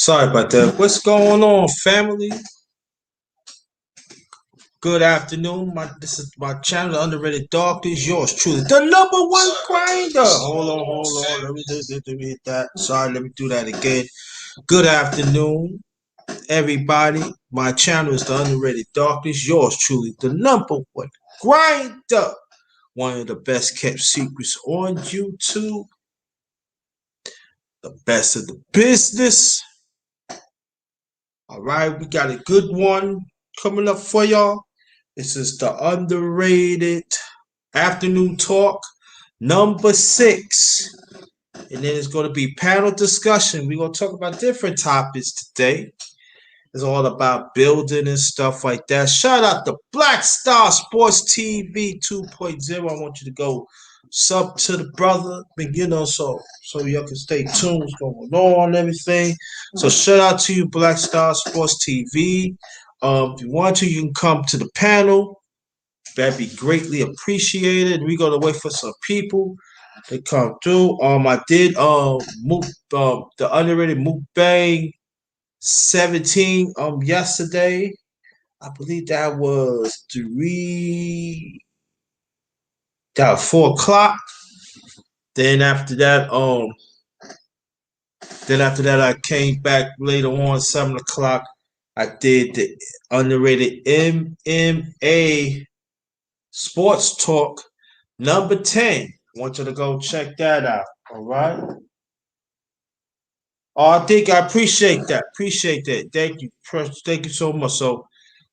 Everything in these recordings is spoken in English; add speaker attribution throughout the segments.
Speaker 1: Sorry about that. What's going on, family? Good afternoon. This is my channel, The Underrated Dog. Is yours truly, the number one grinder. Hold on. Let me hit that. Sorry, let me do that again. Good afternoon, everybody. My channel is The Underrated Dog. Is yours truly, the number one grinder. One of the best kept secrets on YouTube. The best of the business. All right, we got a good one coming up for y'all. This is the Underrated Afternoon Talk number 6. And then it's going to be panel discussion. We're going to talk about different topics today. It's all about building and stuff like that. Shout out to Black Star Sports TV 2.0. I want you to go sub to the brother, so y'all can stay tuned what's going on and everything. So shout out to you, Black Star Sports TV. If you want to, you can come to the panel. That'd be greatly appreciated. We're gonna wait for some people to come through. I did the underrated mukbang 17 yesterday. I believe that was 4 o'clock. Then after that, I came back later on 7 o'clock. I did the underrated MMA Sports Talk number 10. I want you to go check that out. All right. Oh, I appreciate that. Thank you so much. So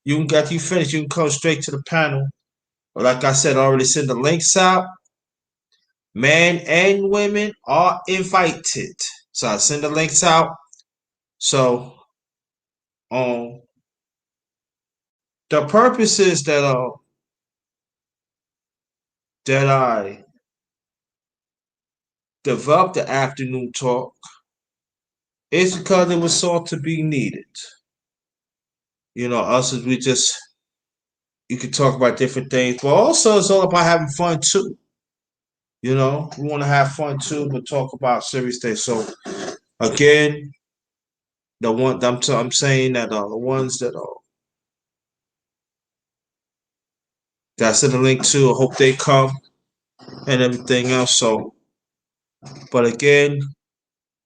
Speaker 1: you finished, you can come straight to the panel. But like I said, I already sent the links out. Men and women are invited. So I send the links out. So the purpose is that I developed the afternoon talk is because it was thought to be needed. Us as you can talk about different things, but also it's all about having fun too. We want to have fun too, but talk about serious things. So again, I'm saying that the ones that I sent a link to, I hope they come and everything else. So, but again,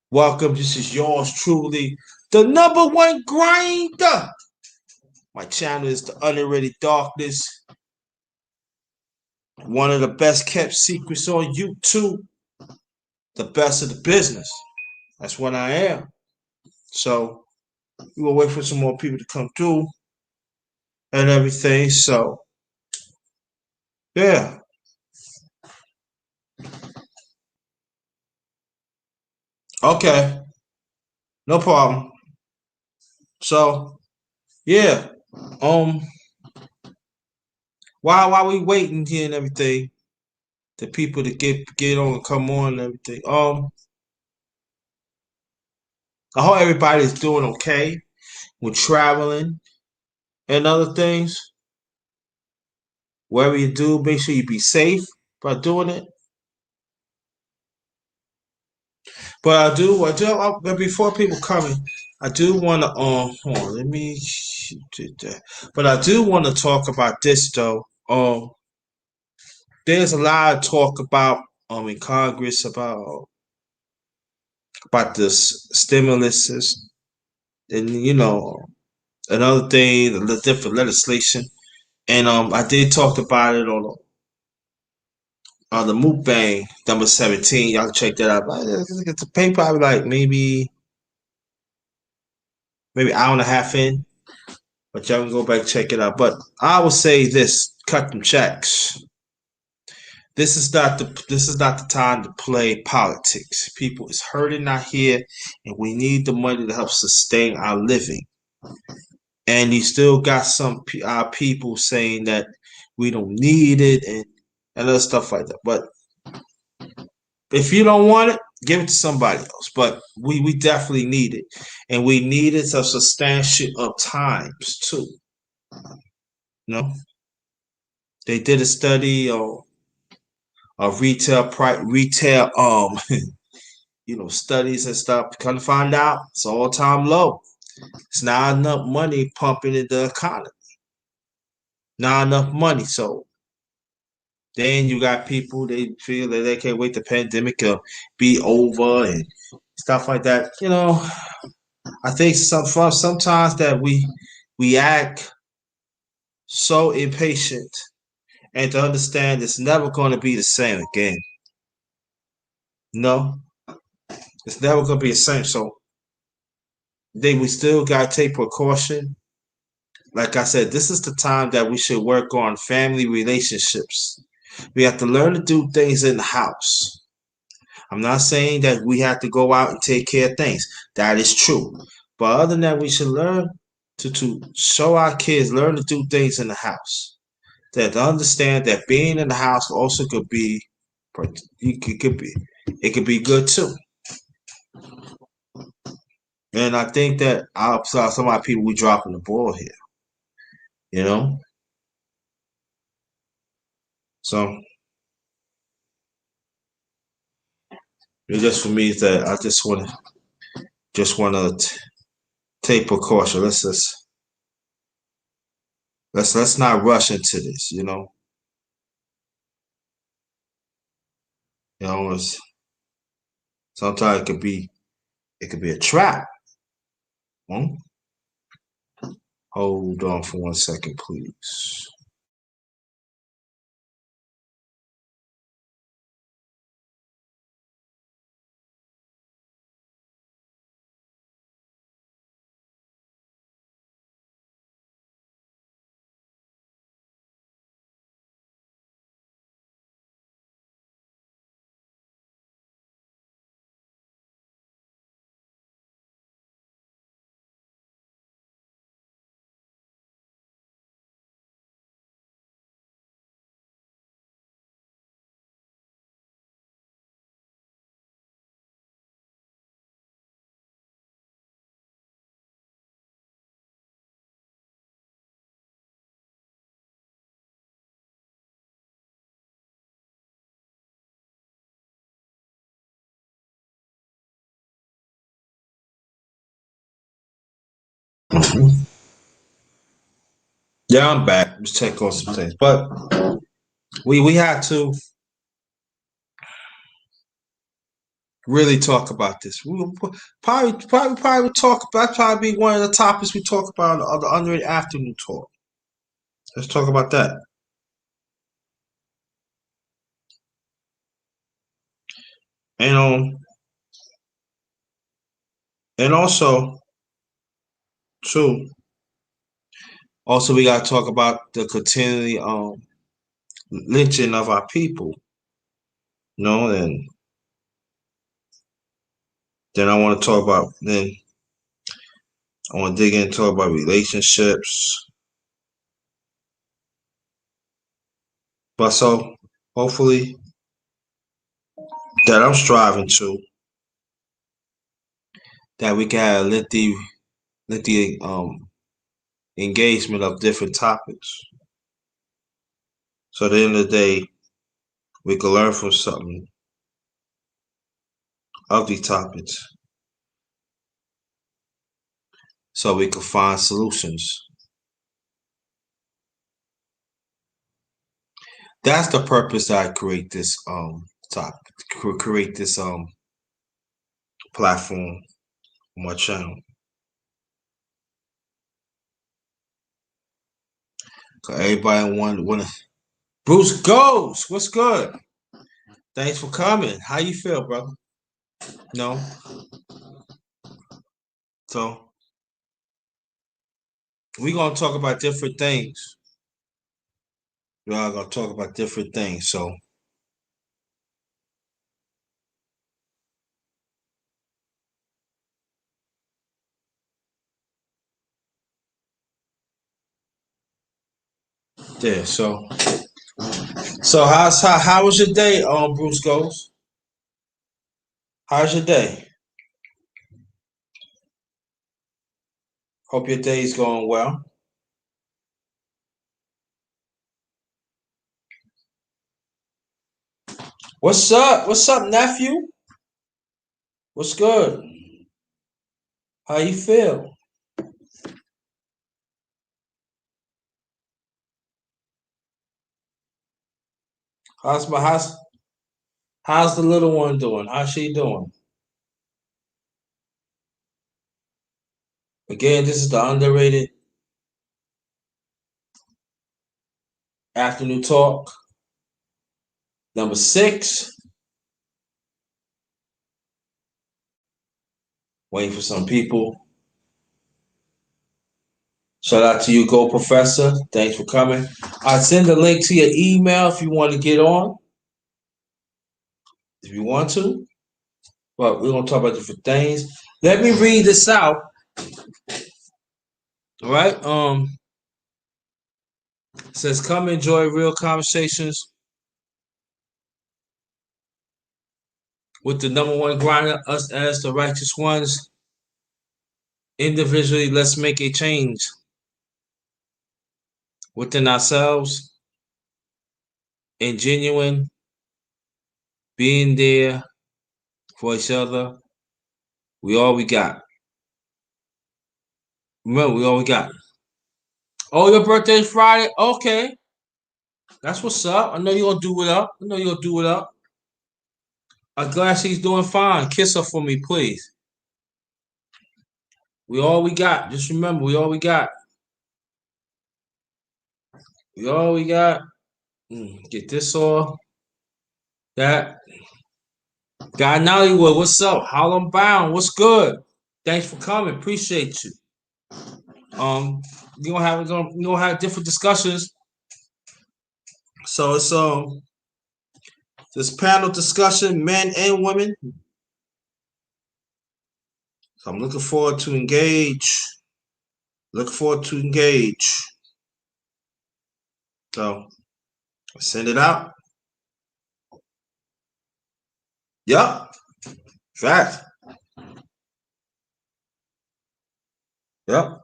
Speaker 1: welcome. This is yours truly, the number one grinder. My channel is the Underrated Darkness. One of the best kept secrets on YouTube. The best of the business. That's what I am. So we will wait for some more people to come through and everything. So yeah. Okay. No problem. So yeah. While we waiting here and everything, the people to get on and come on and everything. I hope everybody's doing okay with traveling and other things. Wherever you do, make sure you be safe by doing it. But but before people coming, I do want to hold on, let me do that. But I do want to talk about this though. There's a lot of talk about in Congress about this stimulus and another thing, the different legislation. And I did talk about it on the mukbang number 17. Y'all can check that out. It's a paper. I like maybe hour and a half in, but y'all can go back and check it out. But I will say this: cut them checks. This is not the time to play politics. People is hurting out here, and we need the money to help sustain our living. And you still got some people saying that we don't need it and other stuff like that. But if you don't want it, give it to somebody else. But we definitely need it. And we need it a substantial of times too. They did a study of retail studies and stuff, come to find out it's all time low. It's not enough money pumping in the economy. Not enough money. So then you got people, they feel that they can't wait the pandemic to be over and stuff like that. I think sometimes that we act so impatient and to understand it's never going to be the same again. No, it's never going to be the same. So then we still got to take precaution. Like I said, this is the time that we should work on family relationships. We have to learn to do things in the house. I'm not saying that we have to go out and take care of things. That is true. But other than that, we should learn to show our kids, learn to do things in the house. That to understand that being in the house also could be, it could be good too. And I think that some of our people we dropping the ball here. You know, so it just for me is that I just want to take precaution. Let's not rush into this. It's, sometimes it could be a trap. Hmm? Hold on for 1 second, please. Yeah, I'm back. Let's check on some things, but we had to really talk about this. We will probably talk about probably be one of the topics we talk about on the Underrated Afternoon Talk. Let's talk about that. And and also too, also we gotta talk about the continually lynching of our people. And then I want to dig in and talk about relationships. But so hopefully that I'm striving to that we can have a lengthy engagement of different topics. So at the end of the day, we can learn from something of these topics so we can find solutions. That's the purpose that I create this topic, create this platform on my channel. Cause everybody want to. Bruce goes. What's good? Thanks for coming. How you feel, brother? No. So we gonna talk about different things. We are gonna talk about different things. So yeah. So how was your day, Bruce goes? How's your day? Hope your day's going well. What's up? What's up, nephew? What's good? How you feel? How's my how's the little one doing? How's she doing? Again, this is the underrated afternoon talk. Number 6. Waiting for some people. Shout out to you, Go Professor. Thanks for coming. I send the link to your email if you want to get on. If you want to. But we're gonna talk about different things. Let me read this out. All right. It says come enjoy real conversations with the number one grinder, us as the righteous ones. Individually, let's make a change within ourselves and genuine being there for each other. We all we got. Remember, we all we got. Oh, your birthday's Friday? Okay. That's what's up. I know you're gonna do it up. I know you're gonna do it up. I'm glad she's doing fine. Kiss her for me, please. We all we got. Just remember, we all we got. We all we got. Get this off. That. Guy Nollywood, what's up? Harlem Bound, what's good? Thanks for coming. Appreciate you. Um, we're gonna have different discussions. So it's this panel discussion, men and women. So I'm looking forward to engage. Look forward to engage. So send it out. Yep. Fact. Yep.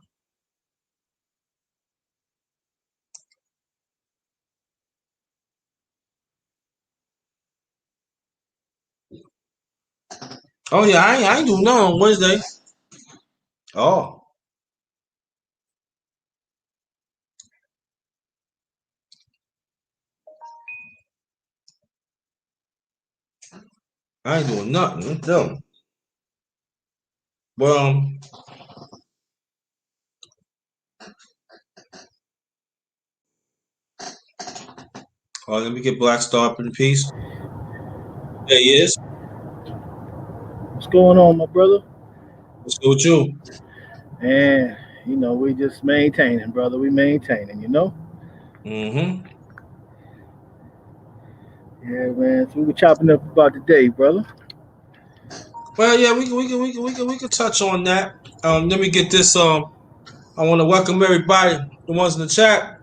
Speaker 1: Oh yeah, I ain't doing nothing on Wednesday. Oh. I ain't doing nothing. No. But let me get Black Star up in peace. There he is.
Speaker 2: What's going on, my brother?
Speaker 1: What's good with you?
Speaker 2: And we just maintaining, brother. We maintaining.
Speaker 1: Mm-hmm.
Speaker 2: Yeah, man. So we were chopping up about the day, brother.
Speaker 1: Well, yeah, we can touch on that. Let me get this. I want to welcome everybody, the ones in the chat.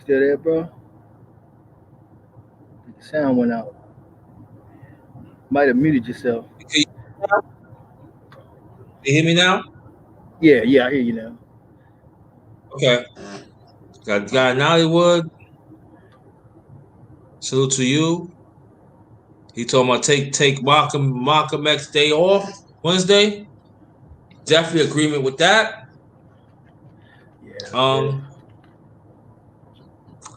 Speaker 2: Still there, bro? The sound went out. Might have muted yourself.
Speaker 1: Can you hear me now?
Speaker 2: Yeah, yeah, I hear you now.
Speaker 1: Okay. Got guy Nollywood. Salute to you. He told me take Malcolm X day off Wednesday. Definitely agreement with that.
Speaker 2: Yeah, yeah,
Speaker 1: Um,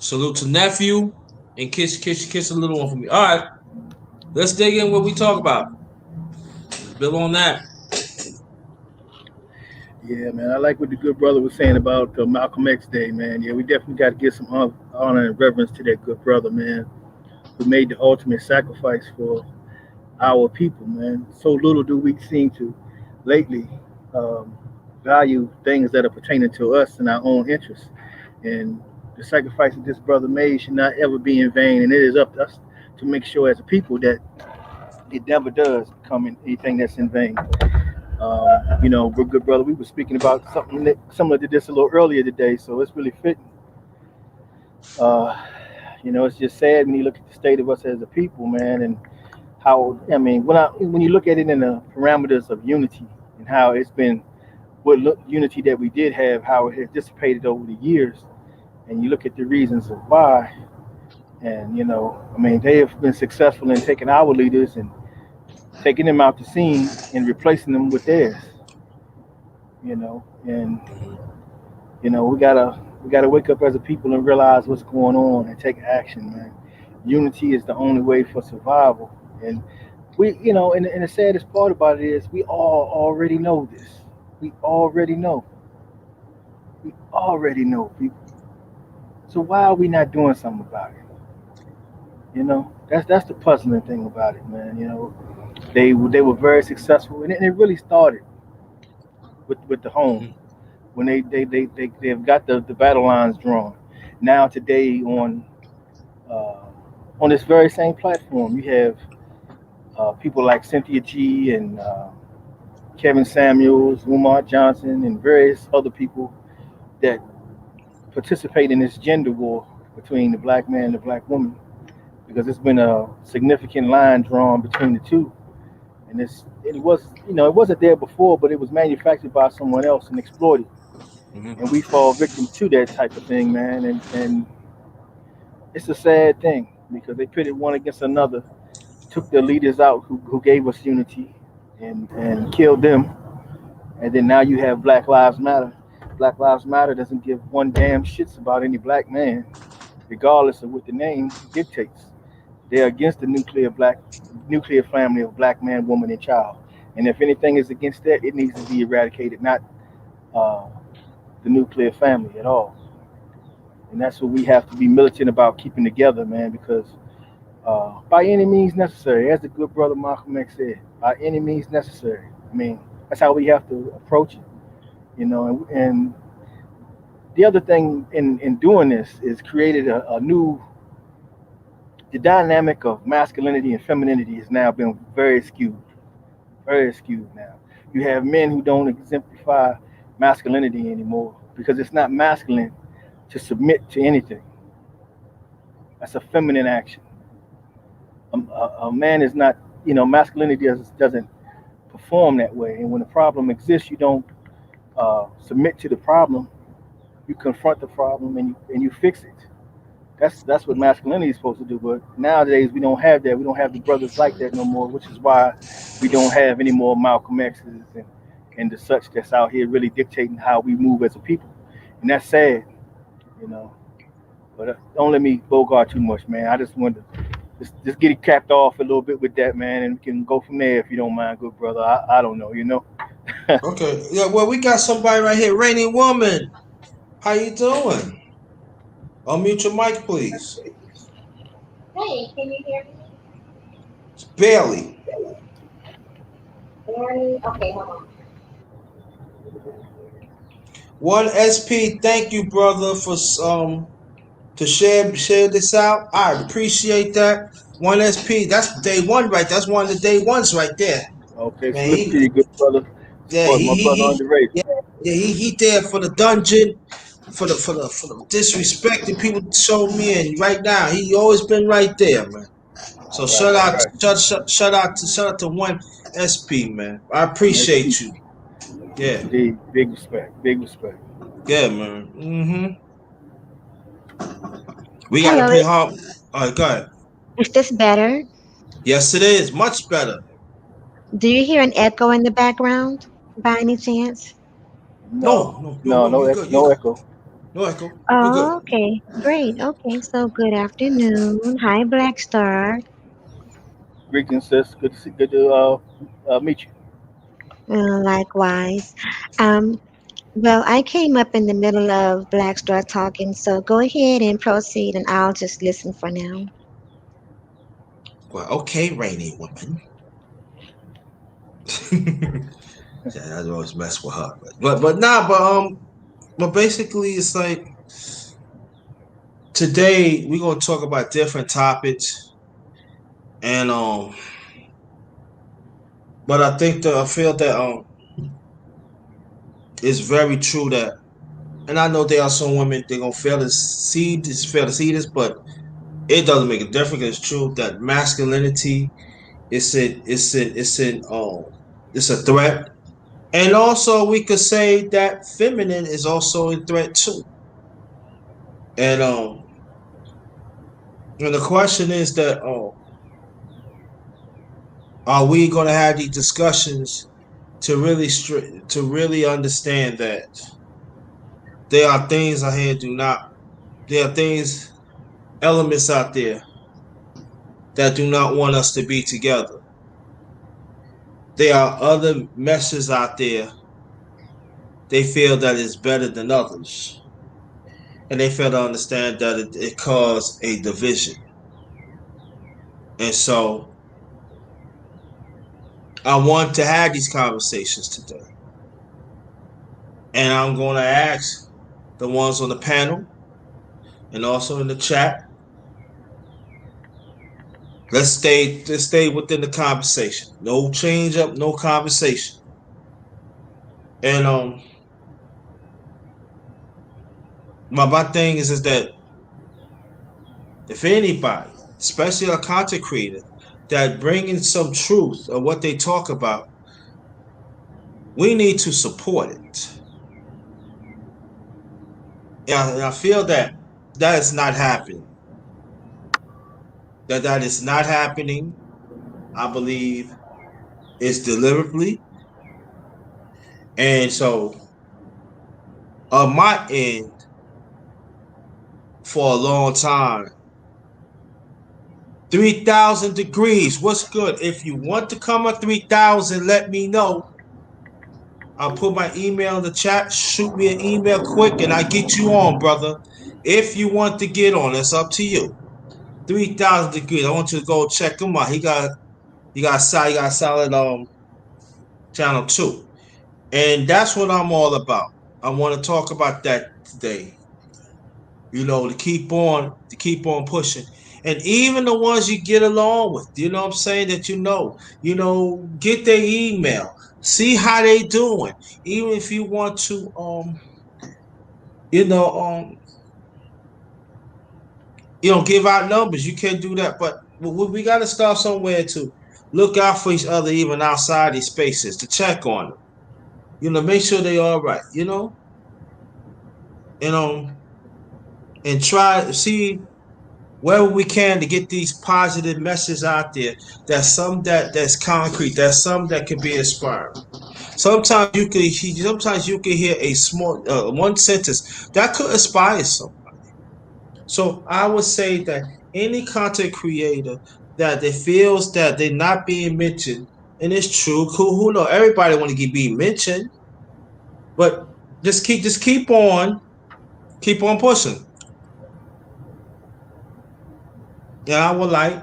Speaker 1: salute to nephew and kiss a little one for me. All right, let's dig in what we talk about. Build on that.
Speaker 2: yeah, man. I like what the good brother was saying about Malcolm X Day, man. Yeah, we definitely got to give some honor and reverence to that good brother, man, who made the ultimate sacrifice for our people, man. So little do we seem to lately um, value things that are pertaining to us and our own interests. And the sacrifice that this brother made should not ever be in vain. And it is up to us to make sure as a people that it never does become anything that's in vain. We're good brother. We were speaking about something similar to this a little earlier today, so it's really fitting. Uh, it's just sad when you look at the state of us as a people, man, and how I mean when you look at it in the parameters of unity and how it's been unity that we did have, how it has dissipated over the years, and you look at the reasons of why, and I mean, they have been successful in taking our leaders and taking them out the scene and replacing them with theirs. And
Speaker 1: Mhm.
Speaker 2: we gotta wake up as a people and realize what's going on and take action, man. Unity is the only way for survival, and and the saddest part about it is we all already know this. We already know. We already know, people. So why are we not doing something about it? That's the puzzling thing about it, man. They were very successful, and it really started with the home
Speaker 1: Mhm.
Speaker 2: when they've got the battle lines drawn. Now today uh, on this very same platform, you have people like Cynthia G and Kevin Samuels, Umar Johnson, and various other people that participate in this gender war between the black man and the black woman, because it's been a significant line drawn between the two. And it wasn't there before, but it was manufactured by someone else and exploited, and
Speaker 1: Mhm.
Speaker 2: we fall victim to that type of thing, man. And it's a sad thing because they pitted one against another, took the leaders out who gave us unity, and killed them. And then now you have Black Lives Matter. Black Lives Matter doesn't give one damn shits about any black man, regardless of what the name dictates. They're against the nuclear family of black man, woman, and child. And if anything is against that, it needs to be eradicated, not uh, the nuclear family at all. And that's what we have to be militant about keeping together, man, because by any means necessary, as the good brother Malcolm X said, by any means necessary. I mean, that's how we have to approach it. And the other thing in doing this is created a new, the dynamic of masculinity and femininity has now been very skewed now. You have men who don't exemplify masculinity anymore because it's not masculine to submit to anything. That's a feminine action. A man is not, masculinity doesn't perform that way. And when a problem exists, you don't submit to the problem. You confront the problem and you fix it. That's what masculinity is supposed to do. But nowadays we don't have that. We don't have the brothers like that no more, which is why we don't have any more Malcolm X's and the such that's out here really dictating how we move as a people. And that's sad, you know. But don't let me bogart too much, man. I just wanted to just get it capped off a little bit with that, man, and we can go from there if you don't mind, good brother. I don't know.
Speaker 1: Okay. Yeah. Well, we got somebody right here. Rainy woman. How you doing? Unmute your mic, please.
Speaker 3: Hey, can you hear me?
Speaker 1: Barely.
Speaker 3: Barely? Okay, hold on.
Speaker 1: One SP. Thank you, brother, for to share this out. I appreciate that. One SP. That's day one, right? That's one of the day ones right there.
Speaker 2: Okay,
Speaker 1: Man,
Speaker 2: salute to you, good brother.
Speaker 1: yeah,
Speaker 2: Support my brother Underated.
Speaker 1: yeah, yeah, he there for the dungeon, for the disrespect that people showed me, and right now he always been right there, man. So
Speaker 2: Right, right, right.
Speaker 1: shout out to one SP, man. I
Speaker 2: One SP.
Speaker 1: appreciate you.
Speaker 2: Yes,
Speaker 1: Yeah,
Speaker 2: indeed. Big respect. Big respect.
Speaker 1: yeah, man. We gotta
Speaker 3: Hello,
Speaker 1: pay hard. All right, go ahead.
Speaker 3: is this better?
Speaker 1: Yes, it is much better.
Speaker 3: Do you hear an echo in the background by any chance?
Speaker 1: No,
Speaker 2: No,
Speaker 1: no, no,
Speaker 2: no,
Speaker 1: no.
Speaker 2: no,
Speaker 1: You good? You
Speaker 2: no
Speaker 1: good?
Speaker 2: echo.
Speaker 1: No echo. We good.
Speaker 3: Oh, okay, great. Okay, so good afternoon. Hi, Black Star.
Speaker 2: Greetings, sis. Good to meet you.
Speaker 3: Likewise. Um, well, I came up in the middle of Black Star talking, so go ahead and proceed, and I'll just listen for now.
Speaker 1: Well, okay, rainy woman. Yeah, I always mess with her, but nah, but basically it's like today we're gonna talk about different topics, and but I think that I feel that it's very true that, and I know there are some women they're gonna fail to see this, but it doesn't make a difference. It's true that masculinity it's a threat. And also we could say that feminine is also a threat too. And and the question is that are we going to have these discussions to really understand that there are things out here do not there are things elements out there that do not want us to be together. There are other messes out there they feel that is better than others. And they fail to understand that it caused a division. And so I want to have these conversations today. And I'm going to ask the ones on the panel and also in the chat. Let's stay within the conversation. No change up, no conversation. And my thing is that if anybody, especially a content creator, that bringing some truth of what they talk about, we need to support it. And I feel that that is not happening. That is not happening. I believe it's deliberately. And so on my end, for a long time, 3,000 degrees. What's good? If you want to come at 3,000, let me know. I'll put my email in the chat. Shoot me an email quick and I get you on, brother. If you want to get on, it's up to you. 3,000 degrees. I want you to go check him out. He got a solid channel too. And that's what I'm all about. I want to talk about that today. To keep on pushing. And even the ones you get along with, you know what I'm saying, that get their email. See how they doing. Even if you want to you know, give out numbers, you can do that. But we gotta start somewhere to look out for each other, even outside these spaces, to check on them. Make sure they all right, and and try to see wherever we can to get these positive messages out there. That's concrete. That's some that can be inspiring. Sometimes you can hear a small one sentence that could inspire someone. So I would say that any content creator that they feels that they're not being mentioned, and it's true, cool, who know everybody want to get being mentioned, but just keep on pushing. And I would like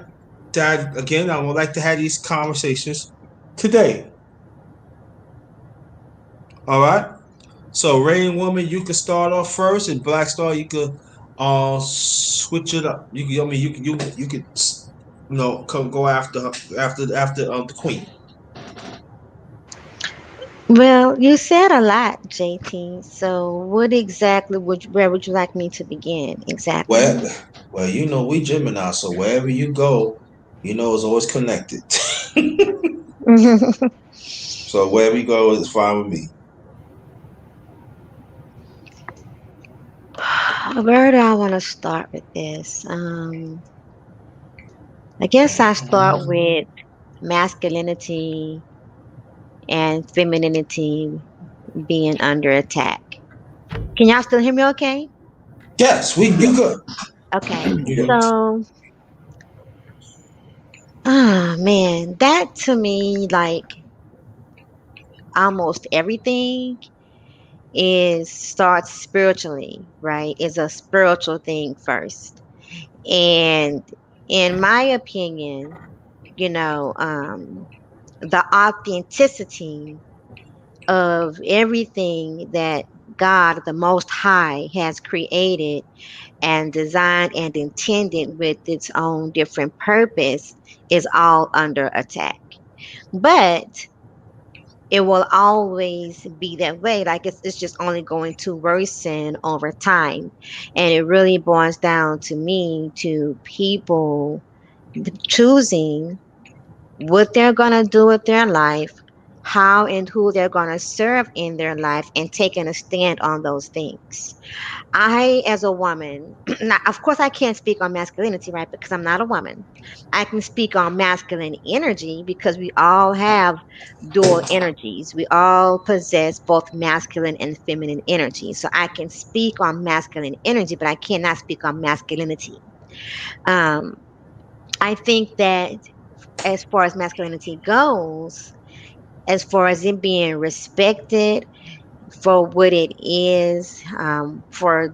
Speaker 1: to have these conversations today. All right. So Rain Woman, you can start off first, and Black Star, you could switch it up. You could come go after the Queen.
Speaker 3: Well, you said a lot, JT. So, where would you like me to begin exactly?
Speaker 1: Well, we Gemini, so wherever you go, it's always connected. So wherever you go is fine with me.
Speaker 3: Where do I want to start with this? I guess I start with masculinity and femininity being under attack. Can y'all still hear me okay?
Speaker 1: Yes, you good.
Speaker 3: Okay.
Speaker 1: You good.
Speaker 3: So, ah, man, that to me, like almost everything is starts spiritually, right? Is a spiritual thing first. And in my opinion, you know, the authenticity of everything that God, the Most High, has created and designed and intended with its own different purpose is all under attack. But it will always be that way. Like it's just only going to worsen over time. And it really boils down to me to people choosing what they're going to do with their life, how and who they're going to serve in their life, and taking a stand on those things. I, as a woman, now, of course, I can't speak on masculinity, right? Because I'm not a woman. I can speak on masculine energy because we all have dual energies. We all possess both masculine and feminine energy. So I can speak on masculine energy, but I cannot speak on masculinity. Um, I think that as far as masculinity goes, as far as it being respected for what it is, for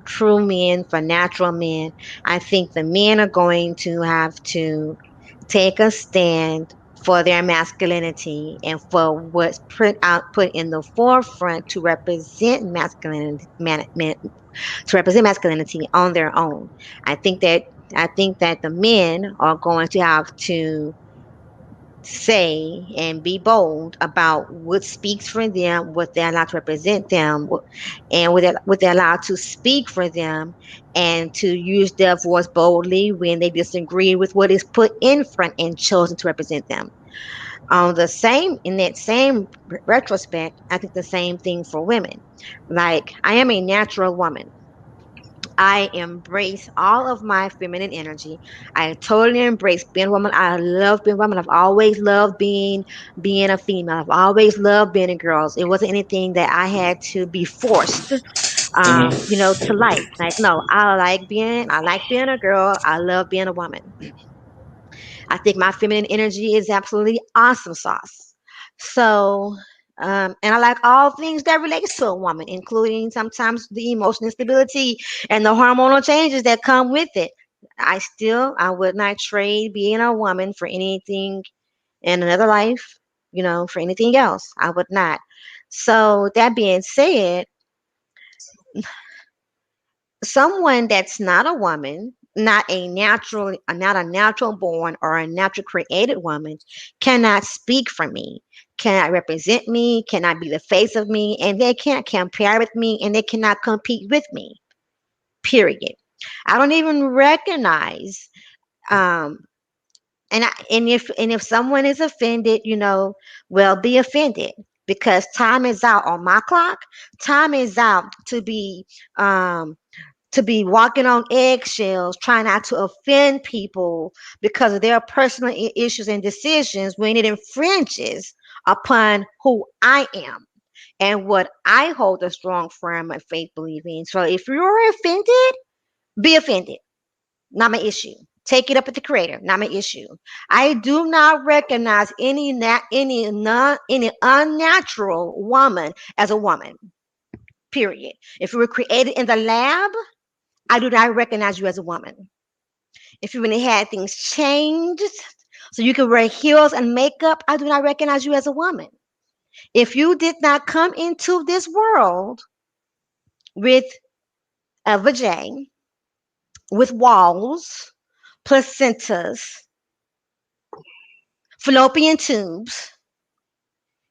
Speaker 3: true men, for natural men, I think the men are going to have to take a stand for their masculinity and for what's put in the forefront to represent masculinity on their own. I think that I think that the men are going to have to say and be bold about what speaks for them, what they're allowed to represent them, and what they're allowed to speak for them, and to use their voice boldly when they disagree with what is put in front and chosen to represent them. On the same in that same retrospect, I think the same thing for women. Like, I am a natural woman. I embrace all of my feminine energy. I totally embrace being a woman. I love being a woman. I've always loved being a female. I've always loved being a girl. It wasn't anything that I had to be forced, to like. Like, no, I like being a girl. I love being a woman. I think my feminine energy is absolutely awesome sauce. So, and I like all things that relates to a woman, including sometimes the emotional instability and the hormonal changes that come with it. I would not trade being a woman for anything in another life, for anything else. I would not. So that being said, someone that's not a woman, not a natural born or a natural created woman, cannot speak for me, cannot represent me, cannot be the face of me, and they can't compare with me, and they cannot compete with me. Period. I don't even recognize. Um, and if someone is offended, well, be offended, because time is out on my clock. Time is out um to be walking on eggshells, trying not to offend people because of their personal issues and decisions when it infringes upon who I am and what I hold a strong, firm faith belief in. So if you're offended, be offended. Not my issue. Take it up with the creator. Not my issue. I do not recognize any unnatural woman as a woman. Period. If you were created in the lab, I do not recognize you as a woman. If you really had things changed so you could wear heels and makeup, I do not recognize you as a woman. If you did not come into this world with a vagina, with walls, placentas, fallopian tubes,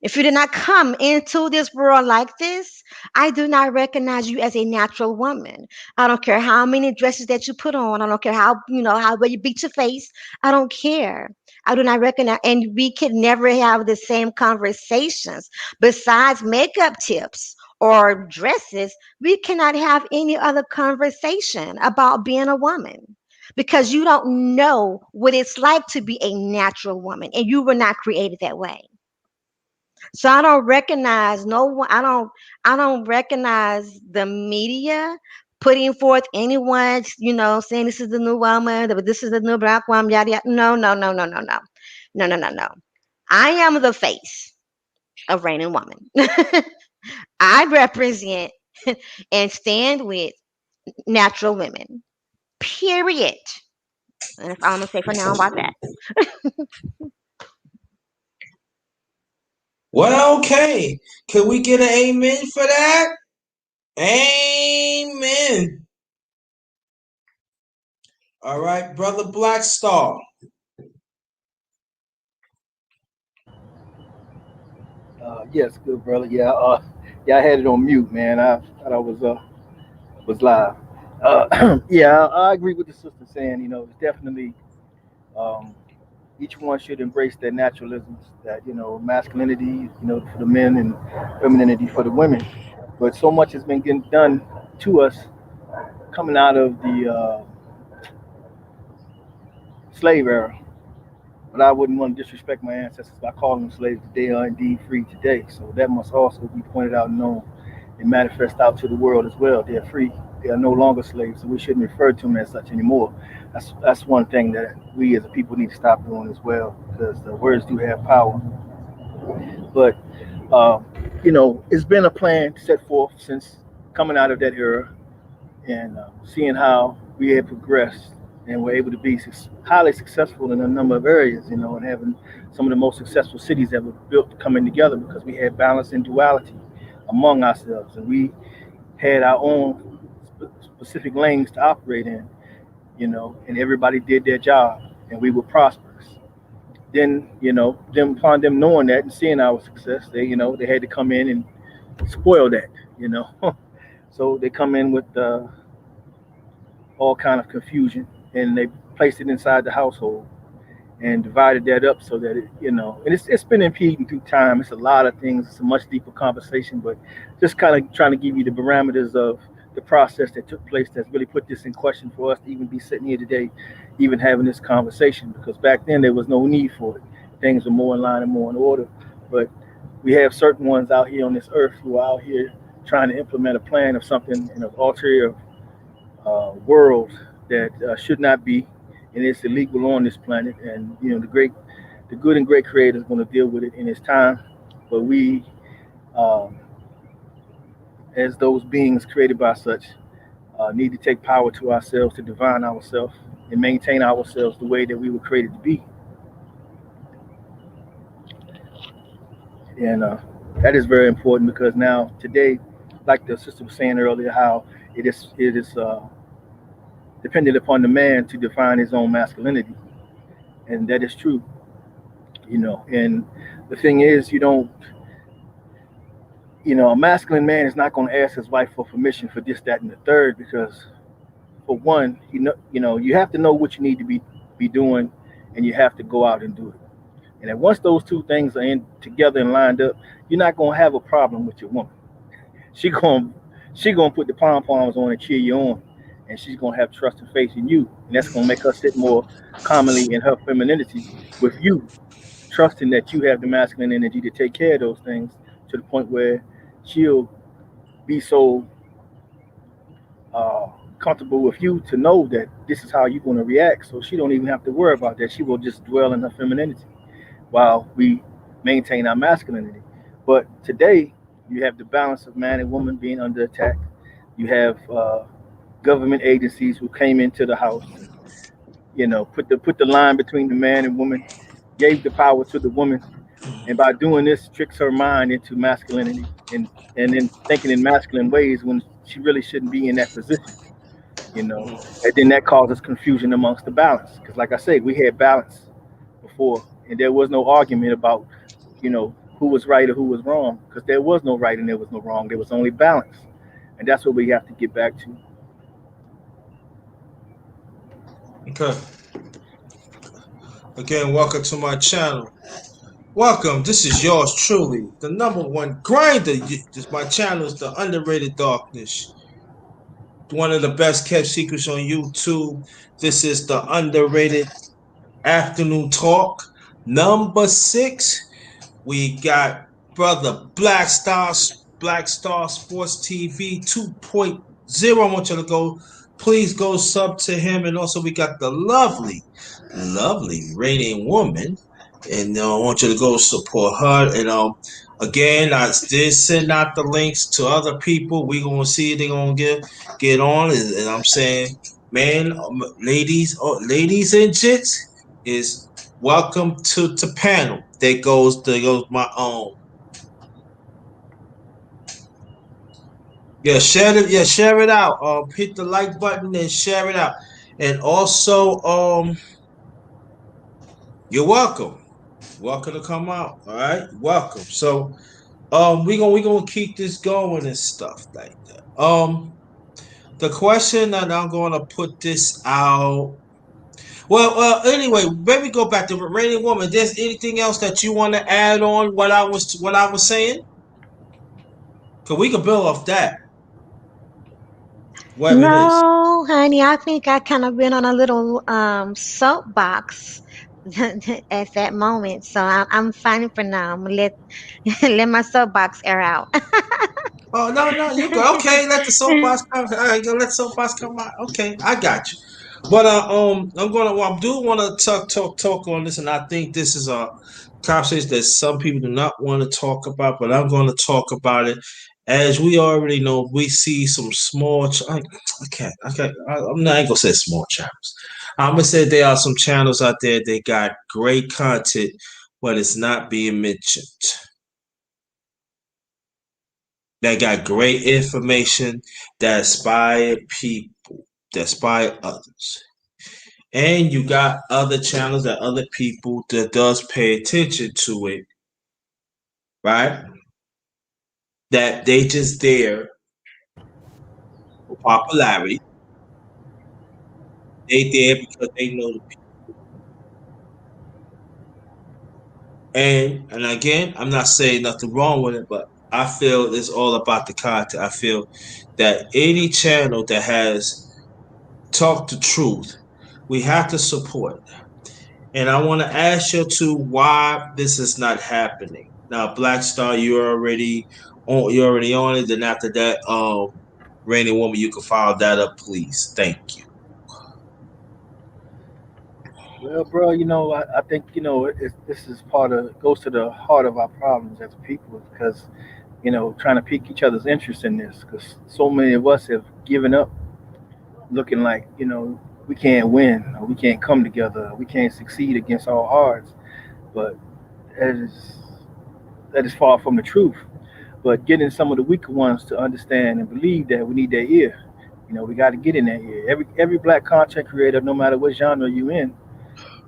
Speaker 3: if you did not come into this world like this, I do not recognize you as a natural woman. I don't care how many dresses that you put on. I don't care how well you beat your face. I don't care. I do not recognize, and we can never have the same conversations. Besides makeup tips or dresses, we cannot have any other conversation about being a woman, because you don't know what it's like to be a natural woman, and you were not created that way. So I don't recognize no one. I don't recognize the media putting forth anyone, saying this is the new woman, this is the new black woman, yada yada. No, no, no, no, no, no, no, no, no, no. I am the face of reigning woman. I represent and stand with natural women. Period. And that's all I'm gonna say for now about that.
Speaker 1: Well, okay. Can we get an amen for that? Amen. All right, brother Black Star.
Speaker 2: Yes, good brother. Yeah, I had it on mute, man. I thought I was live. Yeah, I agree with the sister saying, it's definitely um, each one should embrace their naturalisms, that masculinity, for the men and femininity for the women. But so much has been getting done to us coming out of the slave era. But I wouldn't want to disrespect my ancestors by calling them slaves. They are indeed free today. So that must also be pointed out and known and manifest out to the world as well. They are free. They are no longer slaves, so we shouldn't refer to them as such anymore. That's one thing that we as a people need to stop doing as well, because the words do have power. But uh, it's been a plan set forth since coming out of that era, and seeing how we have progressed and we're able to be highly successful in a number of areas, and having some of the most successful cities ever built coming together because we had balance and duality among ourselves, and we had our own specific lanes to operate in, and everybody did their job, and we were prosperous. Then, them upon them knowing that and seeing our success, they had to come in and spoil that, you know. So they come in with all kind of confusion, and they placed it inside the household and divided that up so that and it's been impeding through time. It's a lot of things. It's a much deeper conversation, but just kind of trying to give you the parameters of the process that took place that's really put this in question for us to even be sitting here today, even having this conversation. Because back then there was no need for it. Things were more in line and more in order. But we have certain ones out here on this earth who are out here trying to implement a plan of something in an ulterior world that should not be, and it's illegal on this planet. And the good and great Creator is going to deal with it in His time. But we, um, as those beings created by such, need to take power to ourselves to divine ourselves and maintain ourselves the way that we were created to be. And that is very important because now today, like the sister was saying earlier, how it is dependent upon the man to define his own masculinity, and that is true. And the thing is, a masculine man is not going to ask his wife for permission for this, that, and the third, because for one, you have to know what you need to be doing, and you have to go out and do it. And then once those two things are in together and lined up, you're not going to have a problem with your woman. She going she gonna put the pom poms on and cheer you on, and she's gonna have trust and faith in you, and that's gonna make her sit more commonly in her femininity with you, trusting that you have the masculine energy to take care of those things to the point where she'll be so uh, comfortable with you to know that this is how you're going to react. So she don't even have to worry about that. She will just dwell in her femininity while we maintain our masculinity. But today, you have the balance of man and woman being under attack. You have government agencies who came into the house and put the line between the man and woman, gave the power to the woman, and by doing this tricks her mind into masculinity and then thinking in masculine ways when she really shouldn't be in that position, you know and then that causes confusion amongst the balance, because like I said, we had balance before, and there was no argument about who was right or who was wrong, because there was no right and there was no wrong, there was only balance, and that's what we have to get back to.
Speaker 1: Okay. Again, welcome to my channel. Welcome. This is yours truly, the number one grinder. This my channel is the Underrated Darkness. One of the best kept secrets on YouTube. This is the Underrated Afternoon Talk. Number 6. We got brother Black Star Sports TV 2.0. I want you to go, please go sub to him. And also we got the lovely radiant woman. And I want you to go support her. And again, I did send out the links to other people. We gonna see if they gonna get on. And I'm saying, man, ladies and gents, is welcome to panel. There goes my yeah, share it. Yeah, share it out. Hit the like button and share it out. And also, you're welcome. Welcome to come out. All right, welcome. So, we gonna keep this going and stuff like that. The question that I'm gonna put this out. Anyway, maybe go back to Raining Woman. There's anything else that you want to add on what I was saying? Cause we could build off that, whatever it is.
Speaker 3: No, honey, I think I kind of been on a little soapbox at that moment. So I'm fine for now. I'm gonna let let my soapbox air out.
Speaker 1: Oh no, no, you go. Okay, let the soapbox come. All right, go let the soapbox come out. Okay, I got you. But I do want to talk on this, and I think this is a conversation that some people do not want to talk about, but I'm going to talk about it. As we already know, we see some small. I'm not gonna say small channels. I'm gonna say there are some channels out there. They got great content, but it's not being mentioned. That got great information that inspire people, that inspire others. And you got other channels that other people that does pay attention to it, right? That they just there for popularity. They there because they know the people. And again, I'm not saying nothing wrong with it, but I feel it's all about the content. I feel that any channel that has talked the truth, we have to support. And I want to ask you too why this is not happening. Now, Black Star, you're already on it. Then after that, Rainy Woman, you can follow that up, please. Thank you.
Speaker 2: Well, bro, I think this is part of goes to the heart of our problems as a people because trying to pique each other's interest in this because so many of us have given up, looking like we can't win or we can't come together, or we can't succeed against all odds. But that is that is far from the truth. But getting some of the weaker ones to understand and believe that we need their ear. We got to get in that ear. Every black content creator, no matter what genre you in,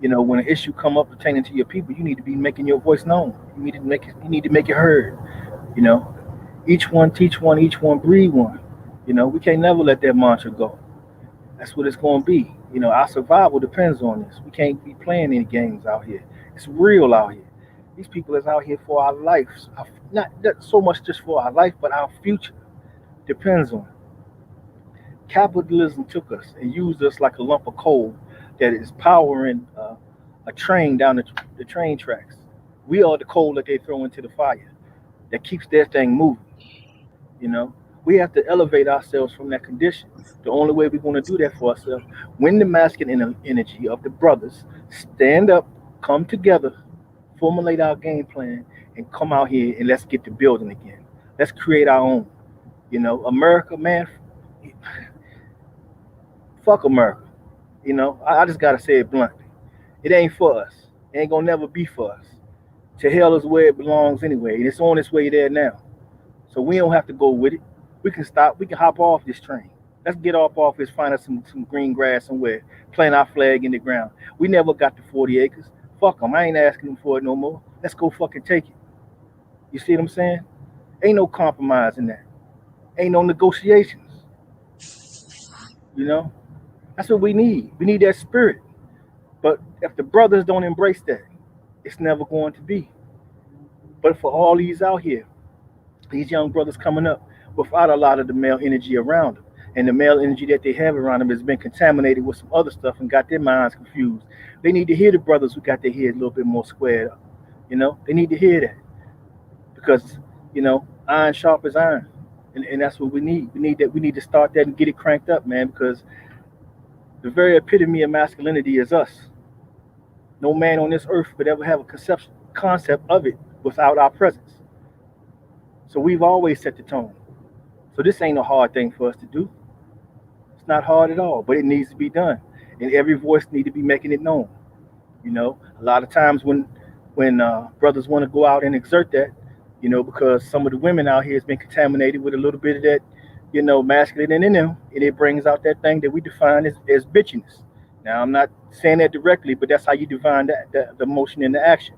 Speaker 2: when an issue come up pertaining to your people, you need to be making your voice known. You need to make it heard. You know, each one teach one, each one breed one. We can't never let that mantra go. That's what it's going to be. Our survival depends on this. We can't be playing any games out here. It's real out here. These people is out here for our lives. Not so much just for our life, but our future depends on it. Capitalism took us and used us like a lump of coal that is powering a train down the train tracks. We are the coal that they throw into the fire that keeps their thing moving. You know, we have to elevate ourselves from that condition. The only way we're going to do that for ourselves, when the masculine energy of the brothers stand up, come together, formulate our game plan, and come out here and let's get the building again. Let's create our own. America, man, fuck America. I just gotta say it bluntly. It ain't for us. It ain't gonna never be for us. To hell is where it belongs anyway, and it's on its way there now. So we don't have to go with it. We can stop. We can hop off this train. Let's get off this, find us some green grass somewhere, plant our flag in the ground. We never got the 40 acres. Fuck them. I ain't asking them for it no more. Let's go fucking take it. You see what I'm saying? Ain't no compromise in that. Ain't no negotiations. You know? That's what we need. We need that spirit. But if the brothers don't embrace that, it's never going to be. But for all these out here, these young brothers coming up without a lot of the male energy around them. And the male energy that they have around them has been contaminated with some other stuff and got their minds confused. They need to hear the brothers who got their head a little bit more squared up. They need to hear that because, iron sharp as iron. And that's what we need. We need that. We need to start that and get it cranked up, man, because the very epitome of masculinity is us. No man on this earth could ever have a concept of it without our presence. So we've always set the tone. So this ain't a hard thing for us to do. It's not hard at all, but it needs to be done. And every voice need to be making it known. A lot of times when brothers want to go out and exert that, because some of the women out here has been contaminated with a little bit of that, masculine in them, and it brings out that thing that we define as bitchiness. Now I'm not saying that directly, but that's how you define the motion and the action.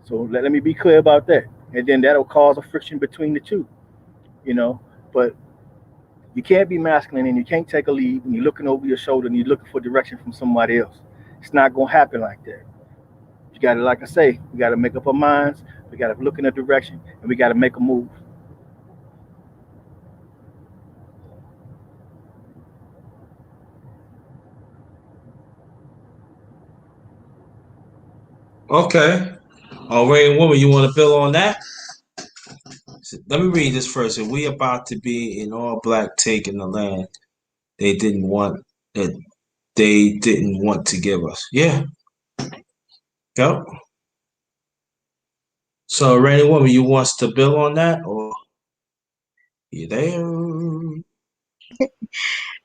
Speaker 2: So let me be clear about that, and then that'll cause a friction between the two. You know, but you can't be masculine and you can't take a lead when you're looking over your shoulder and you're looking for direction from somebody else. It's not gonna happen like that. You gotta, like I say, we gotta make up our minds. We gotta look in a direction, and we gotta make a move.
Speaker 1: Okay. Rain woman, you want to build on that? Let me read this first. If we about to be in all black taking the land they didn't want that they didn't want to give us. Yeah. Yep. So Rainy woman, you wants to build on that or you there?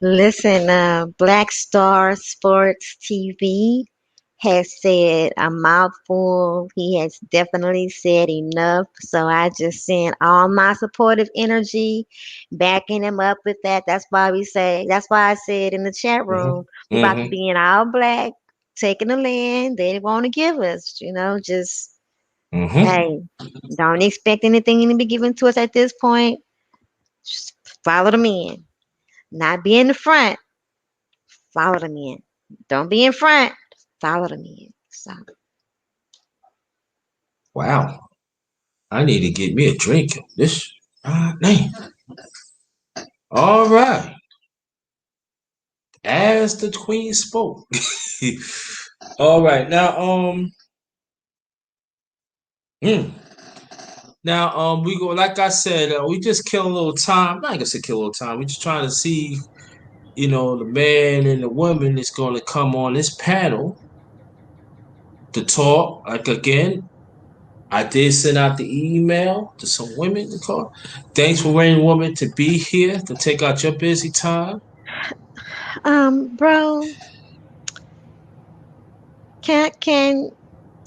Speaker 3: Listen, Black Star Sports TV has said a mouthful. He has definitely said enough. So I just send all my supportive energy, backing him up with that. That's why I said in the chat
Speaker 1: Mm-hmm.
Speaker 3: room, we about to
Speaker 1: Mm-hmm.
Speaker 3: be in all black, taking the land they want to give us. Just,
Speaker 1: Mm-hmm.
Speaker 3: hey, don't expect anything to be given to us at this point. Just follow the men. Not be in the front, follow the men. Don't be in front, follow the men. So,
Speaker 1: Wow. I need to get me a drink. This name. All right. As the queen spoke. All right. Now hmm. Now we go like I said, we just kill a little time. I'm not gonna say kill a little time. We're just trying to see, the man and the woman is gonna come on this panel to talk. Like again, I did send out the email to some women to call. Thanks for waiting, woman, to be here to take out your busy time.
Speaker 3: bro, can can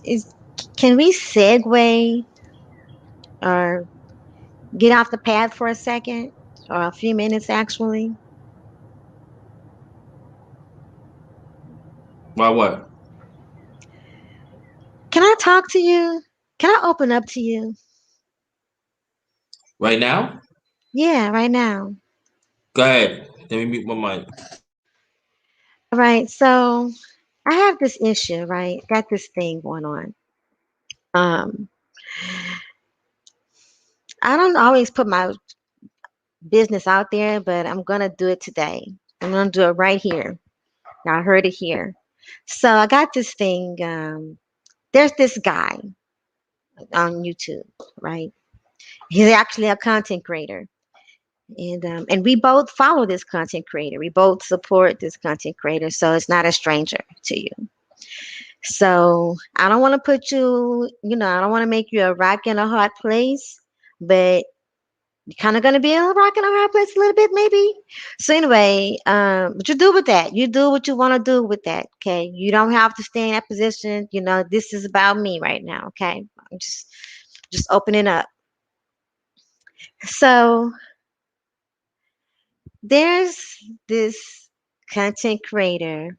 Speaker 3: is can we segue or get off the path for a second or a few minutes actually?
Speaker 1: Why what?
Speaker 3: Can I talk to you? Can I open up to you?
Speaker 1: Right now?
Speaker 3: Yeah, right now.
Speaker 1: Go ahead. Let me mute my mic.
Speaker 3: All right, so I have this issue, right? Got this thing going on. Um, I don't always put my business out there, but I'm gonna do it today. I'm gonna do it right here. Y'all heard it here. So I got this thing. There's this guy on YouTube, right? He's actually a content creator, and we both follow this content creator. We both support this content creator, so it's not a stranger to you. So I don't want to put you, I don't want to make you a rock in a hard place, but you're kind of going to be a rock in a hard place a little bit, maybe. So anyway, what you do with that? You do what you want to do with that. Okay, you don't have to stay in that position. This is about me right now. Okay, I'm just opening up. So there's this content creator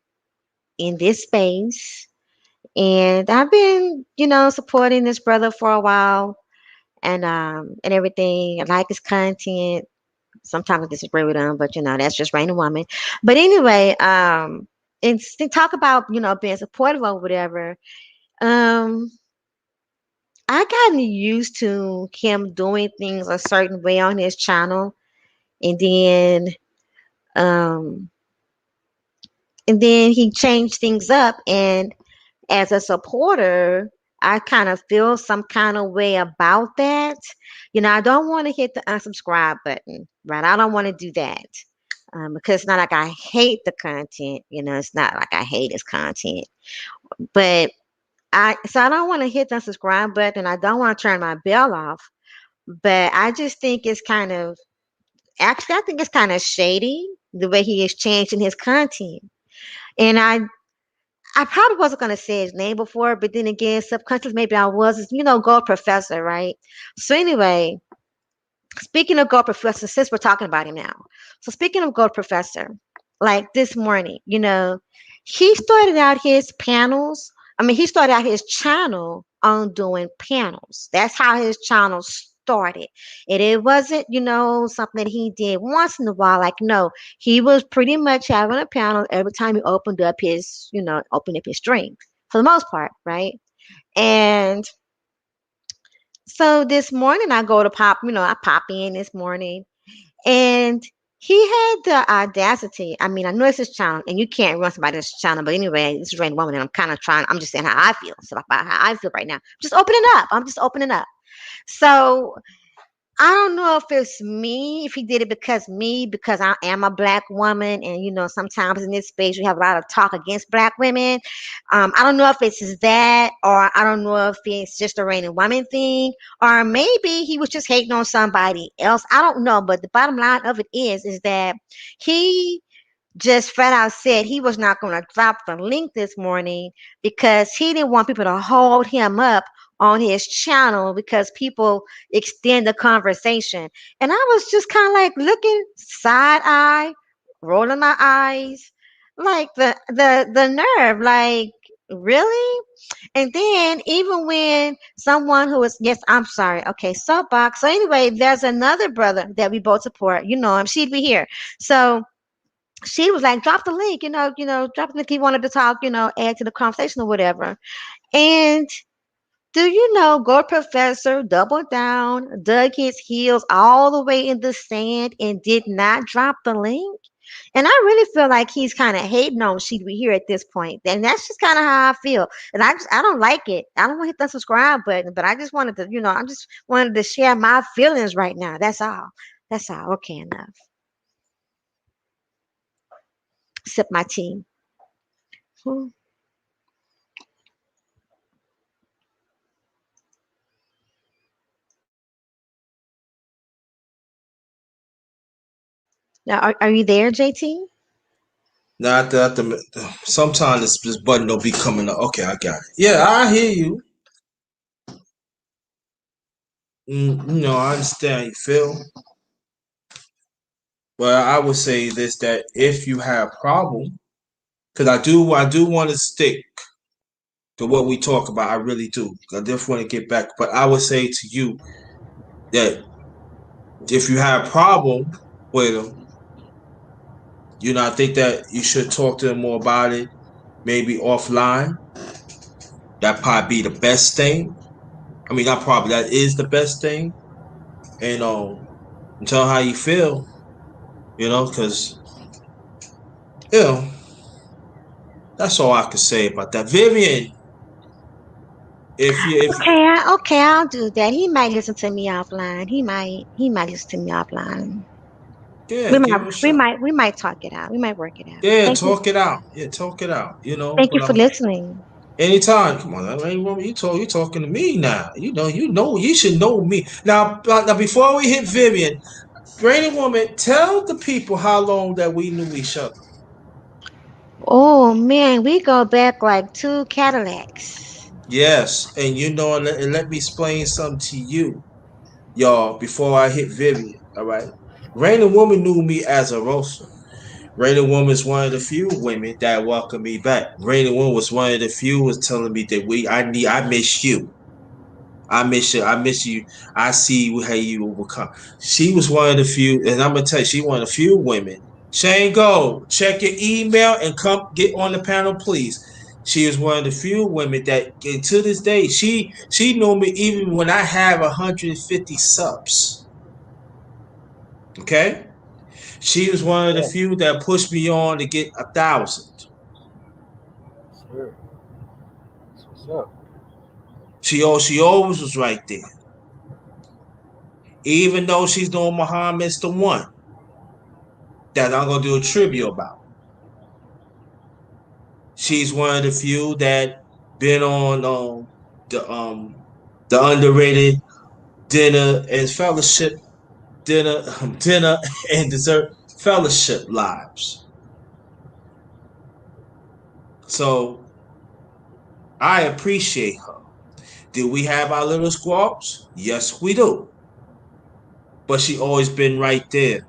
Speaker 3: in this space, and I've been, supporting this brother for a while, and everything. I like his content. Sometimes I disagree with him, but that's just random woman. But anyway, and to talk about being supportive or whatever. Um, I gotten used to him doing things a certain way on his channel, and um, then he changed things up. And as a supporter, I kind of feel some kind of way about that. I don't want to hit the unsubscribe button, right? I don't want to do that. Because it's not like I hate the content, it's not like I hate his content, but I don't want to hit the subscribe button. I don't want to turn my bell off, but I just think it's kind of, actually, I think it's kind of shady the way he is changing his content. And I probably wasn't going to say his name before, but then again, subconsciously, maybe I was, Gold Professor, right? So anyway, speaking of Gold Professor, since we're talking about him now. So speaking of Gold Professor, like this morning, he started out his panels. I mean, he started out his channel on doing panels. That's how his channel started. And it wasn't, something that he did once in a while. Like, no, he was pretty much having a panel every time he opened up his drink for the most part, right? And so this morning I go to I pop in this morning, and he had the audacity. I mean, I know it's his channel, and you can't run somebody's channel, but anyway, this is a random woman, and I'm just saying how I feel. So about how I feel right now. Just opening up. I'm just opening up. So I don't know if it's me, if he did it because I am a black woman, and sometimes in this space you have a lot of talk against black women. I don't know if it's that, or I don't know if it's just a random woman thing, or maybe he was just hating on somebody else. I don't know, but the bottom line of it is that he just flat out said he was not going to drop the link this morning because he didn't want people to hold him up on his channel because people extend the conversation. And I was just kind of like looking side eye, rolling my eyes, like the nerve, like really? And then even when someone who is, yes, I'm sorry, okay, soapbox. So anyway, there's another brother that we both support. You know him. She'd be here. So she was like, drop the link, drop the link. He wanted to talk, add to the conversation or whatever. And do you know, Gore Professor doubled down, dug his heels all the way in the sand, and did not drop the link? And I really feel like he's kind of hating on She'd Be Here at this point. And that's just kind of how I feel. And I don't like it. I don't want to hit the subscribe button, but I just wanted to, I just wanted to share my feelings right now. That's all. That's all. Okay, enough. Sip my tea. Hmm. Now, are you there, JT?
Speaker 1: Not that sometimes this button don't be coming up. Okay, I got it. Yeah, I hear you. I understand how you feel. But I would say this, that if you have problem, because I do want to stick to what we talk about. I really do. I just want to get back. But I would say to you that if you have problem with them, I think that you should talk to them more about it, maybe offline. That probably be the best thing. I mean, not probably, that is the best thing. And tell them how you feel, because you know that's all I can say about that. Vivian, if you,
Speaker 3: Okay, I'll do that. He might listen to me offline. He might listen to me offline.
Speaker 1: yeah,
Speaker 3: We
Speaker 1: give
Speaker 3: might,
Speaker 1: it a
Speaker 3: we
Speaker 1: shot.
Speaker 3: might, we might talk it out. We might work it out.
Speaker 1: Yeah, talk it out. Yeah, talk it out.
Speaker 3: Thank you
Speaker 1: But
Speaker 3: for listening.
Speaker 1: anytime. Come on, I ain't woman. You talking to me now. You should know me now. Before we hit Vivian, Granny woman, tell the people how long that we knew each other.
Speaker 3: Oh man, we go back like two Cadillacs.
Speaker 1: Yes, and and let me explain something to you, y'all, before I hit Vivian. All right, Granny woman knew me as a roaster. Rainy Woman is one of the few women that welcomed me back. Rainy Woman was one of the few was telling me that I miss you. I miss you. I miss you. I see how you overcome. She was one of the few, and I'm gonna tell you, she one of the few women. Shane Go, check your email and come get on the panel, please. She is one of the few women that, and to this day, she knew me even when I have 150 subs. Okay, she was one of the
Speaker 2: Yeah,
Speaker 1: few that pushed me on to get 1,000.
Speaker 2: sure. That's what's up.
Speaker 1: She always was right there. Even though she's doing Muhammad's the one that I'm gonna do a trivia about. She's one of the few that been on the um the underrated dinner and fellowship dinner and dessert fellowship lives. So I appreciate her. Do we have our little squabbles? Yes, we do. But she always been right there.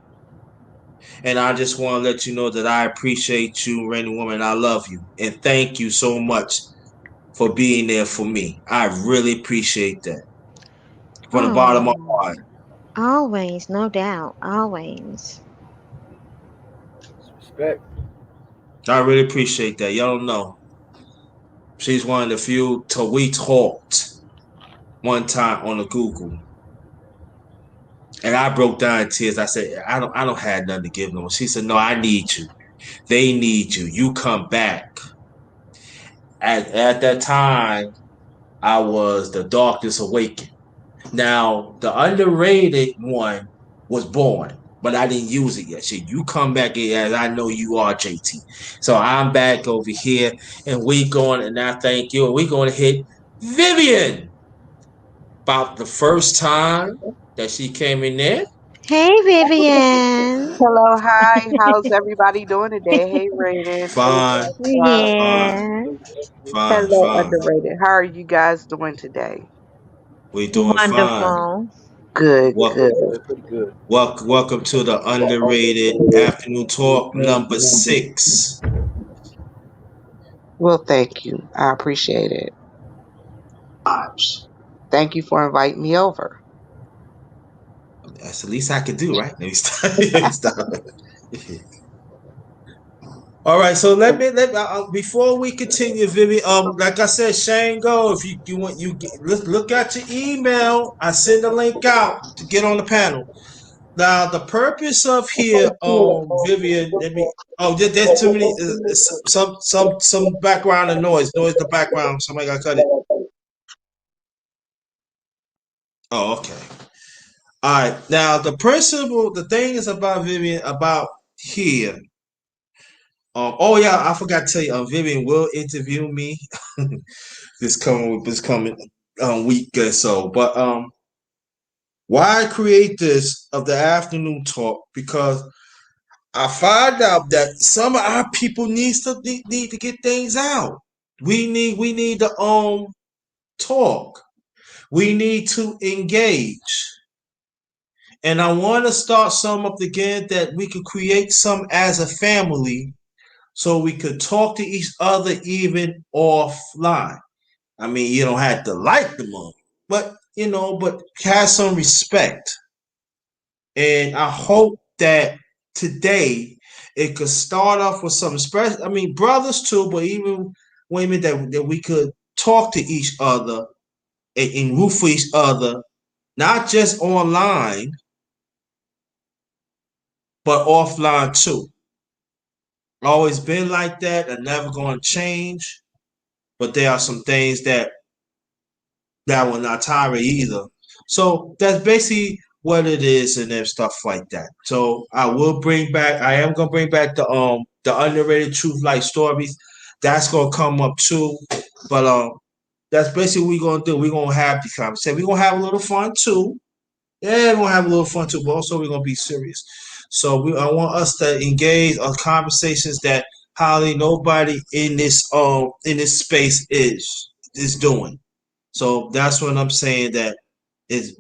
Speaker 1: And I just want to let you know that I appreciate you, Rainy Woman. I love you. And thank you so much for being there for me. I really appreciate that. from the bottom of my heart.
Speaker 3: Oh, always, no doubt, always.
Speaker 2: Respect.
Speaker 1: I really appreciate that. Y'all don't know. She's one of the few till we talked one time on the Google. And I broke down in tears. I said, I don't have nothing to give them. She said, no, I need you. They need you. You come back. At that time, I was the darkness awakened. Now, the underrated one was born, but I didn't use it yet. Shit, you come back as I know you are, JT. So I'm back over here, and we going, and I thank you, and we going to hit Vivian about the first time that she came in there.
Speaker 3: Hey, Vivian.
Speaker 4: Hello, hi. How's everybody doing today? Hey, Rated. Hey,
Speaker 1: Fine,
Speaker 4: Black.
Speaker 1: fine,
Speaker 3: Yeah,
Speaker 1: fine,
Speaker 4: Hello,
Speaker 1: fine.
Speaker 4: Underrated. How are you guys doing today?
Speaker 1: We doing fine.
Speaker 3: wonderful.
Speaker 4: Good,
Speaker 1: Wel-
Speaker 4: good.
Speaker 2: Pretty good.
Speaker 1: welcome to the underrated afternoon talk number 6.
Speaker 4: Well, thank you. I appreciate it. Thank you for inviting me over.
Speaker 1: That's the least I could do, right? Let me stop. Let me stop. All right, so before we continue, Vivi. Like I said, Shane, go if you want look at your email. I send the link out to get on the panel. Now, the purpose of here, Vivian, let me. Oh, there's too many. Some background and noise. Noise in the background. Somebody got to cut it. Oh, okay. All right. Now, the thing is about Vivian about here. Oh yeah, I forgot to tell you. Vivian will interview me this coming week or so. But why I create this of the afternoon talk because I find out that some of our people need to get things out. We need to talk. We need to engage. And I want to start some up again that we could create some as a family so we could talk to each other even offline. I mean, you don't have to like the mother, but but have some respect. And I hope that today it could start off with some special. I mean, brothers too, but even women that we could talk to each other and root for each other, not just online, but offline too. Always been like that. And never going to change. But there are some things that will not tolerate either. So that's basically what it is and then stuff like that. So I am gonna bring back the underrated truth life stories. That's gonna come up too. But that's basically what we're gonna do. We're gonna have these conversations. We're gonna have a little fun too. Yeah, we're gonna have a little fun too, but also we're gonna be serious. So I want us to engage on conversations that hardly nobody in this space is doing. So that's what I'm saying that is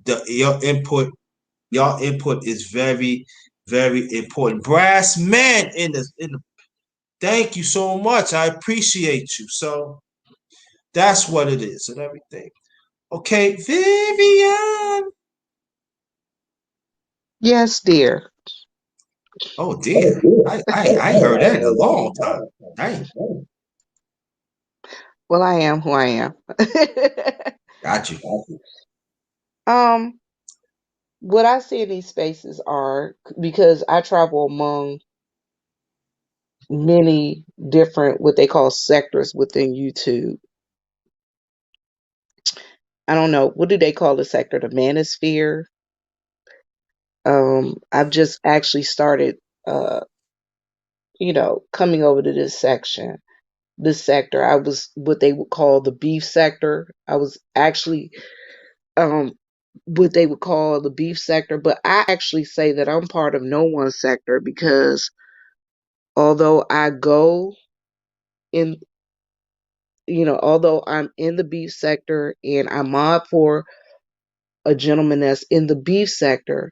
Speaker 1: your input is very, very important. Brass man in the thank you so much. I appreciate you. So that's what it is and everything. Okay, Vivian.
Speaker 4: Yes, dear.
Speaker 1: Oh dear. I ain't heard that in a long time. Dang.
Speaker 4: Well, I am who I am.
Speaker 1: Got you.
Speaker 4: um, what I see in these spaces are because I travel among many different what they call sectors within YouTube. I don't know what do they call the sector, the manosphere. I've just actually started, uh, coming over to this sector. I was what they would call the beef sector. I was actually um, what they would call the beef sector, but I actually say that I'm part of no one sector because although I go in, although I'm in the beef sector and I mod for a gentleman that's in the beef sector,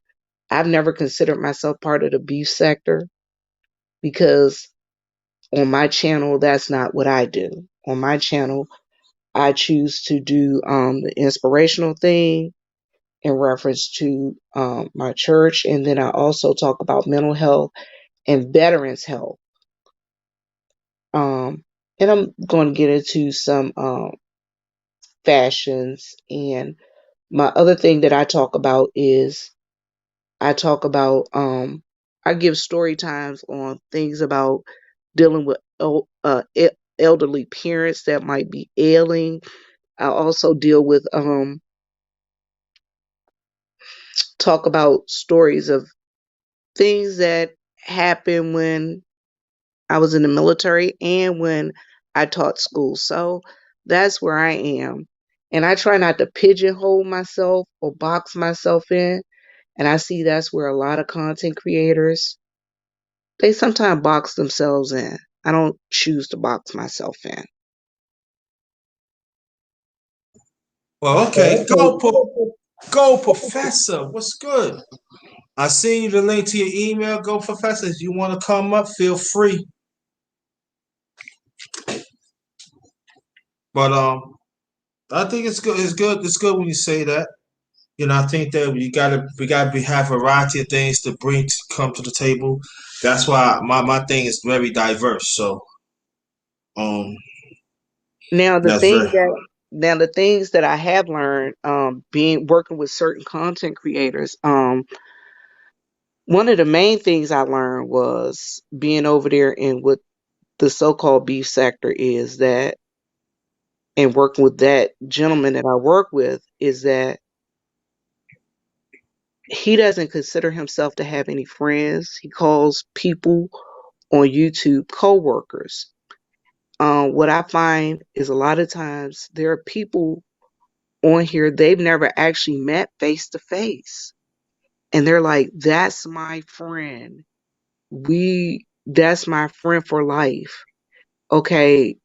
Speaker 4: I've never considered myself part of the beef sector because on my channel, that's not what I do. On my channel, I choose to do the inspirational thing in reference to my church. And then I also talk about mental health and veterans health. Um, and I'm going to get into some fashions. And my other thing that I talk about is I talk about I give story times on things about dealing with elderly parents that might be ailing. I also deal with talk about stories of things that happened when I was in the military and when I taught school. So that's where I am. And I try not to pigeonhole myself or box myself in. And I see that's where a lot of content creators, they sometimes box themselves in. I don't choose to box myself in.
Speaker 1: Well, okay. Go, Professor. What's good? I seen you the link to your email. Go, Professor. If you want to come up, feel free. But I think it's good. It's good. It's good when you say that. I think that we gotta have a variety of things to bring to come to the table. That's why my thing is very diverse. So um,
Speaker 4: Now the
Speaker 1: that's very
Speaker 4: thing that now the things that I have learned being working with certain content creators, one of the main things I learned was being over there in what the so-called beef sector is that, and working with that gentleman that I work with, is that he doesn't consider himself to have any friends. He calls people on YouTube coworkers. What I find is a lot of times there are people on here they've never actually met face to face, and they're like, "That's my friend. That's my friend for life." Okay,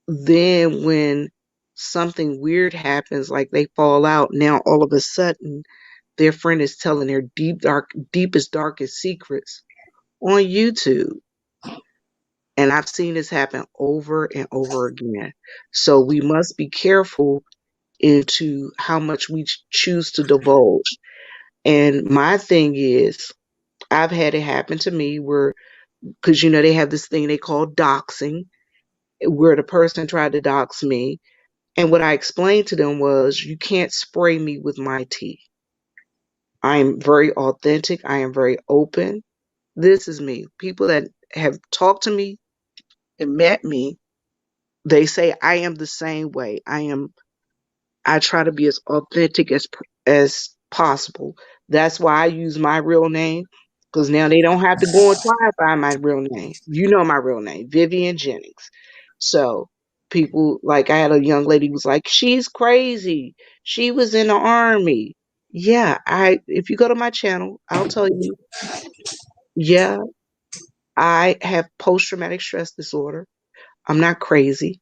Speaker 4: then when something weird happens, like they fall out, now all of a sudden their friend is telling their deepest, darkest secrets on YouTube. And I've seen this happen over and over again. So we must be careful into how much we choose to divulge. And my thing is, I've had it happen to me where, because they have this thing they call doxing, where the person tried to dox me. And what I explained to them was, you can't spray me with my tea. I am very authentic. I am very open. This is me. People that have talked to me and met me, they say I am the same way. I try to be as authentic as possible. That's why I use my real name, because now they don't have to go and try to find my real name. You know my real name, Vivian Jennings. So people, like, I had a young lady who was like, she's crazy. She was in the army. Yeah, I if you go to my channel, I'll tell you, yeah, I have post traumatic stress disorder. I'm not crazy.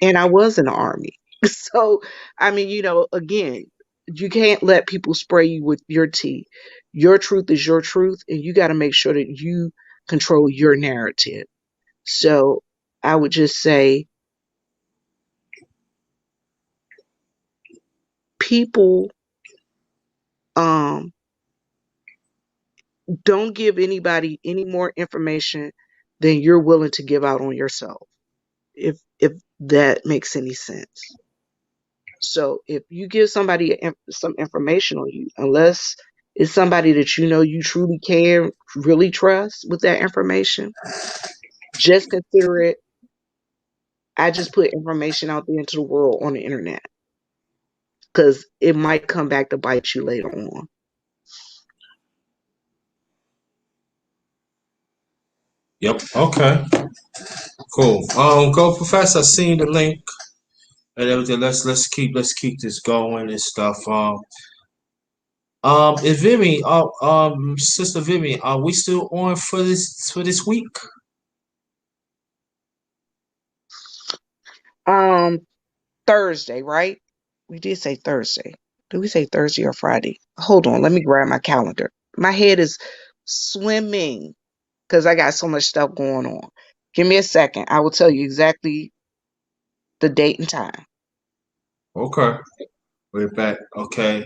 Speaker 4: And I was in the army. So, I mean, again, you can't let people spray you with your tea. Your truth is your truth, and you got to make sure that you control your narrative. So, I would just say people um don't give anybody any more information than you're willing to give out on yourself. If that makes any sense. So if you give somebody some information on you, unless it's somebody that you truly can really trust with that information, just consider it. I just put information out there into the world on the internet because it might come back to bite you later on.
Speaker 1: Yep. Okay. Cool. Go, Professor. I seen the link and everything. Let's keep this going and stuff. Is Vivian, Sister Vivian, are we still on for this week?
Speaker 4: Um, Thursday, right? We did say Thursday. Did we say Thursday or Friday? Hold on, let me grab my calendar. My head is swimming because I got so much stuff going on. Give me a second. I will tell you exactly the date and time.
Speaker 1: Okay. We're back. Okay.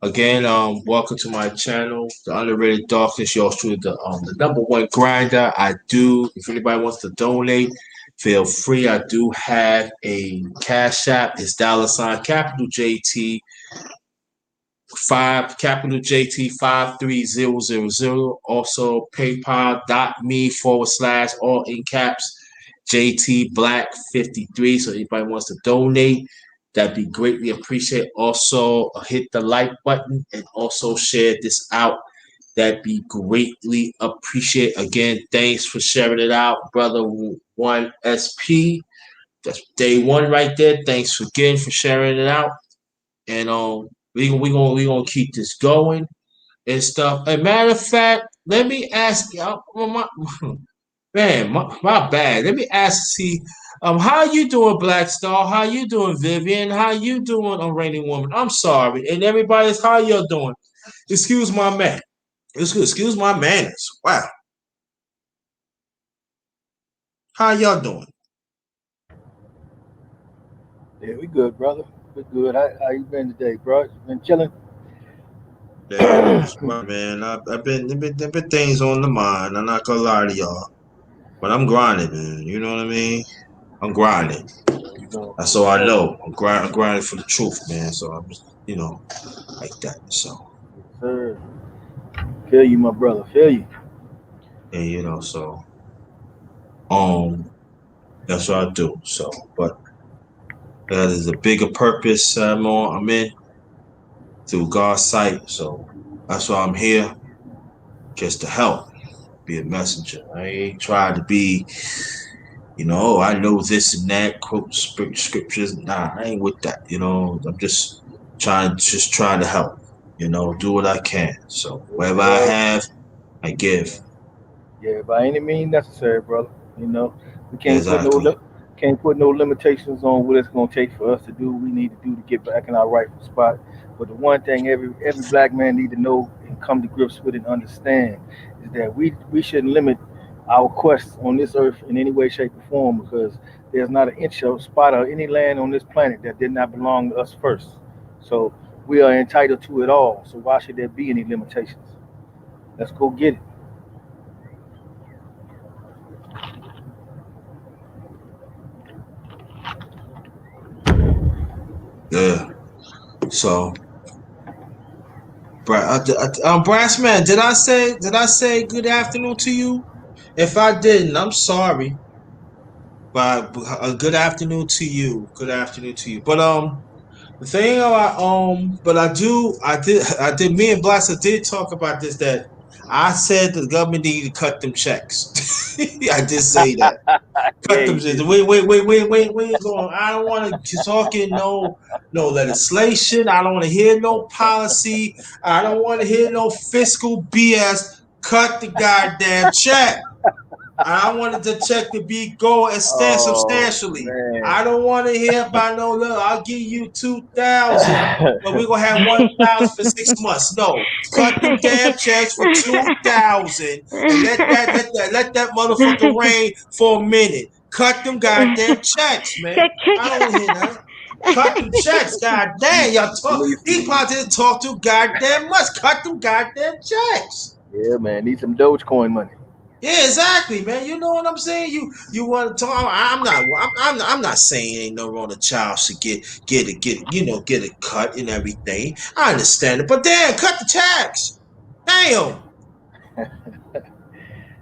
Speaker 1: Again, welcome to my channel, the Underrated Darkness. Yours truly, the number one grinder. I do. If anybody wants to donate, feel free. I do have a cash app. It's $ capital JT five capital JT 53000. Also PayPal.me/ all in caps JT Black 53. So anybody wants to donate, that'd be greatly appreciated. Also hit the like button and also share this out. That'd be greatly appreciated. Again, thanks for sharing it out, brother. One SP. That's day one right there. Thanks again for sharing it out. And we gonna keep this going and stuff. A matter of fact, let me ask you, man, my bad. Let me ask, see, how you doing, Black Star? How you doing, Vivian? How you doing, Raining Woman? I'm sorry, and everybody's how you doing? Excuse my man. Excuse my manners. Wow, how y'all doing?
Speaker 2: Yeah, we good, brother. We good. How you been today, bro? You been chilling?
Speaker 1: Yeah, that's right, man. I've been things on the mind. I'm not gonna lie to y'all, but I'm grinding, man. You know what I mean? I'm grinding.
Speaker 2: We know,
Speaker 1: That's
Speaker 2: we
Speaker 1: all I
Speaker 2: know.
Speaker 1: know. I'm grinding for the truth, man. So I'm just, like that. So,
Speaker 2: Yes, sir. Feel you, my brother. Feel you.
Speaker 1: and so um, that's what I do. So, but there's a bigger purpose I'm in through God's sight. So that's why I'm here, just to help, be a messenger. I ain't trying to be, oh, I know this and that, quote scriptures. Nah, I ain't with that. I'm just trying to help. Do what I can. So
Speaker 2: Yes,
Speaker 1: whatever I
Speaker 2: sir.
Speaker 1: have, I give.
Speaker 2: Yeah, by any means necessary, brother. You know, we
Speaker 1: Exactly.
Speaker 2: can't put no limitations on what it's gonna take for us to do what we need to do to get back in our rightful spot. But the one thing every black man need to know and come to grips with and understand is that we shouldn't limit our quest on this earth in any way, shape, or form because there's not an inch of spot or any land on this planet that did not belong to us first. So we are entitled to it all. So why should there be any limitations? Let's go get it.
Speaker 1: Yeah. So, Brass man, did I say good afternoon to you? If I didn't, I'm sorry. But a good afternoon to you. Good afternoon to you. But the thing but I did. Me and Blassa did talk about this. That I said the government needed to cut them checks. I did say that.
Speaker 2: Yeah,
Speaker 1: Cut them.
Speaker 2: you did say that.
Speaker 1: Wait. Going. I don't want to talk in no legislation. I don't want to hear no policy. I don't want to hear no fiscal BS. Cut the goddamn check. I wanted the check to be go and stand
Speaker 2: Oh
Speaker 1: substantially.
Speaker 2: man.
Speaker 1: I don't want to hear about no look. I'll give you 2,000, but we're gonna have 1,000 for 6 months. No, cut them damn checks for 2,000 and let that motherfucker rain for a minute. Cut them goddamn checks, man. I don't want to hear that. Cut them checks, goddamn. Y'all
Speaker 2: We
Speaker 1: talk.
Speaker 2: need
Speaker 1: These
Speaker 2: some.
Speaker 1: politicians talk too goddamn much. Cut them goddamn checks.
Speaker 2: Yeah, man. Need some Dogecoin money.
Speaker 1: Yeah, exactly, man. You know what I'm saying? You want to talk? I'm not saying ain't no wrong. The child should get a cut and everything. I understand it, but damn, cut the tax. Damn.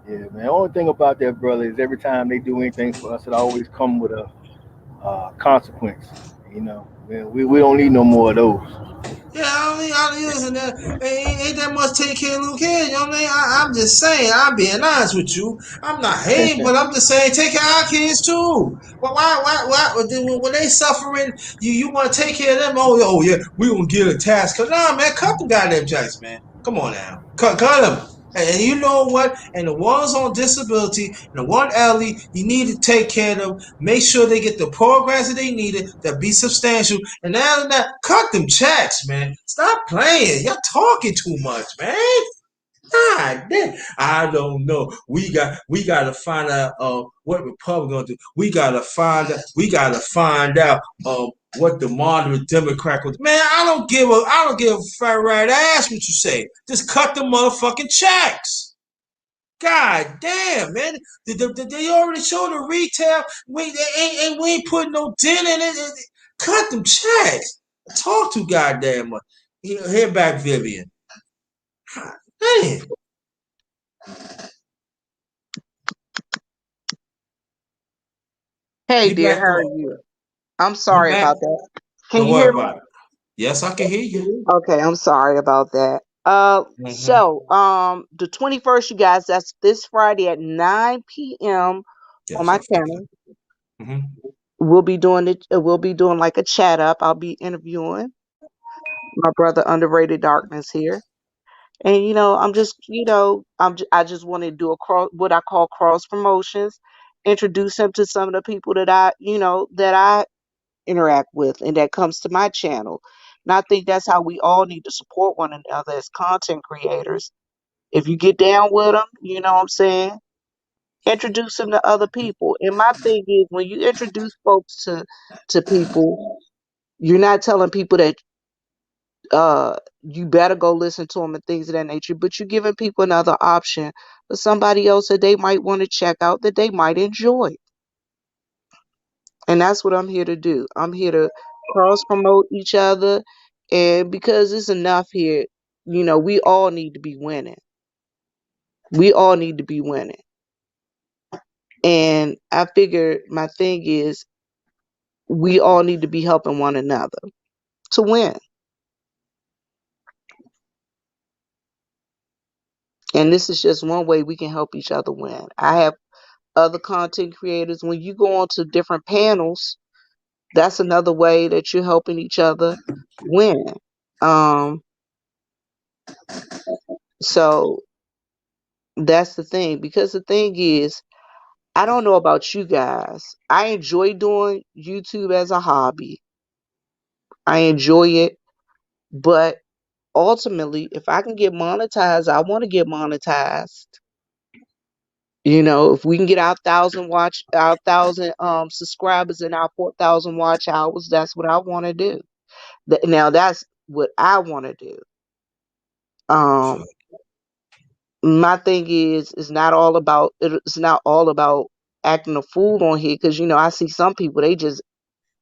Speaker 2: Yeah, man. The only thing about that, brother, is every time they do anything for us, it always come with a consequence. You know, we don't need no more of those.
Speaker 1: Yeah, listen, ain't that much take care of little kids. You know what I mean? I'm just saying. I'm being honest with you. I'm not hating, but I'm just saying take care of our kids too. But why when they suffering, you want to take care of them? Oh yeah, we gonna get a task. Nah, man, cut the goddamn jacks, man. Come on now, cut them. And you know what? And the ones on disability and the one elderly, you need to take care of them. Make sure they get the programs that they needed that be substantial. And now that, cut them checks, man. Stop playing. You're talking too much, man. God damn. I don't know. We gotta find out what Republic gonna do. We gotta find out what the moderate Democrat was. Man, I don't give a fat right ass what you say. Just cut the motherfucking checks. God damn, man. They already showed the retail. We ain't putting no dent in it. Cut them checks. Talk to goddamn much. Here back, Vivian. God damn.
Speaker 4: Hey,
Speaker 1: You
Speaker 4: dear,
Speaker 1: back
Speaker 4: how are
Speaker 1: up.
Speaker 4: you? I'm
Speaker 1: You
Speaker 4: sorry
Speaker 1: back.
Speaker 4: about that. Can
Speaker 1: Don't
Speaker 4: you
Speaker 1: worry
Speaker 4: hear me?
Speaker 1: about it. Yes, I can hear you.
Speaker 4: Okay, I'm sorry about that.
Speaker 1: Mm-hmm.
Speaker 4: The 21st, you guys, that's this Friday at 9 p.m. on
Speaker 1: Yes,
Speaker 4: my
Speaker 1: I forget.
Speaker 4: channel.
Speaker 1: Mm-hmm.
Speaker 4: We'll be doing it. We'll be doing like a chat up. I'll be interviewing my brother, Underrated Darkness here, and I'm just, I just want to do a cross, what I call cross promotions, introduce him to some of the people that I interact with and that comes to my channel. And I think that's how we all need to support one another as content creators. If you get down with them, you know what I'm saying? Introduce them to other people. And my thing is, when you introduce folks to people, you're not telling people that you better go listen to them and things of that nature, but you're giving people another option for somebody else that they might want to check out that they might enjoy. And that's what I'm here to do. I'm here to cross promote each other. And because it's enough here, we all need to be winning. We all need to be winning. And I figure my thing is we all need to be helping one another to win. And this is just one way we can help each other win. I have other content creators. When you go on to different panels, that's another way that you're helping each other win. Um, so that's the thing. Because the thing is, I don't know about you guys. I enjoy doing YouTube as a hobby. I enjoy it, but ultimately, if I can get monetized, I want to get monetized. If we can get our thousand subscribers and our 4,000 watch hours, that's what I want to do. Now that's what I want to do.
Speaker 1: Sure.
Speaker 4: Um, my thing is, it's not all about acting a fool on here because I see some people they just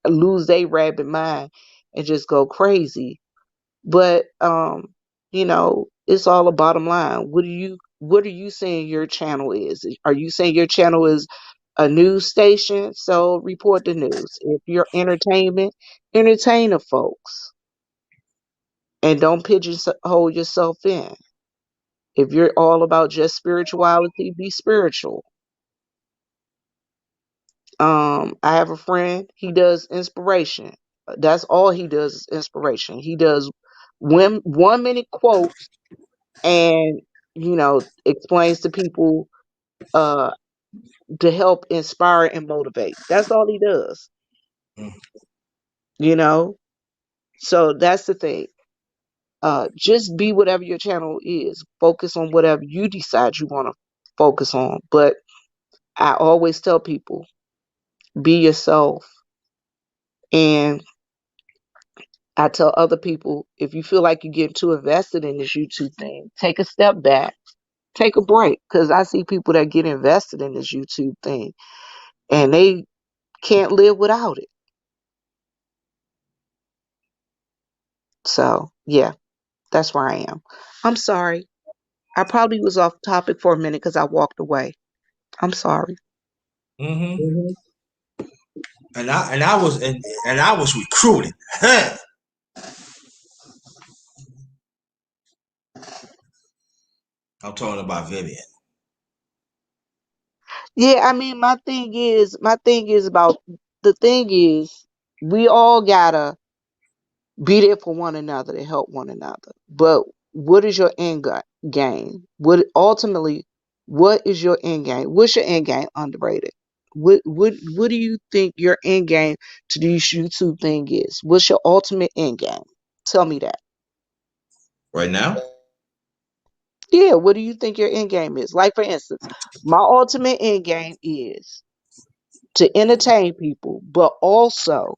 Speaker 4: lose their rabbit mind and just go crazy. But it's all a bottom line. What are you saying your channel is? Are you saying your channel is a news station? So report the news. If you're entertainment, entertain the folks. And don't pigeonhole yourself in. If you're all about just spirituality, be spiritual. I have a friend, he does inspiration. That's all he does is inspiration. He does 1 minute quotes and explains to people uh to help inspire and motivate. That's all he does,
Speaker 1: Mm.
Speaker 4: you know. So that's the thing. Just be whatever your channel is. Focus on whatever you decide you want to focus on. But I always tell people, be yourself. And I tell other people, if you feel like you're getting too invested in this YouTube thing, take a step back, take a break. Because I see people that get invested in this YouTube thing and they can't live without it. So, yeah, that's where I am. I'm sorry. I probably was off topic for a minute because I walked away. I'm sorry.
Speaker 1: Mm-hmm. And I was recruiting. Huh. I'm talking about Vivian.
Speaker 4: Yeah, I mean, the thing is, we all gotta be there for one another to help one another. But what is your game? What is your end game? What's your end game? Underrated. What do you think your end game to this YouTube thing is? What's your ultimate end game? Tell me that.
Speaker 1: Right now?
Speaker 4: Yeah, what do you think your end game is? Like for instance, my ultimate end game is to entertain people, but also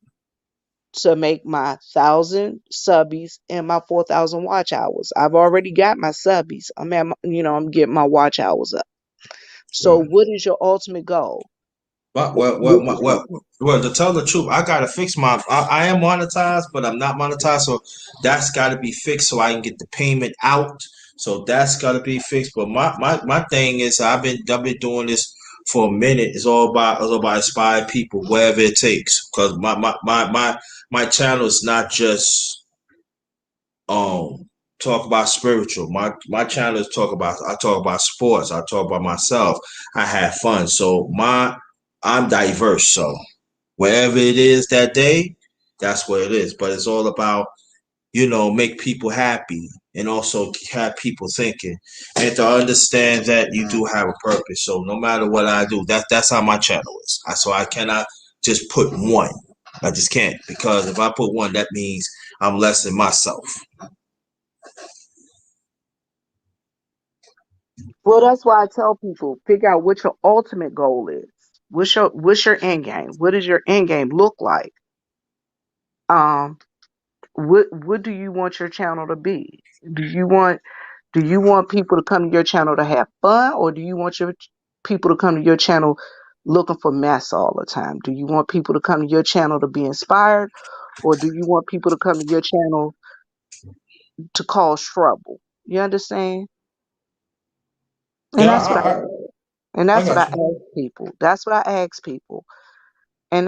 Speaker 4: to make my 1,000 subbies and my 4,000 watch hours. I've already got my subbies. I'm getting my watch hours up. So,
Speaker 1: Well,
Speaker 4: what is your ultimate goal?
Speaker 1: well, to tell the truth, I gotta fix my. I am monetized, but I'm not monetized, so that's got to be fixed so I can get the payment out. So that's got to be fixed. But my thing is, I've been doing this for a minute. It's all about inspired people, wherever it takes. Because my channel is not just um talk about spiritual. My channel is I talk about sports. I talk about myself. I have fun. So I'm diverse. So wherever it is that day, that's what it is. But it's all about, make people happy and also have people thinking and to understand that you do have a purpose. So no matter what I do, that's how my channel is. So I cannot just put one. I just can't, because if I put one, that means I'm less than myself.
Speaker 4: Well, that's why I tell people figure out what your ultimate goal is. What's your end game? What does your end game look like? Um, what do you want your channel to be? Do you want do you want people to come to your channel to have fun, or do you want your people to come to your channel looking for mess all the time? Do you want people to come to your channel to be inspired, or do you want people to come to your channel to cause trouble? You understand? And
Speaker 1: Yeah,
Speaker 4: that's what and
Speaker 1: I
Speaker 4: that's what I
Speaker 1: got
Speaker 4: ask
Speaker 1: you.
Speaker 4: people. That's what I ask people. And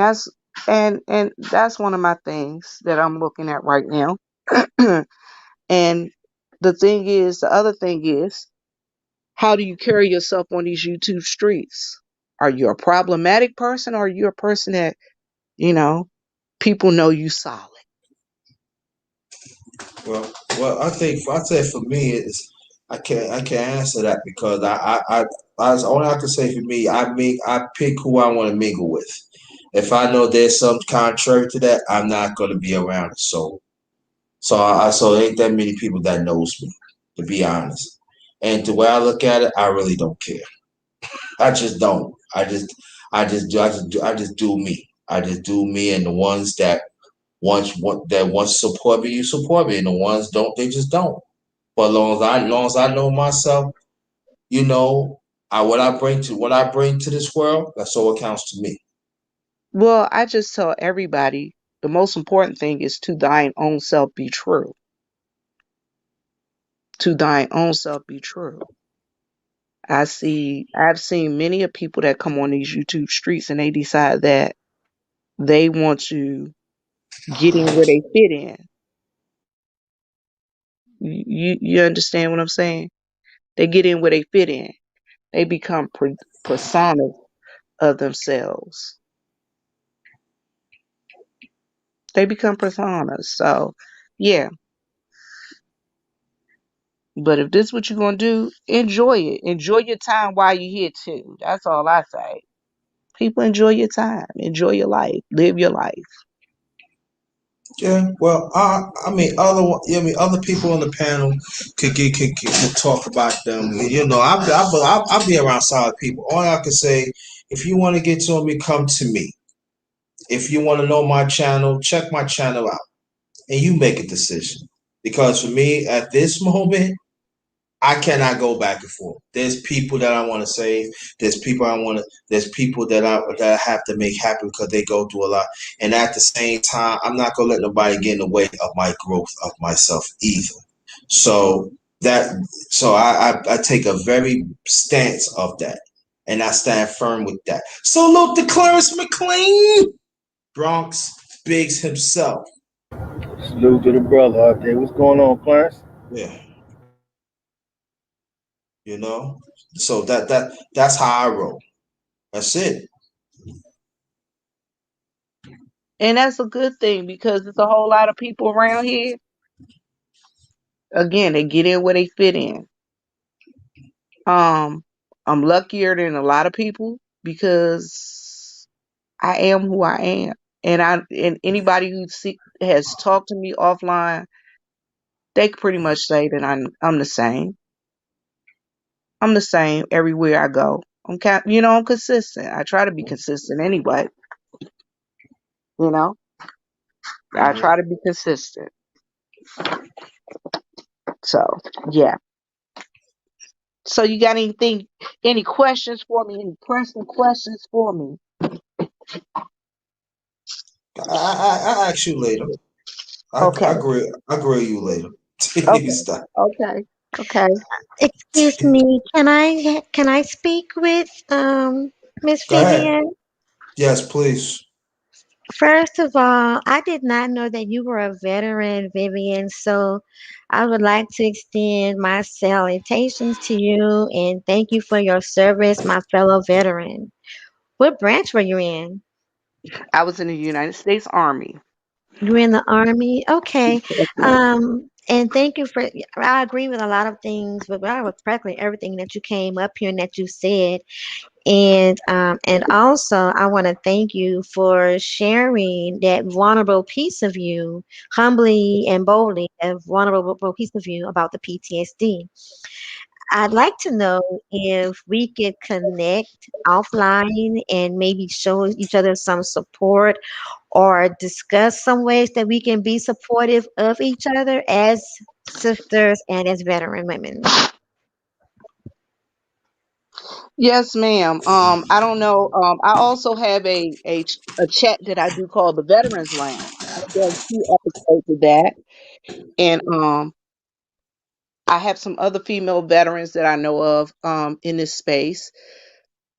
Speaker 4: that's one of my things that I'm looking at right now. And the other thing is, how do you carry yourself on these YouTube streets? Are you a problematic person, or are you a person that, you know, people know you solid?
Speaker 1: Well, I say for me is I can't answer that because I only I can say for me I pick who I want to mingle with. If I know there's some contrary to that, I'm not going to be around it. So ain't that many people that knows me, to be honest. And the way I look at it, I really don't care. I just don't. I just do me. I just do me, and the ones that once support me, you support me, and the ones don't, they just don't. But as long as I know myself, you know, what I bring to this world, that's all it counts to me.
Speaker 4: Well, I just tell everybody the most important thing is to thine own self be true. To thine own self be true. I've seen many of people that come on these YouTube streets and they decide that they want to get in where they fit in. You understand what I'm saying? They get in where they fit in. They become personas of themselves. They become personas. So, yeah. But if this is what you're gonna do, enjoy it. Enjoy your time while you're here too. That's all I say. People, enjoy your time. Enjoy your life. Live your life.
Speaker 1: Yeah, well, other people on the panel could talk about them. I'll be around solid people. All I can say, if you want to get to me, come to me. If you want to know my channel, check my channel out, and you make a decision. Because for me, at this moment, I cannot go back and forth. There's people that I want to save. There's people that I have to make happy because they go through a lot. And at the same time, I'm not gonna let nobody get in the way of my growth of myself either. So that I take a very stance of that, and I stand firm with that. Salute to Clarence McLean, Bronx Biggs himself.
Speaker 2: Salute to the brother out there. What's going on, Clarence?
Speaker 1: Yeah, you know. So that's how I roll. That's it.
Speaker 4: And that's a good thing because there's a whole lot of people around here. Again, they get in where they fit in. Um, I'm luckier than a lot of people because I am who I am. And anybody who has talked to me offline, they can pretty much say that I'm the same. I'm the same everywhere I go. I'm consistent. I try to be consistent anyway, you know. I try to be consistent. So yeah. So you got anything, any questions for me? Any pressing questions for me?
Speaker 1: I ask you later.
Speaker 4: Okay.
Speaker 1: I agree. I agree you later.
Speaker 4: Okay.
Speaker 1: Stop.
Speaker 4: Okay. Okay.
Speaker 3: Excuse me, can I speak with Miss
Speaker 1: Go ahead.
Speaker 3: Vivian?
Speaker 1: Yes, please.
Speaker 3: First of all, I did not know that you were a veteran, Vivian, so I would like to extend my salutations to you and thank you for your service, my fellow veteran. What branch were you in?
Speaker 4: I was in the United States Army.
Speaker 3: You were in the Army? Okay.
Speaker 4: Yes, ma'am.
Speaker 3: And thank you for, I agree with a lot of things, but I with practically everything that you came up here and that you said. And also I want to thank you for sharing that vulnerable piece of you, humbly and boldly, a vulnerable piece of you about the PTSD. I'd like to know if we could connect offline and maybe show each other some support or discuss some ways that we can be supportive of each other as sisters and as veteran women.
Speaker 4: Yes, ma'am. I don't know. I also have a chat that I do called the Veterans Lounge. I've done 2 episodes of that, and I have some other female veterans that I know of in this space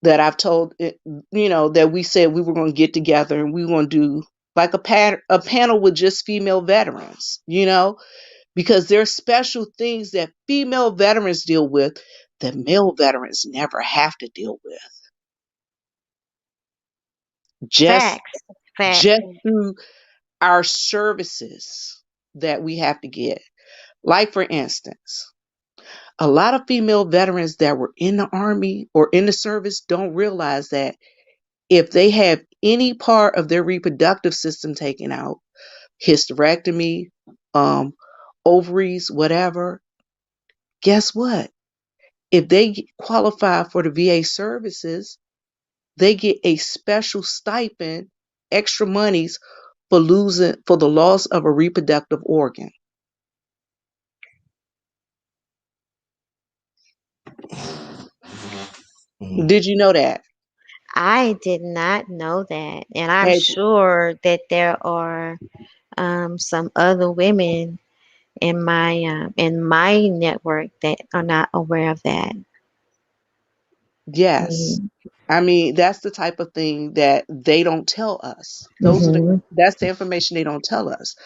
Speaker 4: that I've told that we said we were going to get together and we were going to do like a panel with just female veterans, because there's special things that female veterans deal with that male veterans never have to deal with. Just
Speaker 3: Facts. Facts.
Speaker 4: just through our services that we have to get. Like for instance, a lot of female veterans that were in the army or in the service don't realize that if they have any part of their reproductive system taken out, hysterectomy, um, ovaries, whatever, guess what? If they qualify for the VA services, they get a special stipend, extra monies for the loss of a reproductive organ.
Speaker 1: Mhm.
Speaker 4: Did you know that?
Speaker 3: I did not know that. And I'm
Speaker 4: Hey,
Speaker 3: sure that there are some other women in my network that are not aware of that.
Speaker 4: yes.
Speaker 3: Mhm.
Speaker 4: I mean, that's the type of thing that they don't tell us.
Speaker 3: Mhm.
Speaker 4: That's the information they don't tell us.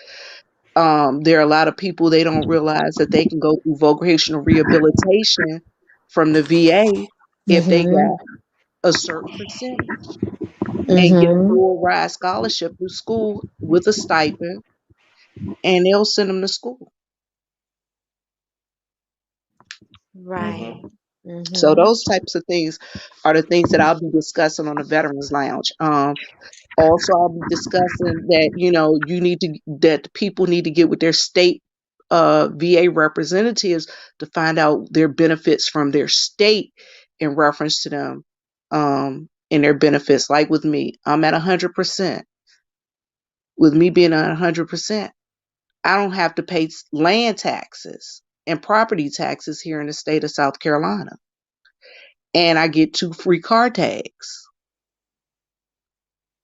Speaker 4: There are a lot of people they don't realize that they can go through vocational rehabilitation from the VA if they
Speaker 3: Mhm.
Speaker 4: got a certain percentage and get a
Speaker 3: Mhm.
Speaker 4: full ride scholarship through school with a stipend, and they'll send them to school.
Speaker 3: Right.
Speaker 1: Mhm.
Speaker 4: So
Speaker 3: Mhm.
Speaker 4: those types of things are the things that I'll be discussing on the Veterans Lounge. Also, I'll be discussing that that the people need to get with their state VA representatives to find out their benefits from their state in reference to them and their benefits. Like with me, I'm at 100%. With me being at 100%, I don't have to pay land taxes and property taxes here in the state of South Carolina, and I get 2 free car tags,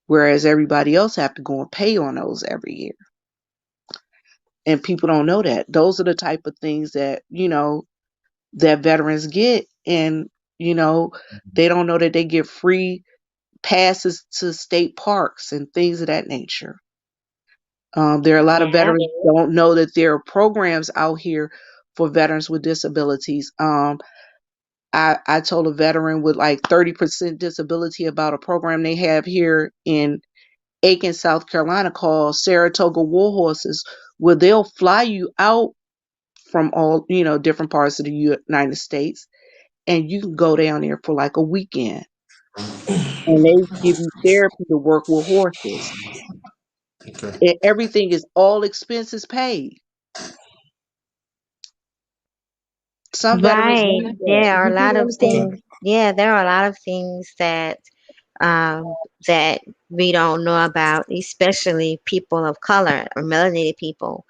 Speaker 4: whereas everybody else have to go and pay on those every year. And people don't know that. Those are the type of things that that veterans get, and you know they don't know that they get free passes to state parks and things of that nature. There are a lot of
Speaker 3: Yeah.
Speaker 4: veterans don't know that there are programs out here for veterans with disabilities. I told a veteran with like 30% disability about a program they have here in Aiken, South Carolina, called Saratoga War Horses, where they'll fly you out from all different parts of the United States, and you can go down there for like a weekend, and they give you therapy to work with horses.
Speaker 1: Okay.
Speaker 4: And everything is all expenses paid. Some veterans
Speaker 3: Right.
Speaker 4: don't have that.
Speaker 3: There are a
Speaker 4: You do
Speaker 3: lot of
Speaker 1: Okay.
Speaker 3: things.
Speaker 4: understand?
Speaker 3: Yeah, there are a lot of things that that we don't know about, especially people of color or melanated people.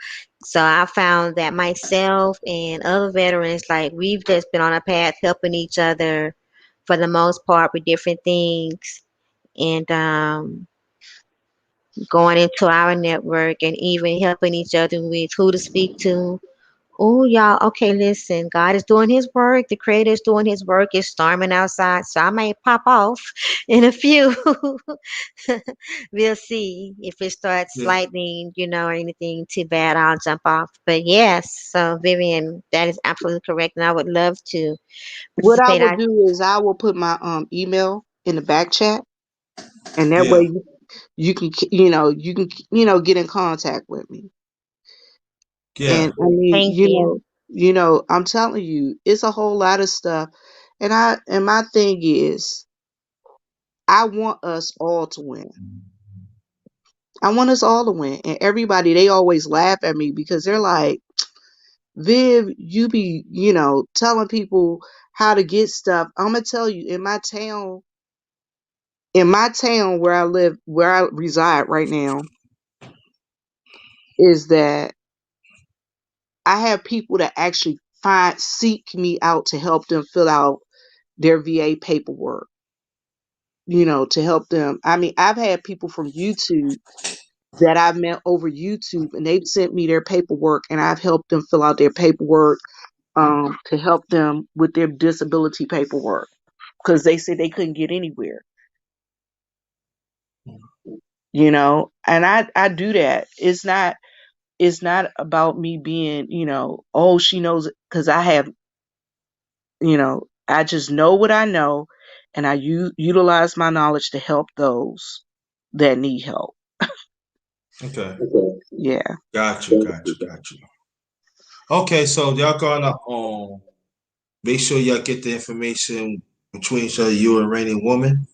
Speaker 3: So I found that myself and other veterans, like we've just been on a path helping each other for the most part with different things, and going into our network and even helping each other with who to speak to. Oh, y'all, okay, listen, God is doing his work. The creator is doing his work. It's storming outside, so I may pop off in a few. We'll see if it starts
Speaker 1: Yeah,
Speaker 3: lightning, or anything too bad, I'll jump off. But yes, so Vivian, that is absolutely correct. And I would love to
Speaker 4: What I
Speaker 3: participate.
Speaker 4: will do is I will put my email in the back chat, and that way
Speaker 1: yeah,
Speaker 4: you can get in contact with me. And
Speaker 1: yeah.
Speaker 4: I mean,
Speaker 3: Thank you.
Speaker 4: I'm telling you, it's a whole lot of stuff. And my thing is, I want us all to win. I want us all to win. And everybody, they always laugh at me because they're like, Viv, you be, telling people how to get stuff. I'm gonna tell you, in my town where I live, where I reside right now, is that I have people that actually seek me out to help them fill out their VA paperwork, to help them. I mean, I've had people from YouTube that I've met over YouTube, and they've sent me their paperwork, and I've helped them fill out their paperwork, to help them with their disability paperwork because they said they couldn't get anywhere, and I do that. It's not about me being, oh, she knows, because I just know what I know, and I utilize my knowledge to help those that need help.
Speaker 1: Okay,
Speaker 4: Yeah.
Speaker 1: got you, got you, got you. Okay, so y'all gonna make sure y'all get the information between each other, you and Rainy Woman.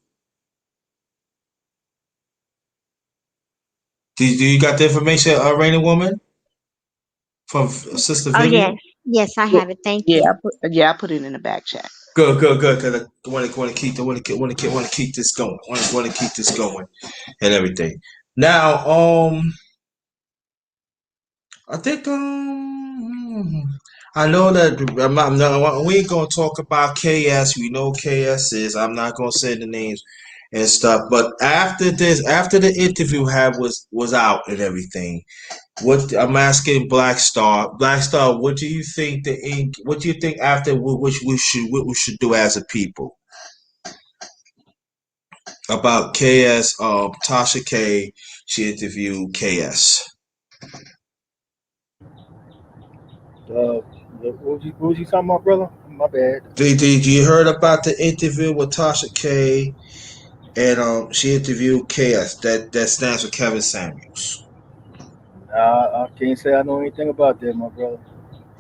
Speaker 1: Do you got the information, Rainy Woman, from Sister
Speaker 3: Oh, yes.
Speaker 1: Vivian?
Speaker 3: Yes, I
Speaker 4: Yeah,
Speaker 3: have it. Thank
Speaker 4: yeah,
Speaker 3: you.
Speaker 4: I put it in the back chat.
Speaker 1: Good, good, good. Because I want to keep this going. Want to keep this going and everything. Now, I think I know that we ain't gonna talk about KS. We know KS is. I'm not gonna say the names and stuff. But after the interview was out and everything, what I'm asking Black Star, what do you think What do you think after what we should do as a people about KS? Tasha K. She interviewed KS.
Speaker 2: Uh, what was you talking about, brother? My bad.
Speaker 1: Did you heard about the interview with Tasha K? And she interviewed KS. That stands for Kevin Samuels.
Speaker 2: I can't say I know anything about that, my brother.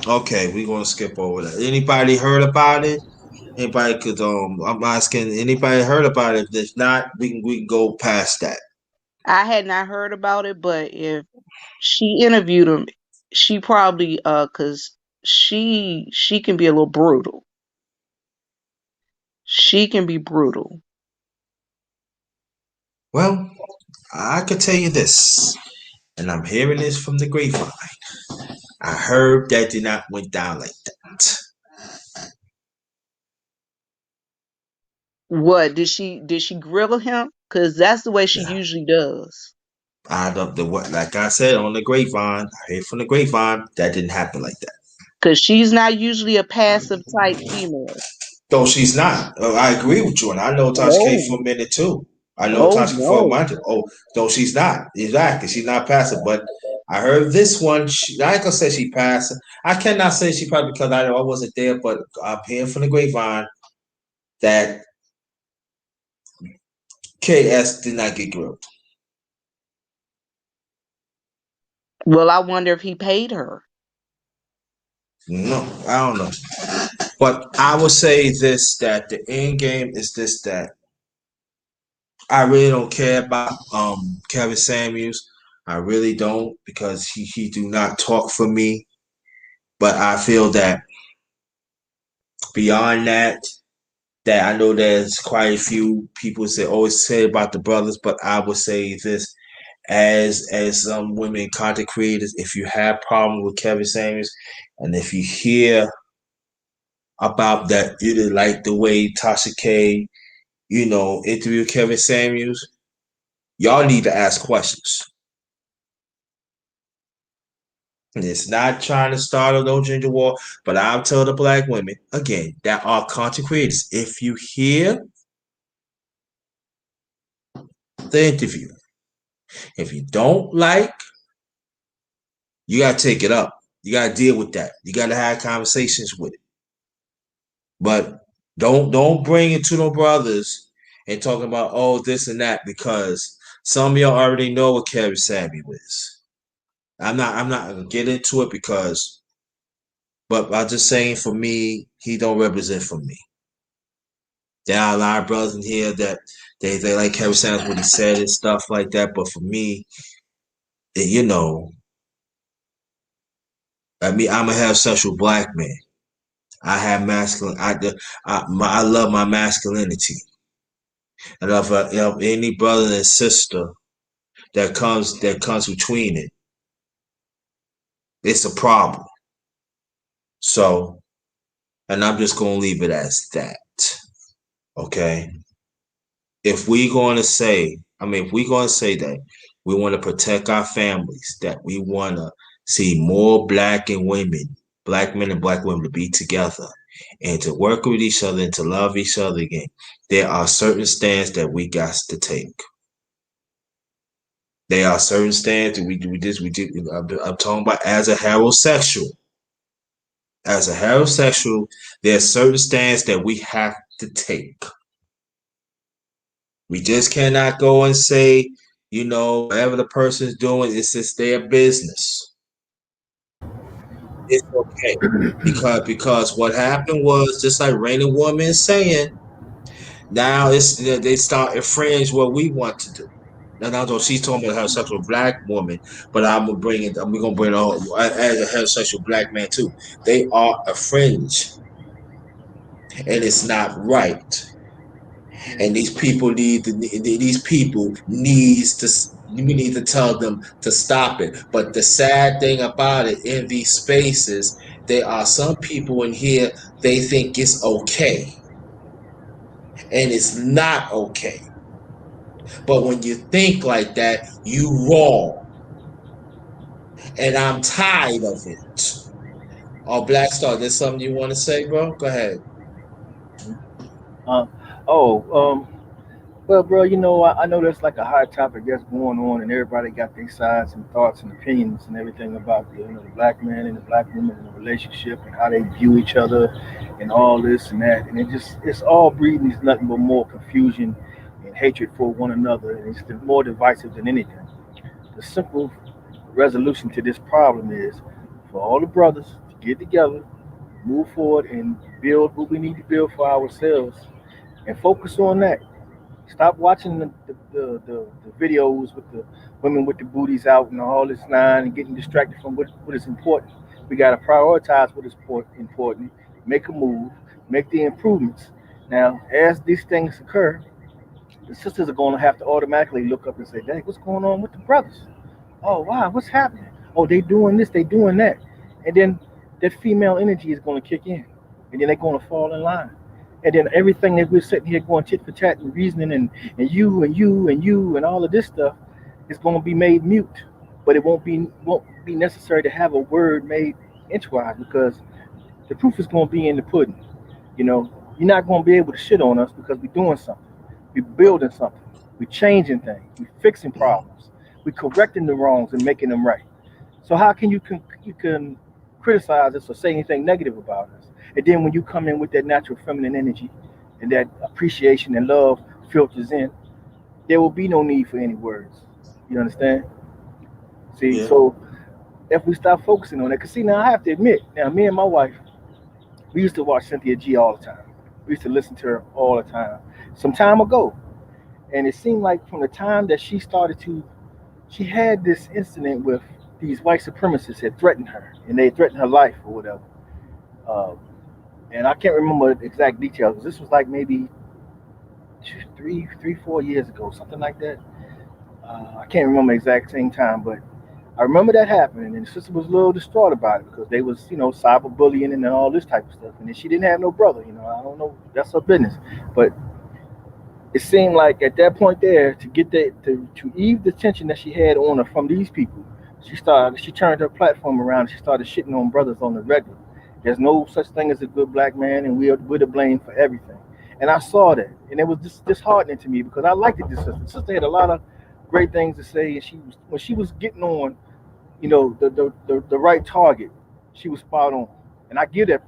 Speaker 1: Okay, we're gonna skip over that. Anybody heard about it? Anybody could I'm asking anybody heard about it. If not, we can go past that.
Speaker 4: I had not heard about it, but if she interviewed him, she probably cause she can be a little brutal. She can be brutal.
Speaker 1: Well, I could tell you this, and I'm hearing this from the grapevine. I heard that did not went down like that.
Speaker 4: What did she grill him? Cause that's the way she
Speaker 1: Yeah.
Speaker 4: usually does.
Speaker 1: I don't the what like I said on the grapevine. I heard from the grapevine that didn't happen like that.
Speaker 4: Cause she's not usually a passive type female.
Speaker 1: Though she's not. I agree with you, and I know Tasha K
Speaker 4: No.
Speaker 1: for a minute too. I know
Speaker 4: Oh
Speaker 1: Tasha for a
Speaker 4: no.
Speaker 1: minute. Oh, though she's not. Exactly, she's not passive. But I heard this one. I ain't gonna say she passive. I cannot say she probably because I wasn't there, but I'm hearing from the grapevine that KS did not get grilled.
Speaker 4: Well, I wonder if he paid her.
Speaker 1: No, I don't know. But I would say this: that the end game is this: that I really don't care about Kevin Samuels. I really don't because he do not talk for me. But I feel that beyond that, that I know there's quite a few people say always say about the brothers, but I would say this as some women content creators, if you have problem with Kevin Samuels, and if you hear about that, you didn't like the way Tasha K, interviewed Kevin Samuels, y'all need to ask questions. And it's not trying to start a no ginger war, but I'll tell the black women again that are content creators. If you hear the interview, if you don't like, you gotta take it up. You gotta deal with that. You gotta have conversations with it. But don't bring it to no brothers and talking about this and that, because some of y'all already know what Kevin Samuel is. I'm not gonna get into it but I'm just saying, for me, he don't represent for me. There are a lot of brothers in here that they like Kevin Samuels, what he said and stuff like that. But for me, I'm a heterosexual black man. I have masculine. I love my masculinity. And if any brother and sister that comes between it, it's a problem. So, and I'm just gonna leave it as that. Okay. If we're going to say that we want to protect our families, that we want to see more black men and black women to be together and to work with each other and to love each other again, there are certain stands that we got to take. There are certain stands that we do. I'm talking about as a heterosexual. As a heterosexual, there are certain stands that we have to take. We just cannot go and say, whatever the person's doing, it's just their business. It's okay. Because what happened was, just like Rainy Woman is saying, now they start infringe what we want to do. Now, she's talking about a heterosexual black woman, but we're gonna bring it on as a heterosexual black man too. They are a fringe, and it's not right. And these people needs to we need to tell them to stop it. But the sad thing about it, in these spaces, there are some people in here, they think it's okay, and it's not okay. But when you think like that, you wrong, and I'm tired of it. Black Star, there's something you want to say, bro? Go ahead.
Speaker 2: Uh, oh, well, bro, I know there's like a hot topic that's going on, and everybody got their sides and thoughts and opinions and everything about the black man and the black woman in the relationship and how they view each other and all this and that, and it's all breeding is nothing but more confusion and hatred for one another, and it's more divisive than anything. The simple resolution to this problem is for all the brothers to get together, move forward, and build what we need to build for ourselves, and focus on that. Stop watching the videos with the women with the booties out and all this nine and getting distracted from what is important. We got to prioritize what is important, make a move, make the improvements. Now, as these things occur, the sisters are going to have to automatically look up and say, "Dang, what's going on with the brothers? Oh, wow, what's happening? Oh, they doing this, they doing that." And then that female energy is going to kick in. And then they're going to fall in line. And then everything that we're sitting here going tit for tat and reasoning and you and you and you and all of this stuff is going to be made mute. But it won't be necessary to have a word made edgewise because the proof is going to be in the pudding. You're not going to be able to shit on us because we're doing something. We're building something. We're changing things. We're fixing problems. We're correcting the wrongs and making them right. So how can you can criticize us or say anything negative about us? And then when you come in with that natural feminine energy and that appreciation and love filters in, there will be no need for any words. You understand? See,
Speaker 1: Yeah.
Speaker 2: so if we stop focusing on it, because see, now I have to admit, now me and my wife, we used to watch Cynthia G all the time. We used to listen to her all the time. Some time ago, and it seemed like from the time that she had this incident with these white supremacists had threatened her, and they threatened her life or whatever. Uh, And I can't remember the exact details. This was like maybe 4 years ago, something like that. I can't remember the exact same time, but I remember that happening, and the sister was a little distraught about it because they was, cyberbullying and all this type of stuff, and then she didn't have no brother. I don't know, that's her business, but it seemed like at that point there to get that to ease the tension that she had on her from these people, she turned her platform around and she started shitting on brothers on the regular. There's no such thing as a good black man, and we're to blame for everything. And I saw that, and it was just disheartening to me because I liked it. This sister. The sister had a lot of great things to say, and she was when she was getting on, the right target, she was spot on, and I give that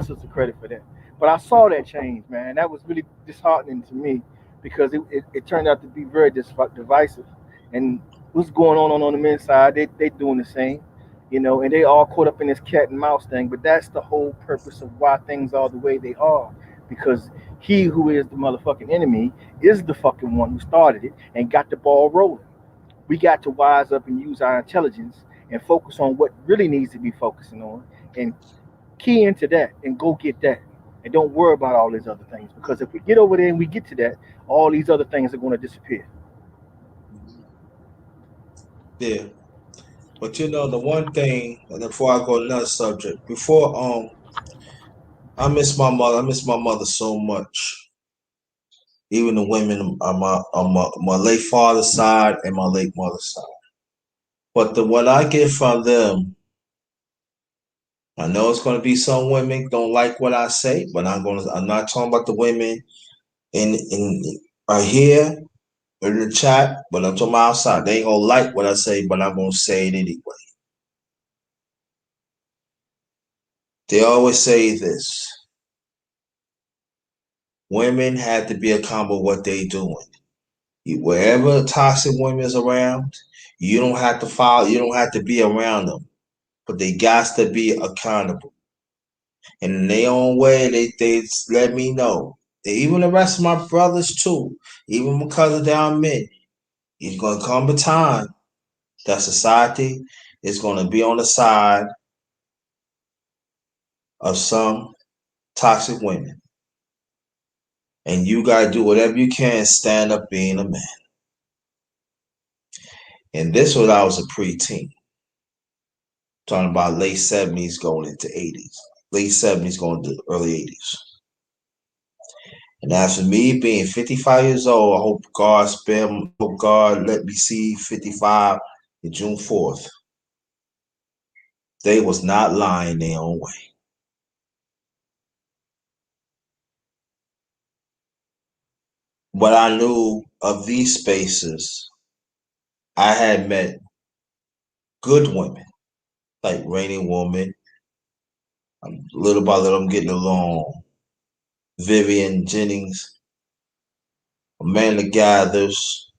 Speaker 2: sister credit for that. But I saw that change, man. That was really disheartening to me because it turned out to be very divisive. And what's going on the men's side? They doing the same, and they all caught up in this cat and mouse thing. But that's the whole purpose of why things are the way they are, because he who is the motherfucking enemy is the fucking one who started it and got the ball rolling. We got to wise up and use our intelligence and focus on what really needs to be focusing on and key into that and go get that. And don't worry about all these other things because if we get over there and we get to that, all these other things are going to disappear.
Speaker 1: Yeah. But the one thing, and before I go to another subject, before I miss my mother. I miss my mother so much. Even the women on my late father's side and my late mother's side. But what I get from them, I know it's going to be some women don't like what I say, but I'm not talking about the women in are here in the chat, but I'm talking about outside. They ain't gonna like what I say, but I'm gonna say it anyway. They always say this: women have to be accountable what they doing. Wherever toxic women is around, you don't have to follow. You don't have to be around them, but they got to be accountable. And in their own way, they let me know. Even the rest of my brothers too. Even because of their men, it's gonna come a time that society is gonna be on the side of some toxic women, and you gotta do whatever you can, stand up being a man. And this was I was a preteen, talking about late 70s going into 80s, late 70s going to early 80s. And as for me being 55 years old, hope God let me see 55 in June 4th. They was not lying their own way. But I knew of these spaces, I had met good women, like Rainy Woman. Little by little, I'm getting along. Vivian Jennings, Amanda Gathers,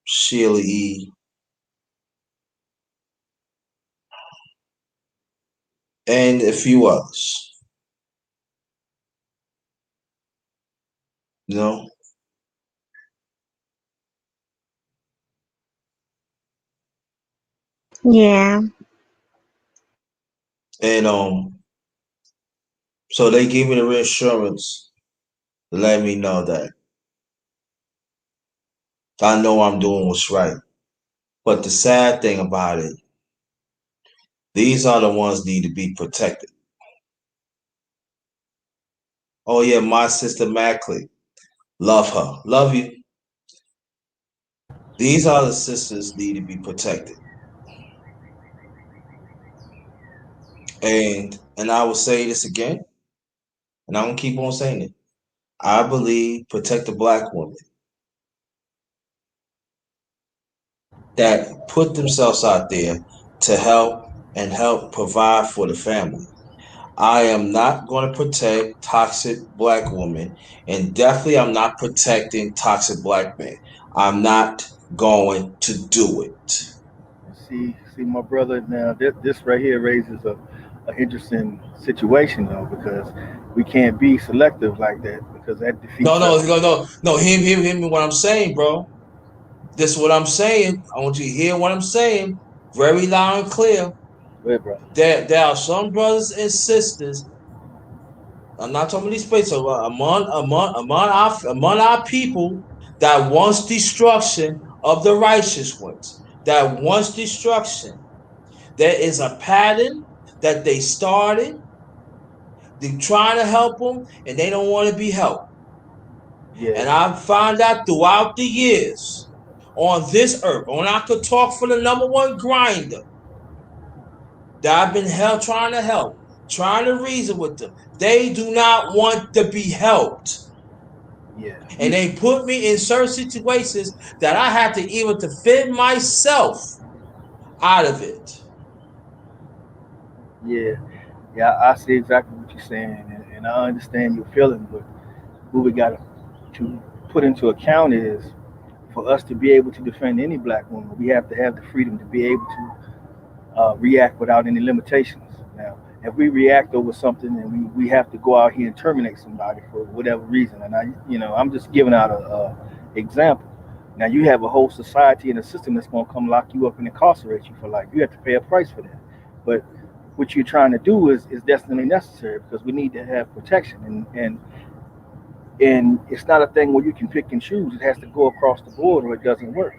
Speaker 1: Sheila E., and a few others. You know,
Speaker 3: Yeah.
Speaker 1: and so they gave me the reassurance to let me know that I know I'm doing what's right. But the sad thing about it, these are the ones need to be protected. Oh yeah, my sister Mackley, love her, love you. These are the sisters need to be protected, and I will say this again, and I'm gonna keep on saying it. I believe protect the black woman that put themselves out there to help provide for the family. I am not going to protect toxic black women, and definitely I'm not protecting toxic black men. I'm not going to do it.
Speaker 2: See, my brother. Now, this right here raises a interesting situation though, because we can't be selective like that because that
Speaker 1: No,
Speaker 2: defeats
Speaker 1: no,
Speaker 2: us.
Speaker 1: no, no, no. Hear me. What I'm saying, bro. This is what I'm saying. I want you to hear what I'm saying, very loud and clear.
Speaker 2: Go ahead, brother.
Speaker 1: There are some brothers and sisters I'm not talking about these places. Among our people that wants destruction of the righteous ones, that wants destruction. There is a pattern that they started. They're trying to help them, and they don't want to be helped.
Speaker 2: Yeah,
Speaker 1: And I found out throughout the years on this earth, when I could talk for the number one grinder, that I've been trying to help, trying to reason with them. They do not want to be helped.
Speaker 2: yeah.
Speaker 1: And they put me in certain situations that I had to even defend myself out of it.
Speaker 2: Yeah, yeah, I see exactly what you're saying, and I understand your feeling. But what we got to put into account is for us to be able to defend any black woman, we have to have the freedom to be able to react without any limitations. Now, if we react over something and we have to go out here and terminate somebody for whatever reason, and I'm just giving out a example. Now, you have a whole society and a system that's going to come lock you up and incarcerate you for life. You have to pay a price for that. But what you're trying to do is definitely necessary because we need to have protection, and it's not a thing where you can pick and choose. It has to go across the board, or it doesn't work.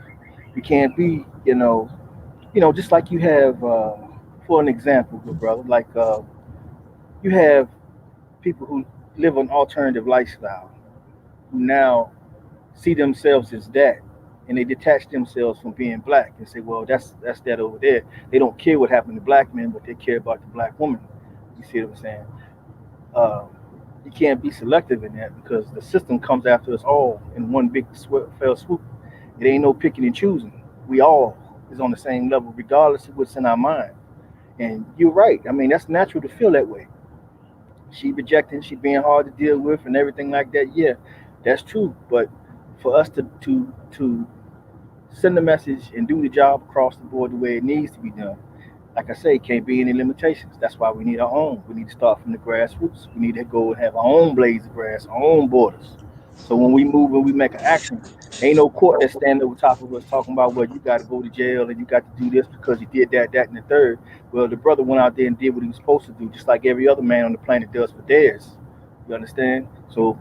Speaker 2: You can't be, just like you have, for an example, good brother, like you have people who live an alternative lifestyle who now see themselves as that, and they detach themselves from being black and say, well, that's that over there. They don't care what happened to black men, but they care about the black woman. You see what I'm saying? Uh, you can't be selective in that because the system comes after us all in one big fell swoop. It ain't no picking and choosing. We all is on the same level, regardless of what's in our mind. And you're right. I mean, that's natural to feel that way. She rejecting, she being hard to deal with, and everything like that. Yeah, that's true. But for us to send the message and do the job across the board the way it needs to be done, like I say, can't be any limitations. That's why we need our own. We need to start from the grassroots. We need to go and have our own blades of grass, our own borders. So when we move and we make an action, ain't no court that's standing over top of us talking about, well, you got to go to jail and you got to do this because you did that, that, and the third. Well, the brother went out there and did what he was supposed to do, just like every other man on the planet does for theirs. You understand? So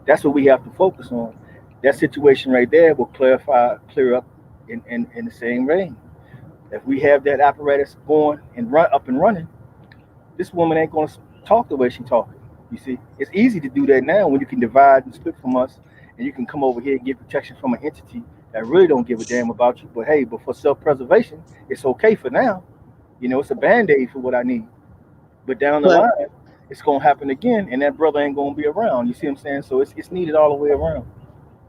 Speaker 2: that's what we have to focus on. That situation right there will clear up in the same vein. If we have that apparatus going and run up and running, this woman ain't going to talk the way she talking. You see, it's easy to do that now when you can divide and split from us, and you can come over here and get protection from an entity that really don't give a damn about you. But hey, but for self-preservation, it's okay for now. It's a band-aid for what I need. But down the
Speaker 4: But
Speaker 2: line, it's gonna happen again, and that brother ain't gonna be around. You see what I'm saying? So it's needed all the way around.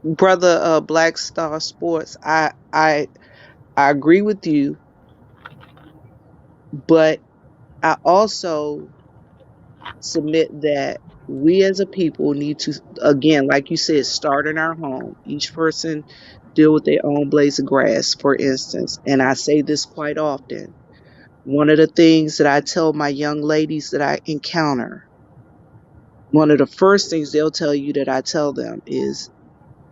Speaker 4: brother, Black Star Sports, I agree with you, but I also submit that we as a people need to, again, like you said, start in our home. Each person deal with their own blades of grass, for instance. And I say this quite often. One of the things that I tell my young ladies that I encounter, one of the first things they'll tell you that I tell them is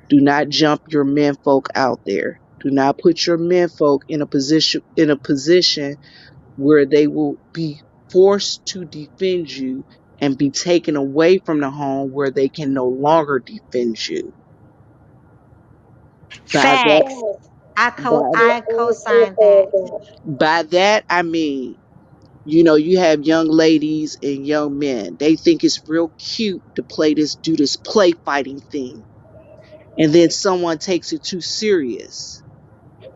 Speaker 4: do not jump your menfolk out there. Do not put your menfolk in a position where they will be forced to defend you and be taken away from the home where they can no longer defend you. By that,
Speaker 3: Facts.
Speaker 4: by,
Speaker 3: I co-sign that.
Speaker 4: by that I mean, you have young ladies and young men. They think it's real cute to do this play fighting thing, and then someone takes it too serious.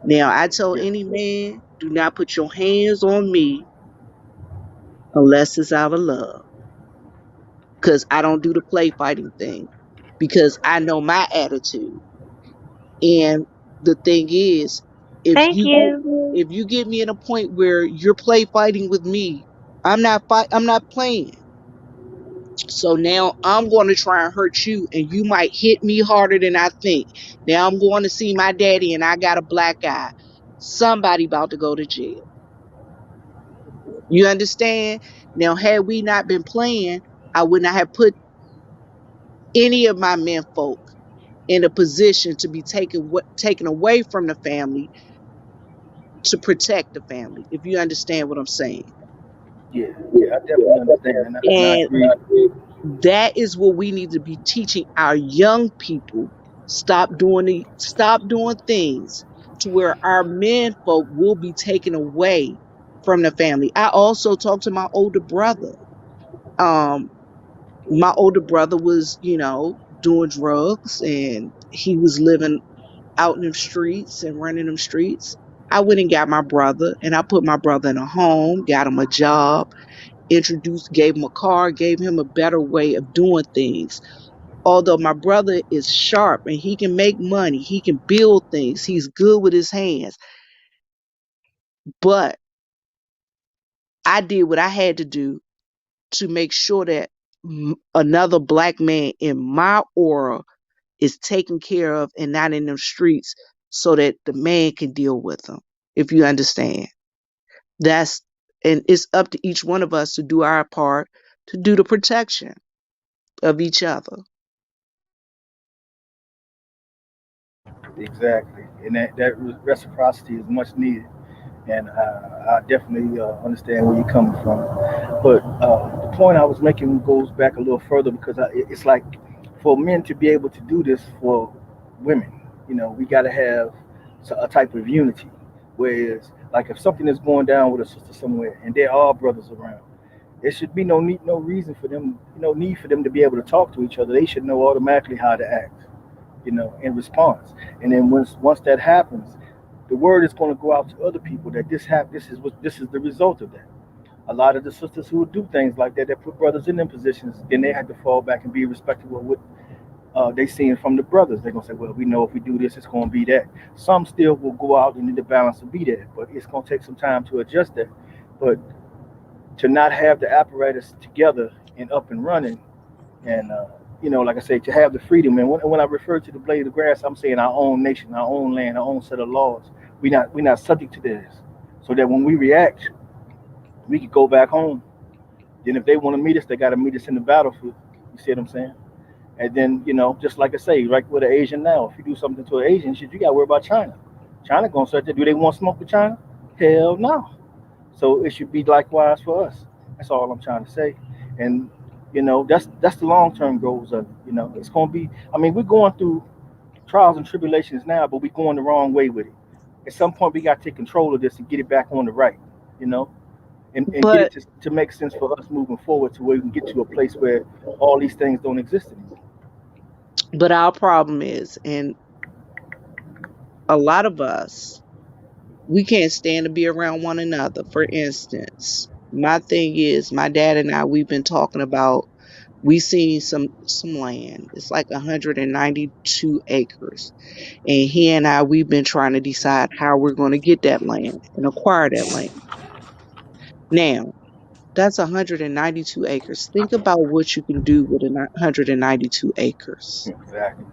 Speaker 4: Now, I tell
Speaker 2: Yeah,
Speaker 4: any man, do not put your hands on me unless it's out of love, because I don't do the play fighting thing because I know my attitude. And the thing is, if
Speaker 3: Thank
Speaker 4: you
Speaker 3: you.
Speaker 4: if you get me in a point where you're play fighting with me, I'm not playing. So now I'm going to try and hurt you, and you might hit me harder than I think. Now I'm going to see my daddy, and I got a black eye. Somebody about to go to jail. You understand? Now, had we not been playing, I would not have put any of my men folk in a position to be taken away from the family to protect the family, if you understand what I'm saying.
Speaker 2: yeah, yeah. I definitely understand, and I
Speaker 4: And
Speaker 2: agree.
Speaker 4: That is what we need to be teaching our young people. Stop doing things to where our men folk will be taken away from the family. I also talked to my older brother. Um, my older brother was, doing drugs and he was living out in the streets and running them streets. I went and got my brother and I put my brother in a home, got him a job, introduced, gave him a car, gave him a better way of doing things. Although my brother is sharp and he can make money, he can build things, he's good with his hands. But I did what I had to do to make sure that another black man in my aura is taken care of and not in them streets so that the man can deal with them. If you understand. That's and it's up to each one of us to do our part to do the protection of each other.
Speaker 2: Exactly, and that reciprocity is much needed. And I definitely understand where you're coming from. But the point I was making goes back a little further because it's like for men to be able to do this for women, we got to have a type of unity. Whereas, like if something is going down with a sister somewhere and there are brothers around, there should be no reason for them, no need for them to be able to talk to each other. They should know automatically how to act, in response. And then once that happens, the word is going to go out to other people that this is the result of that. A lot of the sisters who would do things like that, that put brothers in them positions, then they had to fall back and be respectful of what they seeing from the brothers. They're gonna say, well, we know if we do this, it's gonna be that. Some still will go out and the balance will be there, but it's gonna take some time to adjust that. But to not have the apparatus together and up and running, and like I say, to have the freedom. And when I refer to the blade of grass, I'm saying our own nation, our own land, our own set of laws. We not subject to this, so that when we react, we can go back home. Then if they want to meet us, they got to meet us in the battlefield. You see what I'm saying? And then just like I say, right with an Asian now, if you do something to an Asian, shit, you got to worry about China. China gonna start to do they want smoke with China? Hell no. So it should be likewise for us. That's all I'm trying to say. And that's the long term goals of it. It's gonna be. I mean, we're going through trials and tribulations now, but we're going the wrong way with it. At some point, we got to take control of this and get it back on the right. You know, and get it
Speaker 4: But
Speaker 2: to make sense for us moving forward to where we can get to a place where all these things don't exist anymore.
Speaker 4: our problem is, and a lot of us, we can't stand to be around one another. For instance, my thing is, my dad and I, we've been talking about. We seen some land. It's like 192 acres, and he and I, we've been trying to decide how we're going to get that land and acquire that land. Now, that's 192 acres. Think about what you can do with 192 acres.
Speaker 2: Exactly.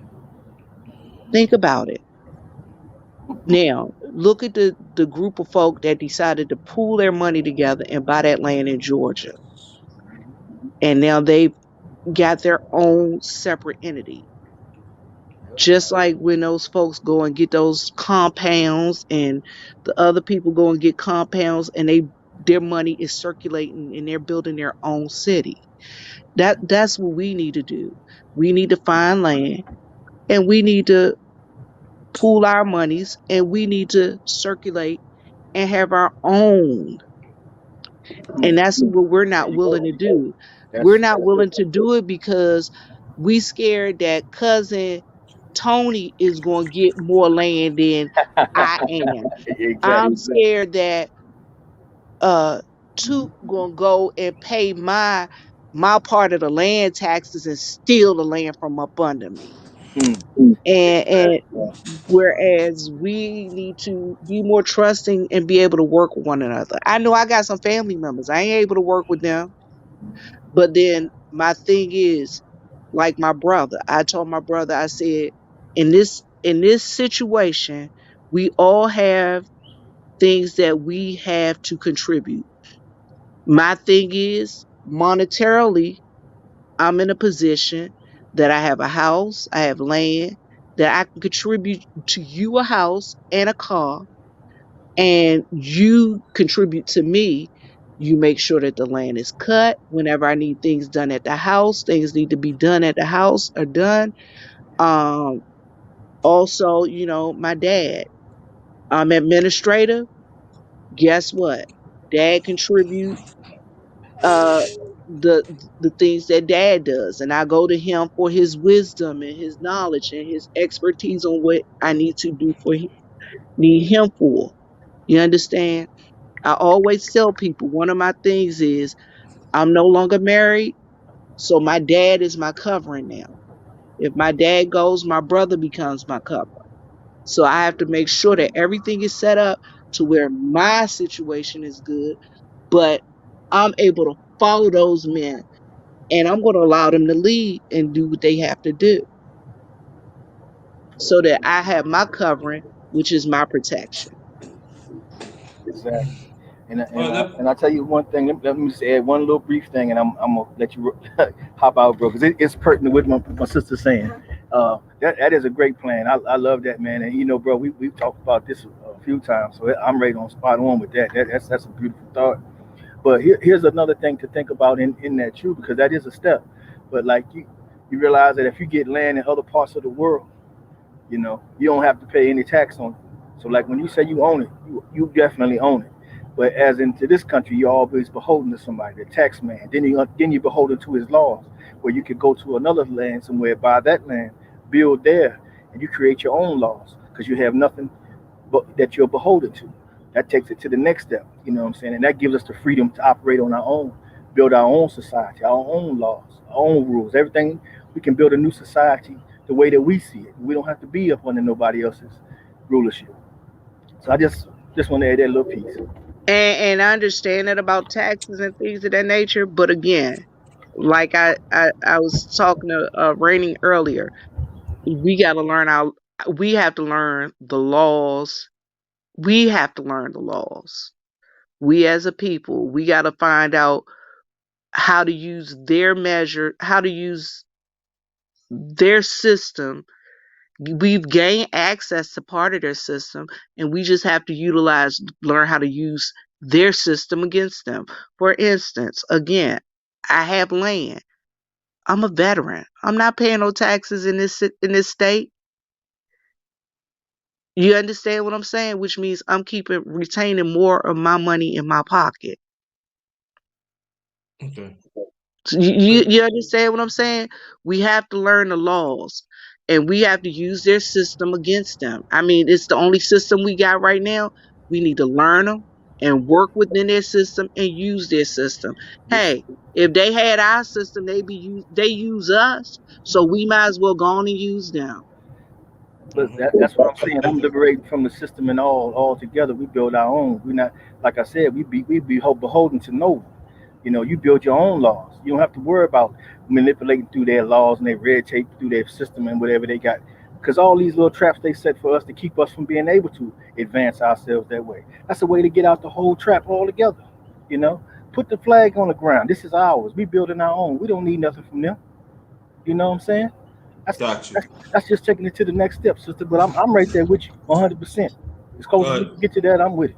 Speaker 4: Think about it. Now, look at the group of folk that decided to pool their money together and buy that land in Georgia. And now they've got their own separate entity. Just like when those folks go and get those compounds and the other people go and get compounds and their money is circulating and they're building their own city. That's what we need to do. We need to find land and we need to pool our monies and we need to circulate and have our own.
Speaker 2: Hmm.
Speaker 4: And that's what we're
Speaker 2: There
Speaker 4: not
Speaker 2: you
Speaker 4: willing
Speaker 2: go.
Speaker 4: to do. We're
Speaker 2: That's
Speaker 4: not
Speaker 2: good.
Speaker 4: willing to do it because we scared that cousin Tony is going to get more land than I am. I'm
Speaker 2: Exactly.
Speaker 4: scared that uh Toot going to go and pay my part of the land taxes and steal the land from up under me.
Speaker 2: Hmm.
Speaker 4: And
Speaker 2: Exactly.
Speaker 4: whereas we need to be more trusting and be able to work with one another. I know I got some family members. I ain't able to work with them. But then my thing is, like my brother, I told my brother, I said, in this situation, we all have things that we have to contribute. My thing is, monetarily, I'm in a position that I have a house, I have land, that I can contribute to you a house and a car, and you contribute to me. You make sure that the land is cut. Whenever I need things done at the house, things need to be done at the house are done. Um, Also, my dad, I'm administrative. Guess what? Dad contribute uh the the things that dad does, and I go to him for his wisdom and his knowledge and his expertise on what I need to do need him for. You understand? I always tell people one of my things is I'm no longer married, so my dad is my covering now. If my dad goes, my brother becomes my covering. So I have to make sure that everything is set up to where my situation is good, but I'm able to follow those men, and I'm going to allow them to lead and do what they have to do so that I have my covering, which is my protection.
Speaker 2: Exactly. And
Speaker 1: Oh,
Speaker 2: and I, and I tell you one thing. Let me just add one little brief thing, and I'm gonna let you hop out, bro, because it's pertinent with my sister saying. That is a great plan. I love that, man. And bro, we've talked about this a few times, so I'm right on spot on with that. That's a beautiful thought. But here's another thing to think about in that too, because that is a step. But like you realize that if you get land in other parts of the world, you don't have to pay any tax on it. So like when you say you own it, you definitely own it. But as into this country, you're always beholden to somebody, the tax man. Then you're beholden to his laws, where you could go to another land somewhere, buy that land, build there, and you create your own laws because you have nothing but that you're beholden to. That takes it to the next step. You know what I'm saying? And that gives us the freedom to operate on our own, build our own society, our own laws, our own rules, everything. We can build a new society the way that we see it. We don't have to be up under nobody else's rulership. So I just want to add that little piece.
Speaker 4: And I understand that about taxes and things of that nature, but again, like I was talking to Raining earlier, we got to learn we have to learn the laws. We have to learn the laws. We as a people, we got to find out how to use their measure, how to use their system. We've gained access to part of their system, and we just have to learn how to use their system against them. For instance, again, I have land. I'm a veteran. I'm not paying no taxes in this state. You understand what I'm saying? Which means I'm retaining more of my money in my pocket.
Speaker 1: okay.
Speaker 4: So you understand what I'm saying? We have to learn the laws, and we have to use their system against them. I mean, it's the only system we got right now. We need to learn them and work within their system and use their system.
Speaker 2: This,
Speaker 4: Hey, if they had our system, they use us, so we might as well go on and use them.
Speaker 2: but
Speaker 1: Hmm.
Speaker 2: that's what I'm saying. I'm liberating from the system and all together. We build our own. We're not, like I said, we be beholden to no one. You build your own laws. You don't have to worry about manipulating through their laws and their red tape through their system and whatever they got. Because all these little traps they set for us to keep us from being able to advance ourselves that way. That's a way to get out the whole trap altogether. You know, put the flag on the ground. This is ours. We building our own. We don't need nothing from them. You know what I'm saying? That's
Speaker 1: Got you.
Speaker 2: that's just taking it to the next step, sister. But I'm right there with you, 100%. As close as we
Speaker 1: Good.
Speaker 2: can get to that, I'm with it.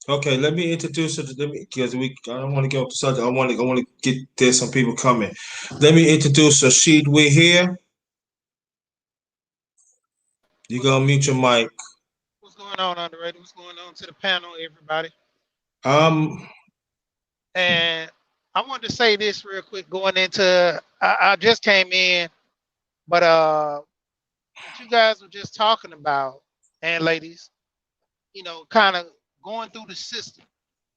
Speaker 1: Okay, let me introduce it. Let me because I don't want to get off the subject. I want to get there's some people coming. Let me introduce Rashid. We're here. You
Speaker 5: What's
Speaker 1: gonna mute your mic.
Speaker 5: what's going on, Underrated? What's going on to the panel, everybody?
Speaker 1: Um.
Speaker 5: And I wanted to say this real quick. Going into, I just came in, but what you guys were just talking about, and ladies, kind of going through the system.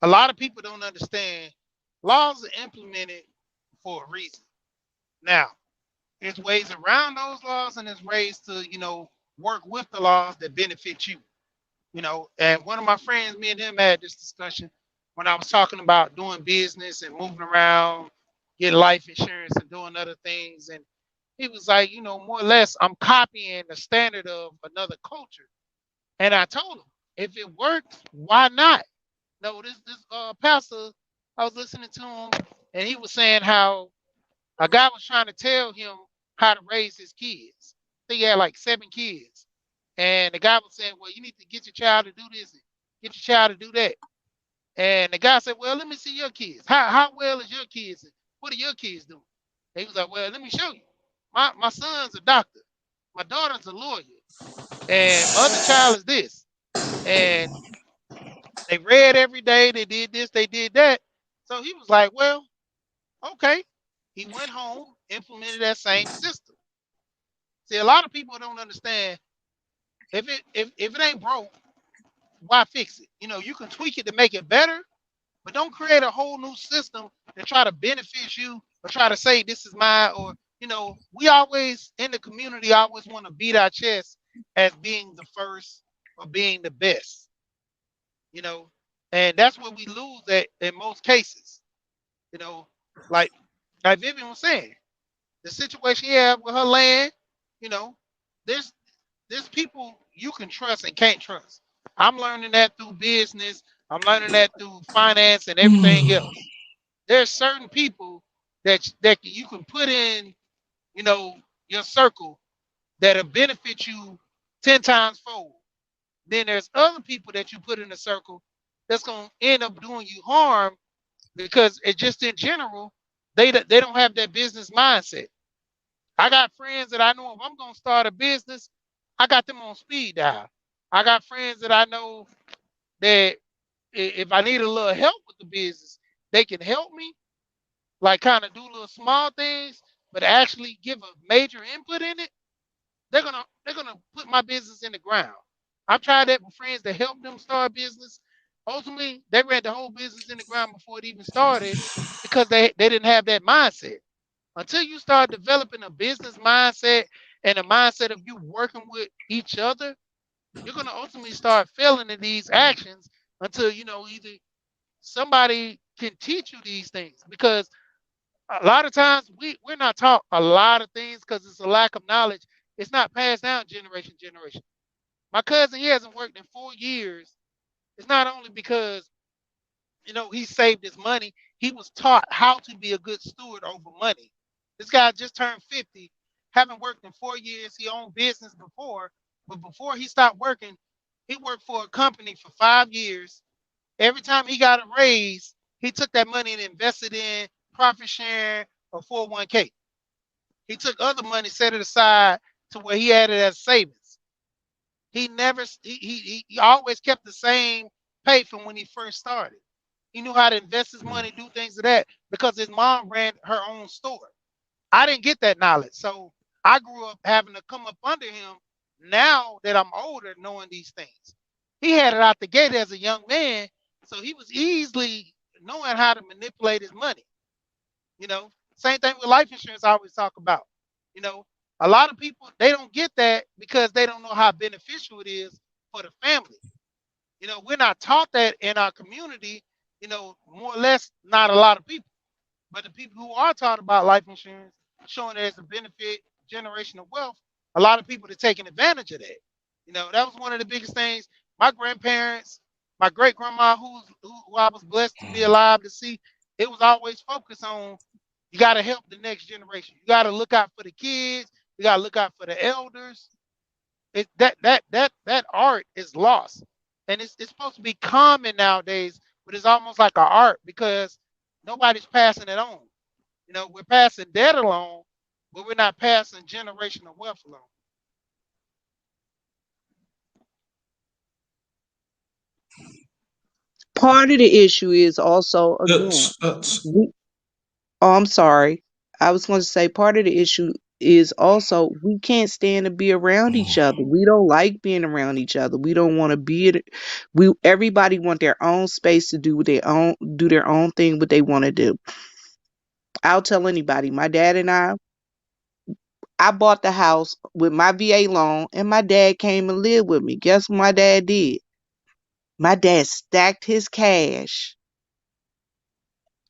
Speaker 5: A lot of people don't understand laws are implemented for a reason. Now, there's ways around those laws, and there's ways to work with the laws that benefit you. And one of my friends, me and him had this discussion when I was talking about doing business and moving around, getting life insurance and doing other things. And he was like, more or less, I'm copying the standard of another culture. And I told him, if it works, why not? No, this pastor, I was listening to him, and he was saying how a guy was trying to tell him how to raise his kids. I think he had like 7 kids. And the guy was saying, well, you need to get your child to do this, get your child to do that. And the guy said, "Well, let me see your kids. How well is your kids? What are your kids doing?" And he was like, "Well, let me show you. My son's a doctor. My daughter's a lawyer, and my other child is this." And they read every day. They did this. They did that. So he was like, "Well, okay." He went home, implemented that same system. See, a lot of people don't understand if it ain't broke, why fix it? You can tweak it to make it better, but don't create a whole new system to try to benefit you or try to say this is mine. Or we always in the community always want to beat our chest as being the first or being the best. You know, and that's what we lose at in most cases. You know, like like Vivian was saying, the situation you have with her land. You know, there's there's people you can trust and can't trust. I'm learning that through business. I'm learning that through finance and everything else. There's certain people that you can put in, your circle that'll benefit you 10 times fold. Then there's other people that you put in a circle that's gonna end up doing you harm because it just in general, they don't have that business mindset. I got friends that I know if I'm gonna start a business, I got them on speed dial. I got friends that I know that if I need a little help with the business, they can help me, like kind of do little small things, but actually give a major input in it. They're gonna put my business in the ground. I've tried that with friends that helped them start a business. Ultimately, they ran the whole business in the ground before it even started because they didn't have that mindset. Until you start developing a business mindset and a mindset of you working with each other, you're gonna ultimately start failing in these actions until either somebody can teach you these things. Because a lot of times we're not taught a lot of things because it's a lack of knowledge. It's not passed down generation to generation. My cousin, he hasn't worked in 4 years. It's not only because he saved his money. He was taught how to be a good steward over money. This guy just turned 50, haven't worked in 4 years. He owned business before, but before he stopped working, he worked for a company for 5 years. Every time he got a raise, he took that money and invested in profit sharing or 401k. He took other money, set it aside to where he had it as savings. He never he always kept the same pay from when he first started. He knew how to invest his money, do things of that because his mom ran her own store. I didn't get that knowledge. So I grew up having to come up under him now that I'm older, knowing these things. He had it out the gate as a young man, so he was easily knowing how to manipulate his money. Same thing with life insurance I always talk about. You know, a lot of people they don't get that because they don't know how beneficial it is for the family. We're not taught that in our community, more or less not a lot of people. But the people who are taught about life insurance, showing that it's a benefit, generational wealth, a lot of people are taking advantage of that. That was one of the biggest things. My grandparents, my great grandma, who I was blessed to be alive to see, it was always focused on you got to help the next generation. You got to look out for the kids. You got to look out for the elders. That art is lost, and it's supposed to be common nowadays, but it's almost like an art because nobody's passing it on. We're passing debt along, but we're not passing generational wealth along.
Speaker 4: Part of the issue is also, again,
Speaker 1: That's, that's,
Speaker 4: we, oh, I'm sorry. I was going to say part of the issue is also we can't stand to be around each other. We don't like being around each other. We don't want to be it. Everybody want their own space to do their own thing what they want to do. I'll tell anybody. My dad and I bought the house with my VA loan and my dad came and lived with me. Guess what my dad did? My dad stacked his cash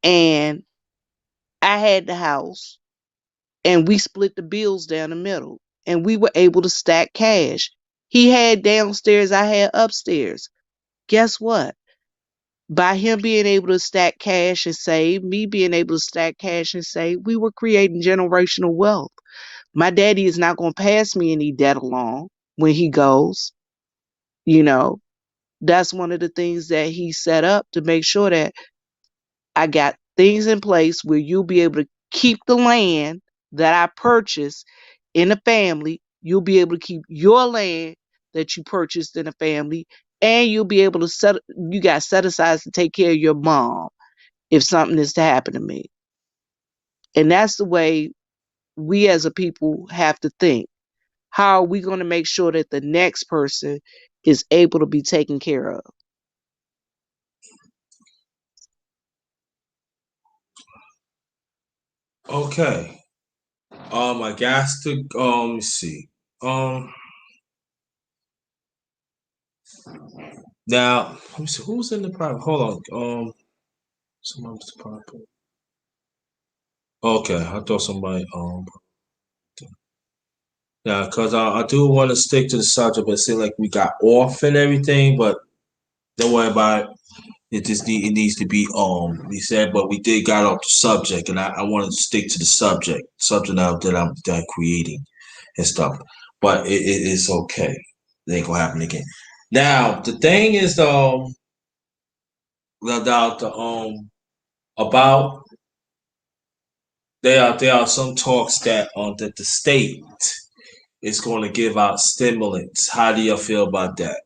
Speaker 4: and I had the house and we split the bills down the middle and we were able to stack cash. He had downstairs, I had upstairs. Guess what? By him being able to stack cash and save, me being able to stack cash and save, we were creating generational wealth. My daddy is not going to pass me any debt along when he goes, you know. That's one of the things that he set up to make sure that I got things in place where you'll be able to keep the land that I purchased in the family. You'll be able to keep your land that you purchased in the family, and you'll be able to you got set aside to take care of your mom if something is to happen to me. And that's the way we as a people have to think. How are we going to make sure that the next person is able to be taken care of?
Speaker 1: Okay. I guess to let me see. Um, Now let me see who's in the private. Hold on. Someone's private. Okay, I thought somebody. Yeah, because I do want to stick to the subject, but it seems like we got off and everything. But don't worry about it. It needs to be we said, but we did got off the subject, and I wanted to stick to the subject, something that I'm creating and stuff. But it's okay. It ain't gonna happen again. Now the thing is about about there are some talks that the state is going to give out stimulants. How do you feel about that?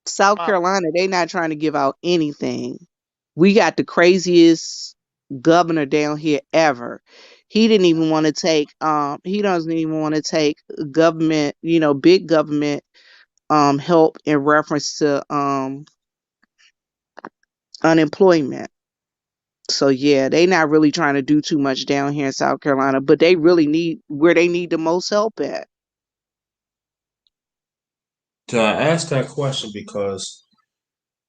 Speaker 4: South
Speaker 5: Uh,
Speaker 4: Carolina, they not trying to give out anything. We got the craziest governor down here ever. He didn't even want to take he doesn't even want to take government, big government help in reference to unemployment. So yeah, they not really trying to do too much down here in South Carolina, but they really need where they need the most help at.
Speaker 1: So I asked that question because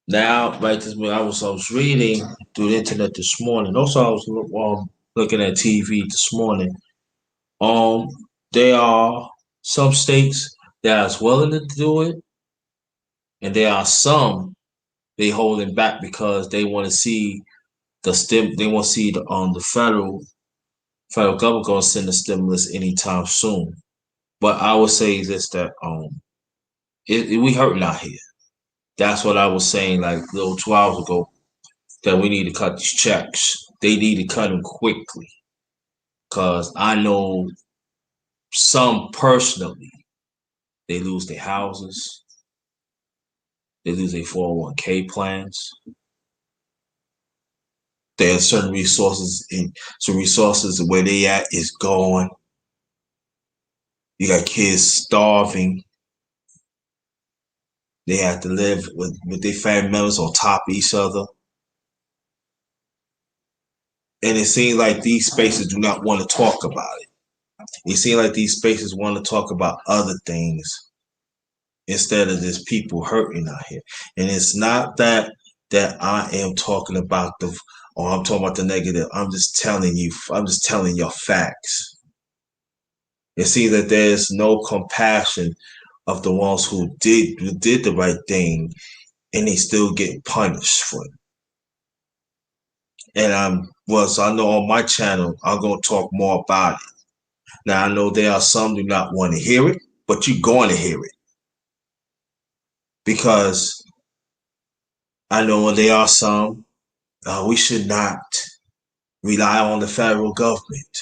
Speaker 1: now, right this minute, I was reading through the internet this morning. Also, I was looking at TV this morning. Um, there are some states that is willing to do it, and there are some they holding back because they want to see the stim. They want to see the federal government gonna send a stimulus anytime soon. But I would say this that we hurting out here. That's what I was saying like a little 2 hours ago that we need to cut these checks. They need to cut them quickly because I know some personally they lose their houses, they lose their 401k plans. There are certain resources in some resources where they at is gone. You got kids starving. They have to live with their family members on top of each other. And it seems like these spaces do not want to talk about it. It seems like these spaces want to talk about other things instead of just people hurting out here. And it's not that I am talking about or I'm talking about the negative. I'm just telling you. I'm just telling your facts. It seems that there's no compassion of the ones who did the right thing, and they still get punished for it. And so I know on my channel I'm gonna talk more about it. Now I know there are some do not want to hear it, but you're going to hear it because I know there are some. We should not rely on the federal government.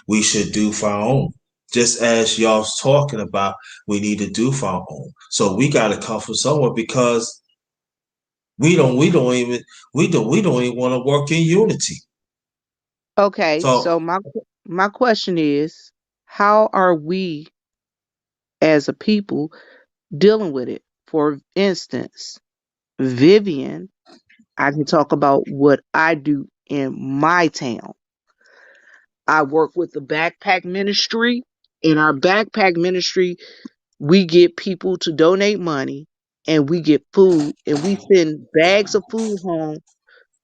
Speaker 1: We should do for our own. Just as y'all's talking about, we need to do for our own. So we got to come from somewhere because we don't even want to work in unity.
Speaker 4: Okay,
Speaker 1: So
Speaker 4: so my question is, how are we as a people dealing with it? For instance, Vivian, I can talk about what I do in my town. I work with the backpack ministry. In our backpack ministry, we get people to donate money and we get food and we send bags of food home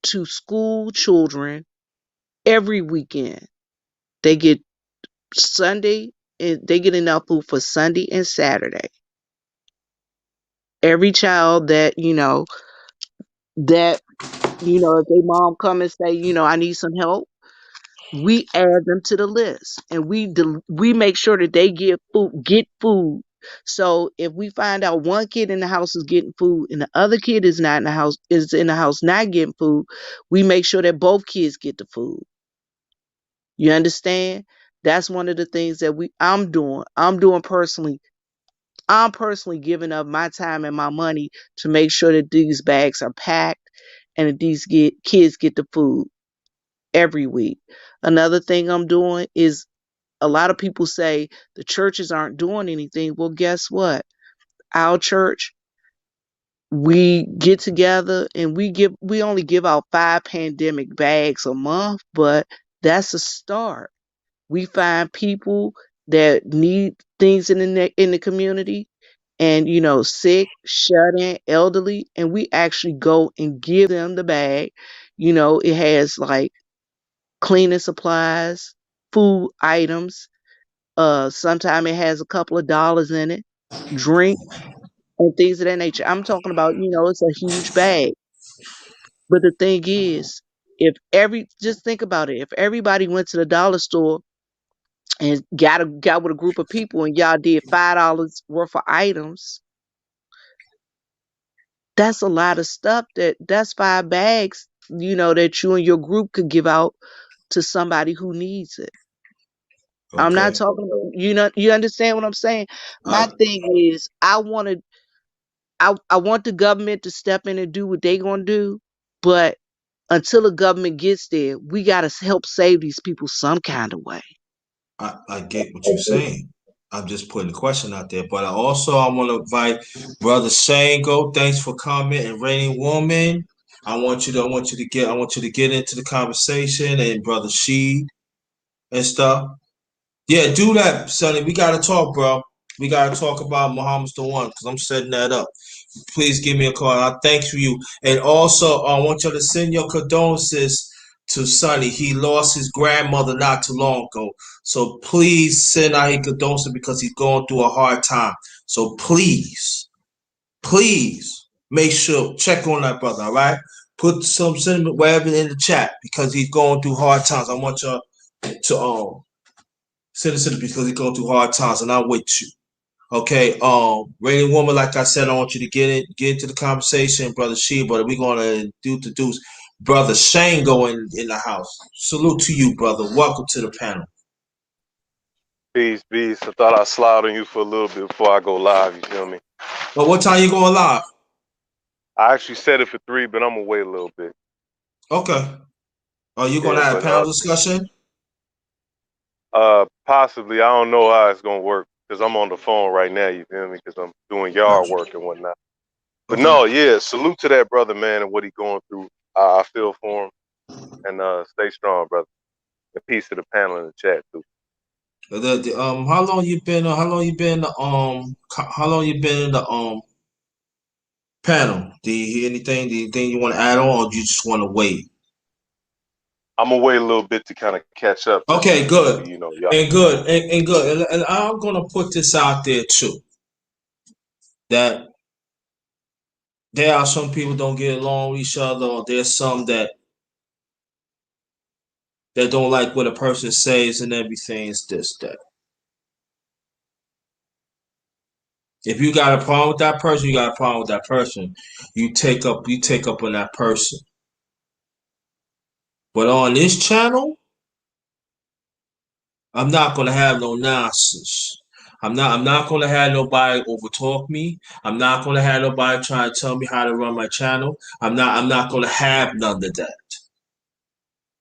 Speaker 4: to school children every weekend. They get Sunday and they get enough food for Sunday and Saturday. Every child that if their mom come and say, I need some help, we add them to the list, and we make sure that they get food. So if we find out one kid in the house is getting food and the other kid is in the house not getting food, we make sure that both kids get the food. You understand? That's one of the things that I'm doing personally. I'm personally giving up my time and my money to make sure that these bags are packed and that kids get the food every week. Another thing I'm doing is, a lot of people say the churches aren't doing anything. Well, guess what? Our church, we get together and we only give out 5 pandemic bags a month, but that's a start. We find people that need things in the community, and sick, shut in, elderly, and we actually go and give them the bag. It has like cleaning supplies, food items. Sometime it has a couple of dollars in it, drink, and things of that nature. I'm talking about, it's a huge bag. But the thing is, just think about it. If everybody went to the dollar store and got with a group of people and y'all did $5 worth of items, that's a lot of stuff. That's 5 bags, that you and your group could give out to somebody who needs it. I'm not
Speaker 1: Okay.
Speaker 4: talking about, you understand what I'm saying? My
Speaker 1: I
Speaker 4: thing is, I want the government to step in and do what they gonna do, but until the government gets there, we gotta help save these people some kind of way.
Speaker 1: I get what you're saying. I'm just putting the question out there. But I want to invite Brother Shango. Thanks for coming. And Rainy Woman. I want you to get into the conversation, and Brother She and stuff. Yeah, do that, Sonny. We gotta talk, bro. We gotta talk about Muhammad's the one, because I'm setting that up. Please give me a call. I thank you. And also, I want you to send your condolences to Sonny. He lost his grandmother not too long ago. So please send out his condolences because he's going through a hard time. So please make sure, check on that brother, all right? Put some sentiment wherever in the chat because he's going through hard times. I want you to send it because he's going through hard times, and I'm with you. Okay, Rainy Woman, like I said, I want you to get into the conversation, Brother She, but we're gonna introduce Brother Shango in the house. Salute to you, brother. Welcome to the panel.
Speaker 6: Peace, peace. I thought I'd slide on you for a little bit before I go live, you feel me?
Speaker 1: But what time you going live?
Speaker 6: I actually set it for 3, but I'm gonna wait a little bit.
Speaker 1: Okay. Are you gonna
Speaker 6: Yeah,
Speaker 1: have a
Speaker 6: but
Speaker 1: panel discussion?
Speaker 6: possibly, I don't know how it's gonna work because I'm on the phone right now, you feel me? Because I'm doing yard
Speaker 1: Gotcha.
Speaker 6: work and whatnot. But
Speaker 1: Okay.
Speaker 6: no, yeah, salute to that brother, man, and what he going through. I feel for him, and stay strong, brother. And peace to the panel in the chat too.
Speaker 1: How long you been? How long you been in the panel? Do you hear anything? Do you think you want to add on, or do you just want to wait?
Speaker 6: I'm gonna wait a little bit to kind of catch up, just
Speaker 1: Okay,
Speaker 6: to
Speaker 1: good.
Speaker 6: you know, y'all.
Speaker 1: And good. And good. And I'm gonna put this out there too. That there are some people don't get along with each other, or there's some that don't like what a person says and everything. It's this, that. If you got a problem with that person, you got a problem with that person. You take up on that person. But on this channel, I'm not gonna have no nonsense. I'm not gonna have nobody overtalk me. I'm not gonna have nobody trying to tell me how to run my channel. I'm not gonna have none of that.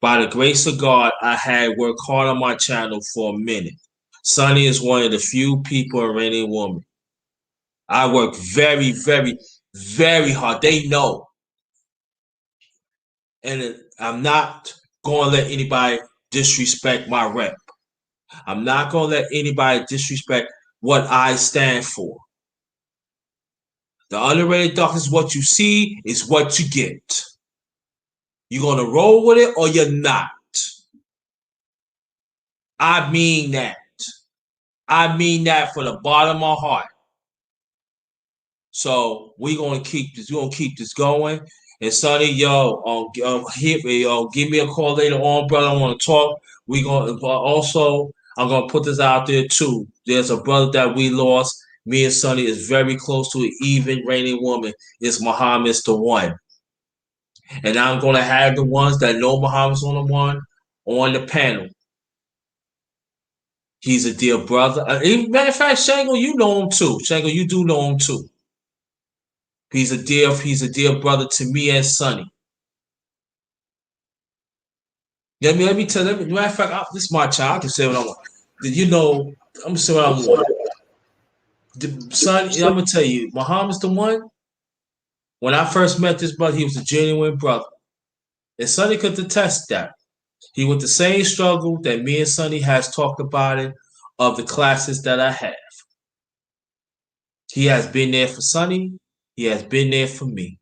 Speaker 1: By the grace of God, I had worked hard on my channel for a minute. Sonny is one of the few people in Rainy Woman. I work very, very, very hard. They know. And I'm not going to let anybody disrespect my rep. I'm not going to let anybody disrespect what I stand for. The underrated darkness is what you see, is what you get. You're going to roll with it or you're not. I mean that. I mean that from the bottom of my heart. So we're gonna keep this. We're gonna keep this going. And Sonny, yo, hit me, yo, give me a call later on, brother. I want to talk. We gonna also, I'm gonna put this out there too. There's a brother that we lost. Me and Sonny is very close to an even reigning woman. It's Muhammad's the one, and I'm gonna have the ones that know Muhammad's on the one on the panel. He's a dear brother. Matter of fact, Shango, you know him too. Shango, you do know him too. He's a dear brother to me and Sonny. Let me tell you. Matter of fact, this is my child. I can say what I want. Did you know? I'm gonna say what I want. Son, I'm gonna tell you, Muhammad's the one. When I first met this brother, he was a genuine brother, and Sonny could attest that. He with the same struggle that me and Sonny has talked about it of the classes that I have. He has been there for Sonny. He has been there for me.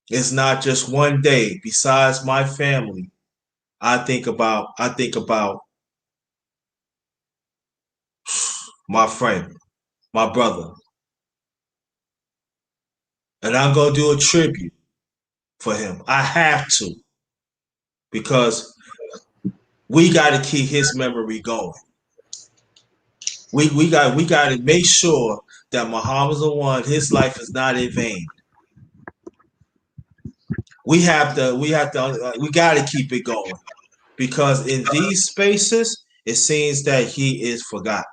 Speaker 1: It's not just one day. Besides my family, I think about my friend, my brother, and I'm gonna do a tribute for him. I have to because we got to keep his memory going. We got to make sure that Muhammad's the one. His life is not in vain. We got to keep it going because in these spaces, it seems that he is forgotten.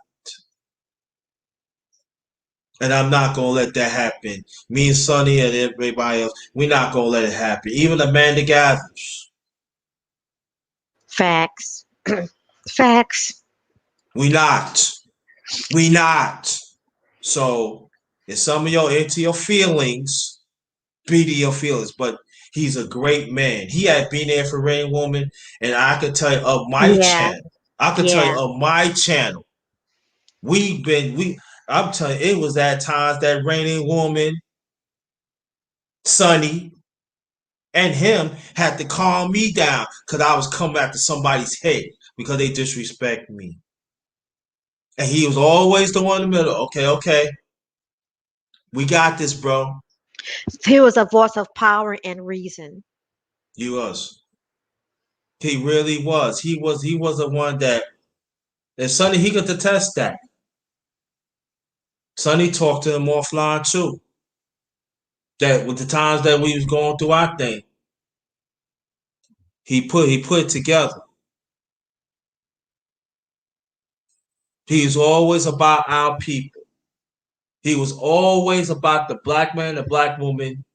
Speaker 1: And I'm not gonna let that happen. Me and Sonny and everybody else, we're not gonna let it happen. Even Amanda Gathers,
Speaker 3: Facts. Facts.
Speaker 1: we not. We not. So if some of y'all into your feelings, be to your feelings. But he's a great man. He had been there for Rain Woman, and I could tell you of my
Speaker 3: Yeah.
Speaker 1: channel. I could tell you
Speaker 3: Yeah.
Speaker 1: of my channel. We I'm telling you, it was at times that Raining Woman, Sonny, and him had to calm me down because I was coming after somebody's head because they disrespect me. And he was always the one in the middle. Okay, okay. We got this, bro.
Speaker 3: He was a voice of power and reason.
Speaker 1: You was. He really was. He was the one that and Sonny he could attest that. Sonny talked to him offline too. That with the times that we was going through our thing, he put it together. He was always about our people. He was always about the black man, the black woman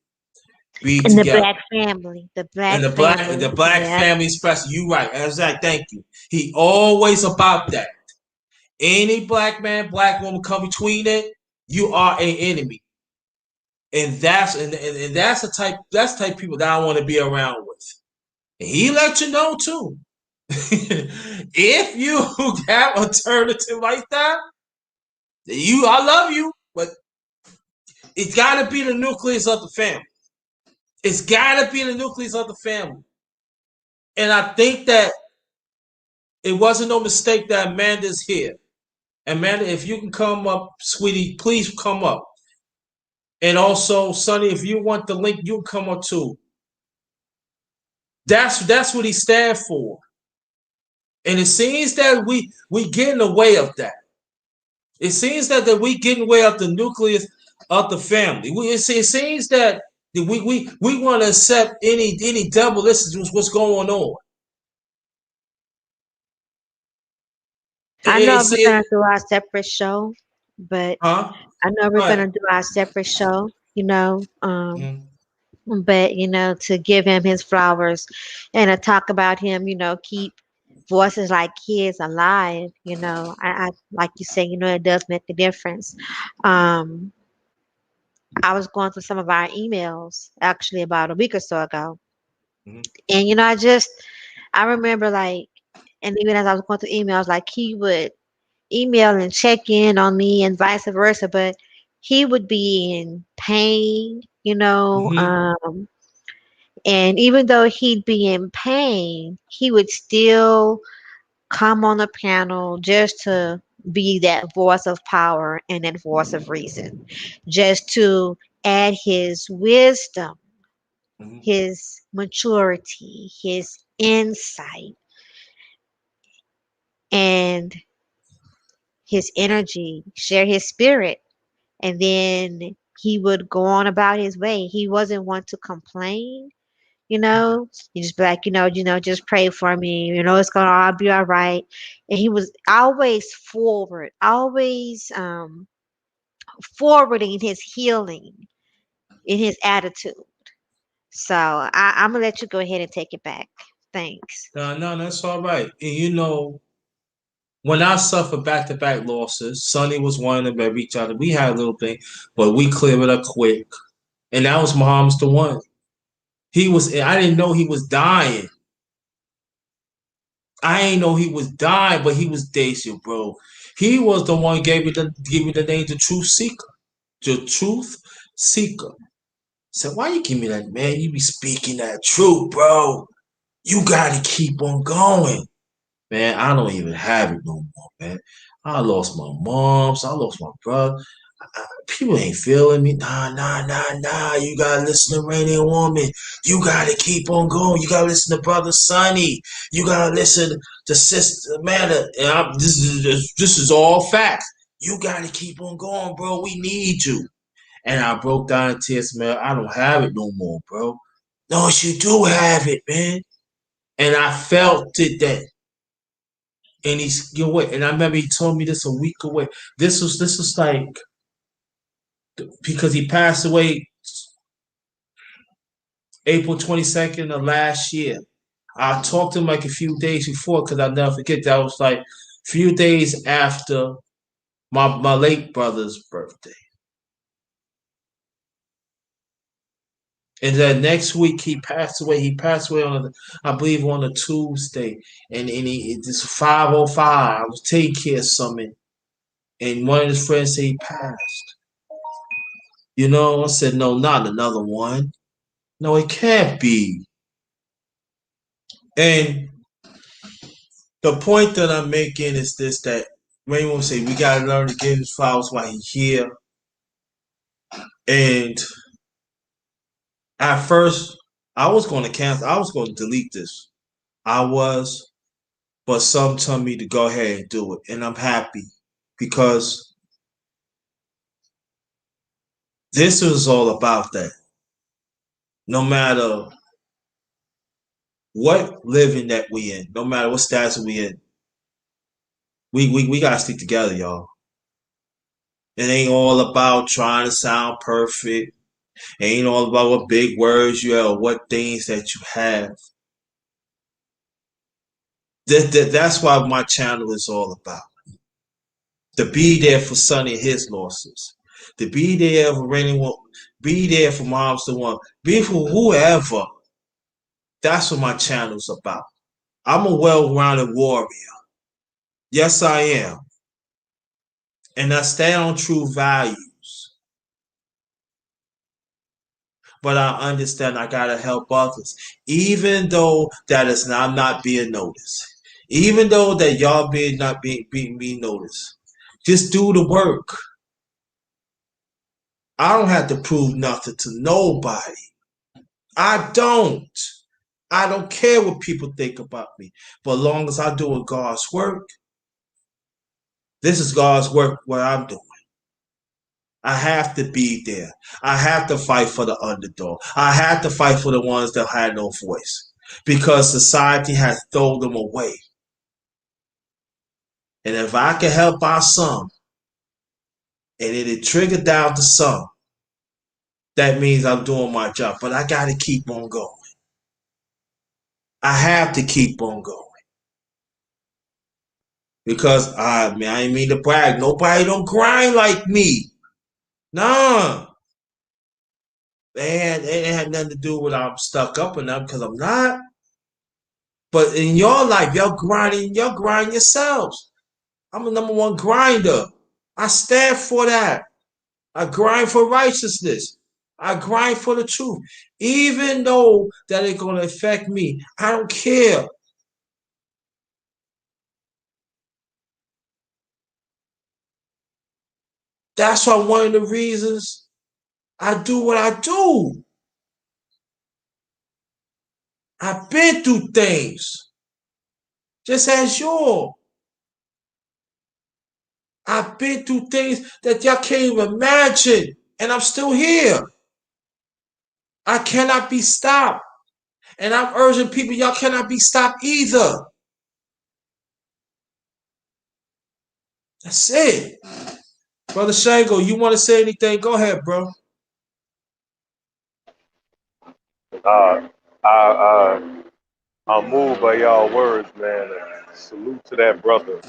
Speaker 1: be
Speaker 3: And the
Speaker 1: together.
Speaker 3: black family. The
Speaker 1: And
Speaker 3: black
Speaker 1: the
Speaker 3: family.
Speaker 1: black
Speaker 3: Yeah.
Speaker 1: family especially, you right. Exactly. Thank you. He always about that. Any black man, black woman come between it, you are an enemy. And that's the type of people that I want to be around with. And he let you know too. If you have alternative like that, I love you, but it's gotta be the nucleus of the family. It's gotta be the nucleus of the family. And I think that it wasn't no mistake that Amanda's here. Amanda, if you can come up, sweetie, please come up. And also, Sonny, if you want the link, you can come up too. That's what he stands for. And it seems that we get in the way of that. It seems that we get in the way of the nucleus of the family. It seems that we want to accept any double. This is what's going on.
Speaker 3: I know
Speaker 1: It's
Speaker 3: we're
Speaker 1: it,
Speaker 3: gonna do our separate show, but
Speaker 1: huh?
Speaker 3: I know we're
Speaker 1: Right.
Speaker 3: gonna do our separate show, you know.
Speaker 1: Mhm.
Speaker 3: But to give him his flowers and to talk about him, keep voices like his alive, I like you say, it does make a difference. Um, I was going through some of our emails actually about a week or so ago,
Speaker 1: Mhm.
Speaker 3: and I remember like, and even as I was going through emails, like he would email and check in on me and vice versa, but he would be in pain,
Speaker 1: Mhm.
Speaker 3: and even though he'd be in pain, he would still come on the panel just to be that voice of power and that voice of reason, just to add his wisdom,
Speaker 1: Mhm.
Speaker 3: his maturity, his insight, and his energy, share his spirit, and then he would go on about his way. He wasn't one to complain. You just be like, just pray for me. It's gonna all be all right. And he was always forward, always forwarding his healing in his attitude. So I'm gonna let you go ahead and take it back. Thanks.
Speaker 1: No, no, that's all right. And when I suffered back-to-back losses, Sonny was one of them every each other. We had a little thing, but we cleared it up quick. And that was Muhammad's the one. I didn't know he was dying. I ain't know he was dying, but he was Dacia, bro. He was the one gave me the name the Truth Seeker. The Truth Seeker. Said, why you give me that, man? You be speaking that truth, bro. You gotta keep on going. Man, I don't even have it no more, man. I lost my moms. I lost my brother. People ain't feeling me. Nah, nah, nah, nah. You gotta listen to Rainy Woman. You gotta keep on going. You gotta listen to Brother Sonny. You gotta listen to Sister Amanda. This is all facts. You gotta keep on going, bro. We need you. And I broke down in tears, man. I don't have it no more, bro. No, you do have it, man. And I felt it then. And what? And I remember he told me this a week away. This was like because he passed away April 22nd of last year. I talked to him like a few days before because I'll never forget. That was like a few days after my late brother's birthday. And then next week he passed away. He passed away I believe on a Tuesday. And he this 5:05. I was taking care of something. And one of his friends said he passed. I said, no, not another one. No, it can't be. And the point that I'm making is this: that Raymond say we gotta learn to give his flowers while he's here. And at first, I was going to cancel. I was going to delete this. I was, but some told me to go ahead and do it, and I'm happy because this is all about that. No matter what living that we in, no matter what status we in, we gotta stick together, y'all. It ain't all about trying to sound perfect. It ain't all about what big words you have or what things that you have. That's what my channel is all about. To be there for Sonny and his losses. To be there for anyone. Be there for Moms the One. Be for whoever. That's what my channel's about. I'm a well-rounded warrior. Yes, I am. And I stand on true values. But I understand I gotta help others. Even though that is I'm not being noticed. Even though that y'all not being noticed. Just do the work. I don't have to prove nothing to nobody. I don't. I don't care what people think about me. But as long as I'm doing God's work, this is God's work what I'm doing. I have to be there. I have to fight for the underdog. I have to fight for the ones that had no voice. Because society has thrown them away. And if I can help out some, and it trigger down to some, that means I'm doing my job. But I got to keep on going. I have to keep on going. Because I ain't mean to brag. Nobody don't grind like me. Nah. It had nothing to do with I'm stuck up and them because I'm not. But in your life, y'all grinding yourselves. I'm the number one grinder. I stand for that. I grind for righteousness. I grind for the truth. Even though that it's gonna affect me, I don't care. That's why one of the reasons I do what I do. I've been through things, just as y'all. I've been through things that y'all can't even imagine, and I'm still here. I cannot be stopped. And I'm urging people, y'all cannot be stopped either. That's it. Brother Shango, you want to say anything? Go ahead, bro.
Speaker 6: Uh, I, I'm moved by y'all words, man. And salute to that brother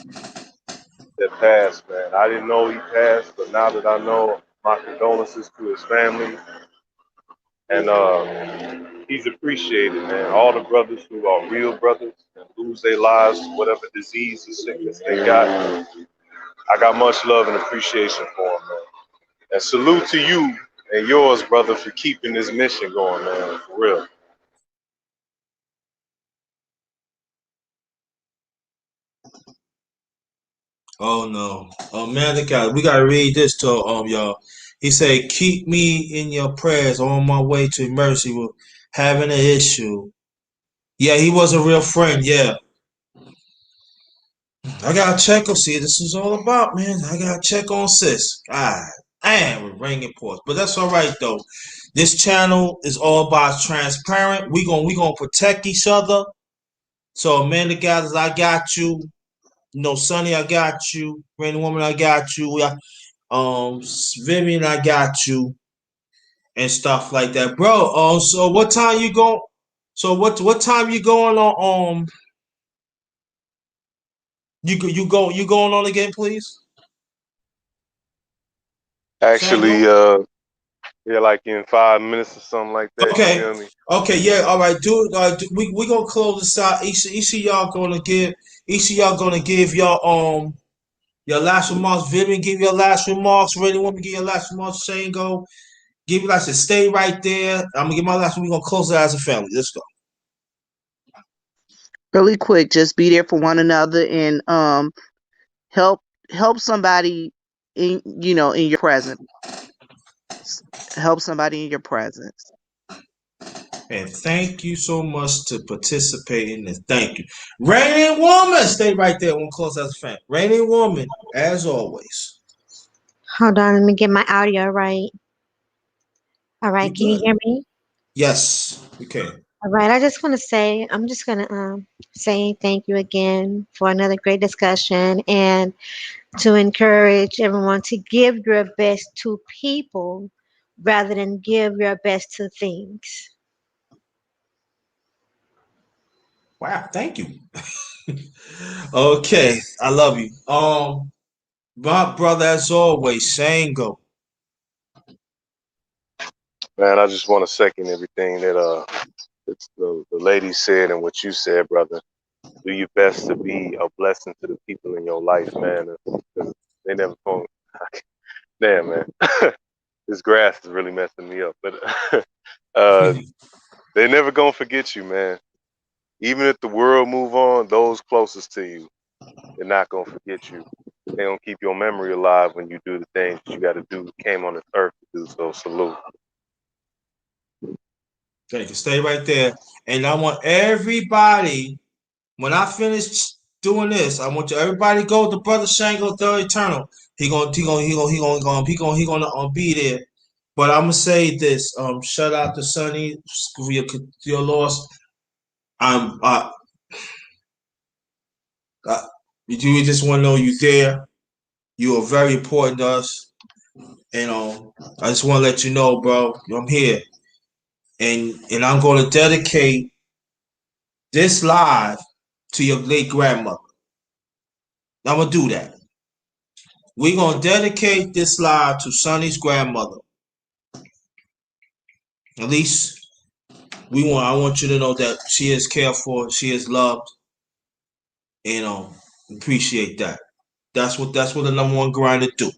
Speaker 6: that passed, man. I didn't know he passed, but now that I know, my condolences to his family. And he's appreciated, man. All the brothers who are real brothers and lose their lives, whatever disease or sickness they got, I got much love and appreciation for him, man. And salute to you and yours, brother, for keeping this mission going, man, for real.
Speaker 1: Oh no. Oh man, we gotta read this to y'all. He said, keep me in your prayers on my way to mercy with having an issue. Yeah, he was a real friend, yeah. I gotta check him, see this is all about, man. I gotta check on sis. God damn, we're ringing ports. But that's all right though. This channel is all about transparent. We gonna protect each other. So Amanda Gathers, I got you. Sonny, I got you. Rainy Woman, I got you. Vivian, I got you, and stuff like that, bro. So what time you going? So what time you going on? You going on again, please?
Speaker 6: Actually,
Speaker 1: Shango.
Speaker 6: yeah, like in 5 minutes or something like that, you
Speaker 1: Okay.
Speaker 6: feel me?
Speaker 1: Okay. Yeah. All right. We gonna close this out. Each of y'all gonna give. Each of y'all gonna give your last remarks. Vivian, give your last remarks. Rainy Woman, give your last remarks. Shango, give you last. Stay right there. I'm gonna give my last one. We gonna close it as a family. Let's go.
Speaker 4: Really quick, just be there for one another and help help somebody in in your presence. Help somebody in your presence.
Speaker 1: And thank you so much to participate in this. Thank you. Raining Woman, stay right there. We'll close as a fan. Raining Woman, as always.
Speaker 3: Hold on, let me get my audio right. All right,
Speaker 1: You
Speaker 3: can you
Speaker 1: good?
Speaker 3: hear me?
Speaker 1: Yes, we can.
Speaker 3: All right, I just want to say, I'm just going to say thank you again for another great discussion and to encourage everyone to give your best to people rather than give your best to things.
Speaker 1: Wow, thank you. Okay, I love you. My brother, as always, Shango.
Speaker 6: Man, I just want to second everything that the lady said and what you said, brother. Do your best to be a blessing to the people in your life, man. 'Cause they never going. Damn, man. This grass is really messing me up, but uh, they never gonna forget you, man. Even if the world move on, those closest to you, they're not gonna forget you. They gonna keep your memory alive when you do the things you got to do. Came on this earth to do so. Salute.
Speaker 1: Thank you. Stay right there. And I want everybody, when I finish doing this, I want you everybody to go to Brother Shango Third Eternal. He gonna be there. But I'm gonna say this. Shout out to Sonny for your loss. I'm uh, you just want to know you there. You are very important to us. And I just want to let you know, bro, I'm here. And I'm gonna dedicate this live to your late grandmother. I'm gonna do that. We're gonna dedicate this live to Sonny's grandmother. At least I want you to know that she is cared for, she is loved, and appreciate that. That's what the number one grinder do.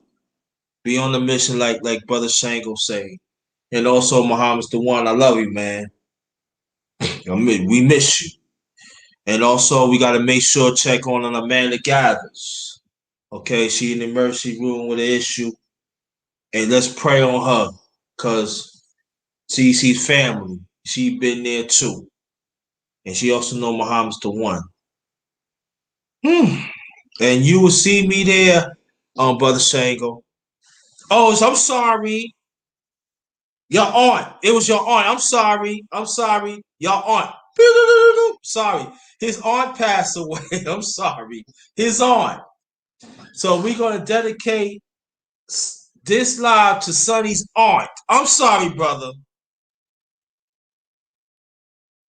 Speaker 1: Be on the mission like Brother Shango say. And also Muhammad's the one. I love you, man. We miss you. And also we gotta make sure check on Amanda Gathers. Okay, she in the emergency room with an issue. And let's pray on her. Cause CC's family, she been there too. And she also know Muhammad's the one. And you will see me there, Brother Shango. Oh, I'm sorry. Your aunt. It was your aunt. I'm sorry. I'm sorry. Your aunt. Sorry. His aunt passed away. I'm sorry. His aunt. So we're going to dedicate this live to Sonny's aunt. I'm sorry, brother.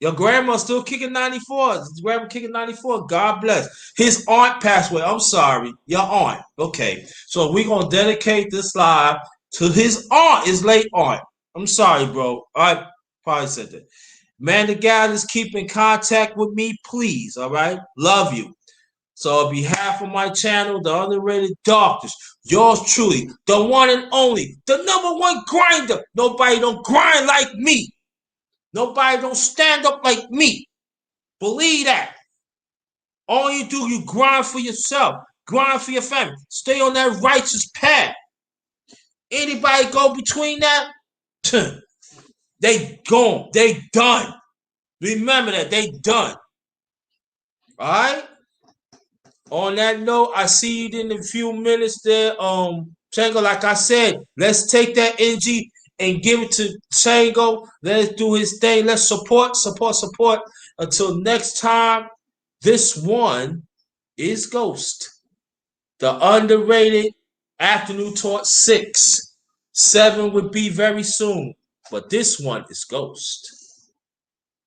Speaker 1: Your grandma's still kicking 94. His grandma kicking 94. God bless. His aunt passed away. I'm sorry. Your aunt. Okay. So we're going to dedicate this live to his aunt, his late aunt. I'm sorry, bro. I probably said that. Man, the guy is keep in contact with me, please. All right. Love you. So on behalf of my channel, the Underrated Doctors, yours truly, the one and only, the #1 grinder. Nobody don't grind like me. Nobody don't stand up like me. Believe that. All you do, you grind for yourself. Grind for your family. Stay on that righteous path. Anybody go between that? They gone. They done. Remember that. They done. All right? On that note, I see you in a few minutes there. Chango, like I said, let's take that energy and give it to Chango. Let's do his thing. Let's support. Until next time, this one is Ghost. The Underrated Afternoon Talk 6. 7 would be very soon. But this one is Ghost.